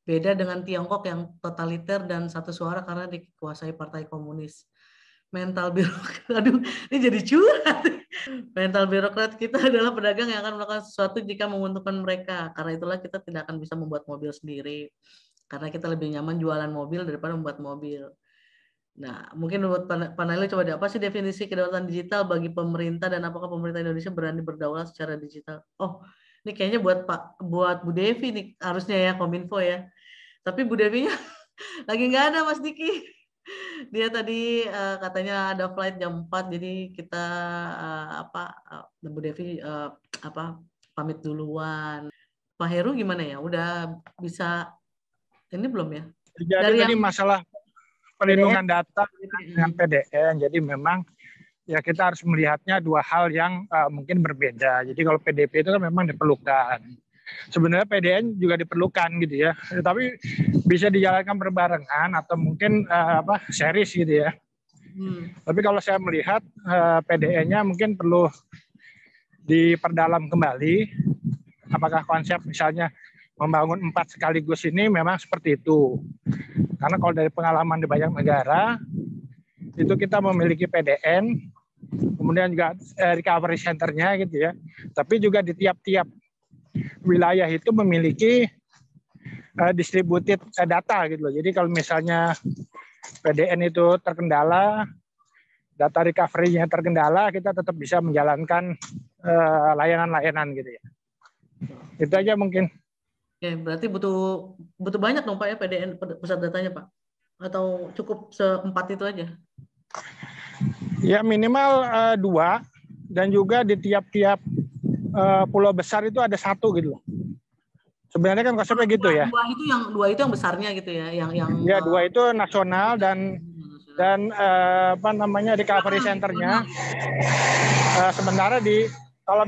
Beda dengan Tiongkok yang totaliter dan satu suara karena dikuasai partai komunis. Mental birokrat, aduh, ini jadi curhat. Mental birokrat kita adalah pedagang yang akan melakukan sesuatu jika menguntungkan mereka. Karena itulah kita tidak akan bisa membuat mobil sendiri. Karena kita lebih nyaman jualan mobil daripada membuat mobil. Nah, mungkin buat panelnya coba deh, apa sih definisi kedaulatan digital bagi pemerintah dan apakah pemerintah Indonesia berani berdaulat secara digital? Oh, ini kayaknya buat Bu Devi nih harusnya ya, Kominfo ya. Tapi Bu Devinya lagi nggak ada, Mas Diki. Dia tadi katanya ada flight jam 4, jadi kita Bu Devi pamit duluan. Pak Heru gimana ya? Udah bisa ini belum ya? Jadi tadi masalah perlindungan data dengan PDN. Jadi memang ya kita harus melihatnya dua hal yang mungkin berbeda. Jadi kalau PDP itu kan memang diperlukan. sebenarnya PDN juga diperlukan gitu ya. Tapi bisa dijalankan berbarengan atau mungkin series gitu ya. Tapi kalau saya melihat PDN-nya mungkin perlu diperdalam kembali. Apakah konsep misalnya membangun 4 sekaligus ini memang seperti itu. Karena kalau dari pengalaman di banyak negara, itu kita memiliki PDN, kemudian juga recovery center-nya gitu ya. Tapi juga di tiap-tiap wilayah itu memiliki distributed data gitu loh. Jadi kalau misalnya PDN itu terkendala, data recovery-nya terkendala, kita tetap bisa menjalankan layanan-layanan gitu ya. Itu aja mungkin. Oke, berarti butuh banyak dong Pak ya PDN pusat datanya Pak? Atau cukup se-4 itu aja? Ya minimal 2, dan juga di tiap-tiap pulau besar itu ada 1 gitu loh. Sebenarnya kan konsepnya gitu ya. 2 itu yang besarnya gitu ya, yang ya 2 itu nasional dan recovery center-nya. Sementara kalau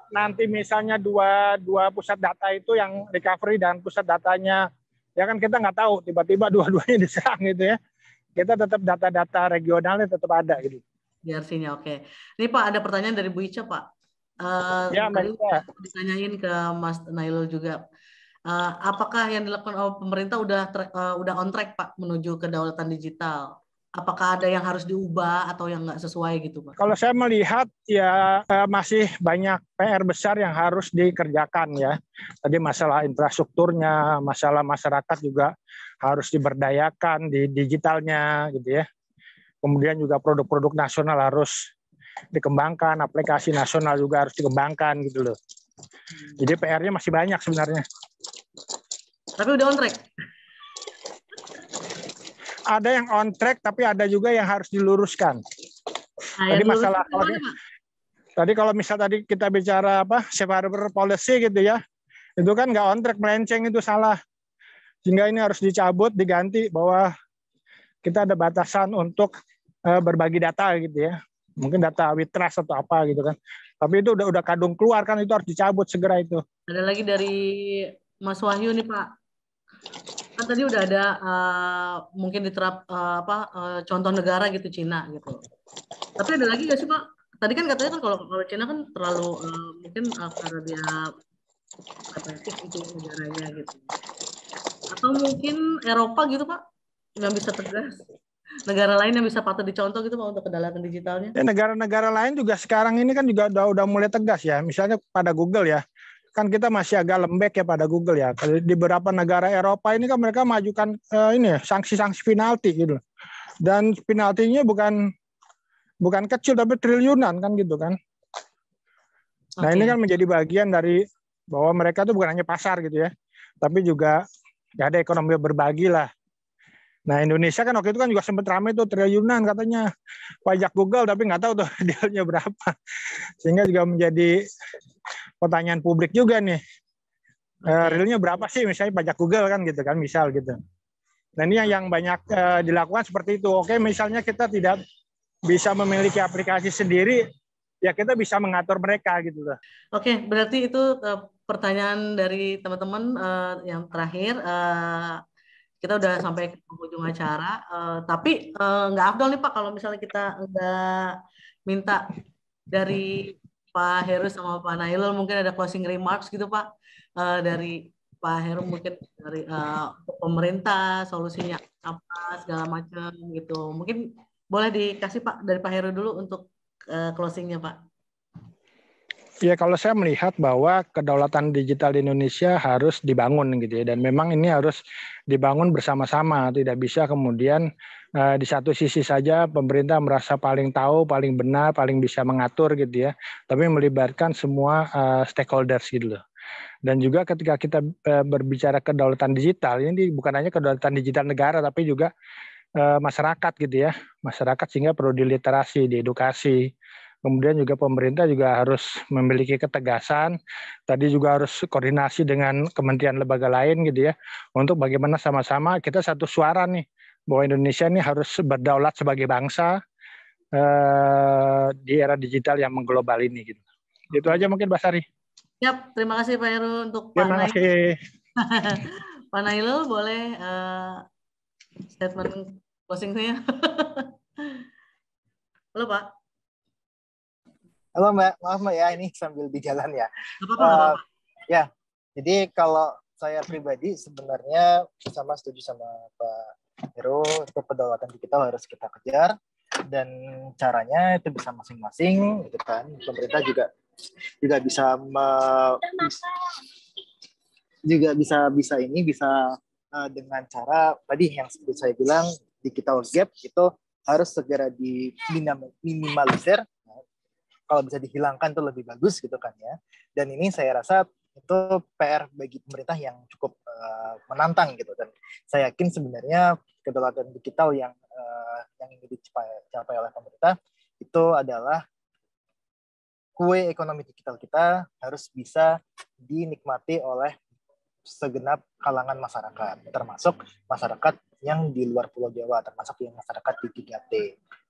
nanti misalnya dua pusat data itu yang recovery dan pusat datanya, ya kan kita nggak tahu tiba-tiba dua-duanya diserang gitu ya. Kita tetap data-data regionalnya tetap ada gitu. DRC-nya oke. Ini Pak ada pertanyaan dari Bu Ica Pak. Tadi ditanyain ke Mas Nailul juga. Apakah yang dilakukan oleh pemerintah udah on track Pak menuju kedaulatan digital? Apakah ada yang harus diubah atau yang nggak sesuai gitu Pak? Kalau saya melihat ya masih banyak PR besar yang harus dikerjakan ya. Tadi masalah infrastrukturnya, masalah masyarakat juga harus diberdayakan di digitalnya gitu ya. Kemudian juga produk-produk nasional harus dikembangkan, aplikasi nasional juga harus dikembangkan gitu loh. Jadi PR-nya masih banyak sebenarnya. Tapi udah on track? Ada yang on track, tapi ada juga yang harus diluruskan. Tadi masalah tadi kalau misal tadi kita bicara safe harbor policy gitu ya, itu kan nggak on track, melenceng, itu salah. Sehingga ini harus dicabut, diganti bahwa kita ada batasan untuk berbagi data gitu ya. Mungkin data with trust atau apa gitu kan. Tapi itu udah kadung keluar kan, itu harus dicabut segera itu. Ada lagi dari Mas Wahyu nih Pak. Kan tadi udah ada mungkin diterap contoh negara gitu Cina gitu. Tapi ada lagi nggak sih Pak? Tadi kan katanya kan kalau Cina kan terlalu mungkin karena dia represif itu negaranya gitu. Atau mungkin Eropa gitu Pak yang bisa tegas. Negara lain yang bisa patut dicontoh gitu Pak untuk kedaulatan digitalnya? Ya, negara-negara lain juga sekarang ini kan juga udah mulai tegas ya. Misalnya pada Google ya. Kan kita masih agak lembek ya pada Google ya. Di beberapa negara Eropa ini kan mereka majukan sanksi-sanksi penalti gitu. Dan penaltinya bukan kecil tapi triliunan kan gitu kan. Nah, ini kan menjadi bagian dari bahwa mereka tuh bukan hanya pasar gitu ya. Tapi juga ya ada ekonomi berbagi lah. Nah, Indonesia kan waktu itu kan juga sempat ramai tuh triliunan katanya pajak Google, tapi nggak tahu tuh dealnya berapa. Sehingga juga menjadi pertanyaan publik juga nih. Realnya berapa sih misalnya pajak Google kan gitu kan, misal gitu. Nah, ini yang banyak dilakukan seperti itu. Oke, misalnya kita tidak bisa memiliki aplikasi sendiri, ya kita bisa mengatur mereka gitu loh. Oke, berarti itu pertanyaan dari teman-teman yang terakhir. Kita udah sampai ke ujung acara, tapi nggak afdol nih Pak kalau misalnya kita nggak minta dari Pak Heru sama Pak Nailul mungkin ada closing remarks gitu Pak, dari Pak Heru mungkin dari pemerintah solusinya apa segala macam gitu, mungkin boleh dikasih Pak dari Pak Heru dulu untuk closingnya Pak. Ya, kalau saya melihat bahwa kedaulatan digital di Indonesia harus dibangun gitu ya, dan memang ini harus dibangun bersama-sama, tidak bisa kemudian di satu sisi saja pemerintah merasa paling tahu, paling benar, paling bisa mengatur gitu ya, tapi melibatkan semua stakeholders gitu loh. Dan juga ketika kita berbicara kedaulatan digital, ini bukan hanya kedaulatan digital negara, tapi juga masyarakat gitu ya, masyarakat sehingga perlu diliterasi, diedukasi. Kemudian juga pemerintah juga harus memiliki ketegasan, tadi juga harus koordinasi dengan kementerian lembaga lain gitu ya, untuk bagaimana sama-sama kita satu suara nih, bahwa Indonesia ini harus berdaulat sebagai bangsa di era digital yang mengglobal ini gitu. Itu aja mungkin Mbak Sari. Siap, terima kasih Pak Heru. Untuk Pak Terima Nailul. kasih. Pak Nailul boleh statement closing-nya. Halo Pak. Halo Mbak, maaf Mbak ya, ini sambil di jalan ya. Nggak apa-apa, nggak apa-apa. Ya, jadi kalau saya pribadi sebenarnya sama setuju sama Pak Heru, itu kedaulatan digital harus kita kejar, dan caranya itu bisa masing-masing, gitu kan. Pemerintah juga bisa dengan cara tadi yang seperti saya bilang, digital gap itu harus segera diminimalisir. Kalau bisa dihilangkan itu lebih bagus gitu kan ya. Dan ini saya rasa itu PR bagi pemerintah yang cukup menantang gitu, dan saya yakin sebenarnya kedaulatan digital yang ingin dicapai oleh pemerintah itu adalah kue ekonomi digital kita harus bisa dinikmati oleh segenap kalangan masyarakat, termasuk masyarakat yang di luar Pulau Jawa, termasuk yang masyarakat di 3T.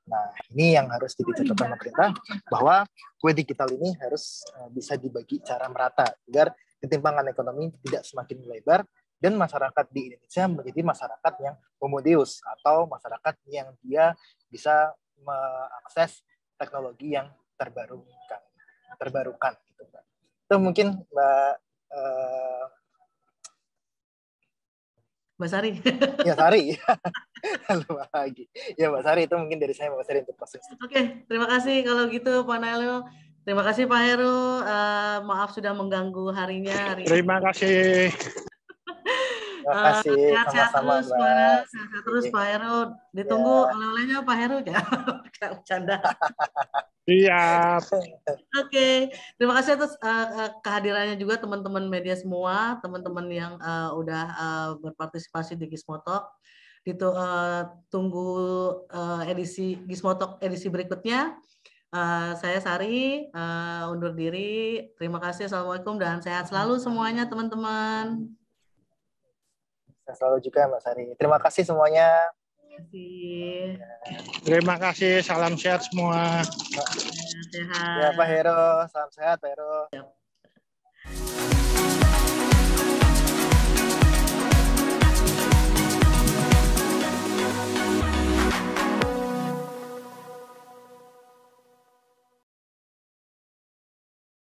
Nah, ini yang harus dicatat pemerintah, bahwa kue digital ini harus bisa dibagi secara merata, agar ketimpangan ekonomi tidak semakin melebar, dan masyarakat di Indonesia menjadi masyarakat yang homogeus, atau masyarakat yang dia bisa mengakses teknologi yang terbarukan gitu. Itu mungkin Mbak Sari. Ya Sari. Halo lagi. Ya Mbak Sari, itu mungkin dari saya Mbak Sari untuk proses. Oke, terima kasih kalau gitu Pak Nailul. Terima kasih Pak Heru. Maaf sudah mengganggu harinya. Terima kasih. Terima kasih. Sehat-sehat Sama-sama terus, Mbak. Pak. Sehat terus Pak Heru. Ditunggu oleh-olehnya Pak Heru. Jangan bercanda. Siap. Oke, terima kasih atas kehadirannya juga teman-teman media semua, teman-teman yang udah berpartisipasi di Gizmotalk. Tunggu edisi Gizmotalk edisi berikutnya. Saya Sari, undur diri. Terima kasih. Assalamualaikum dan sehat selalu semuanya teman-teman. Sehat selalu juga Mbak Sari. Terima kasih semuanya. Terima kasih. Salam sehat semua. Sehat. Ya Pak Heru, salam sehat Pak Heru.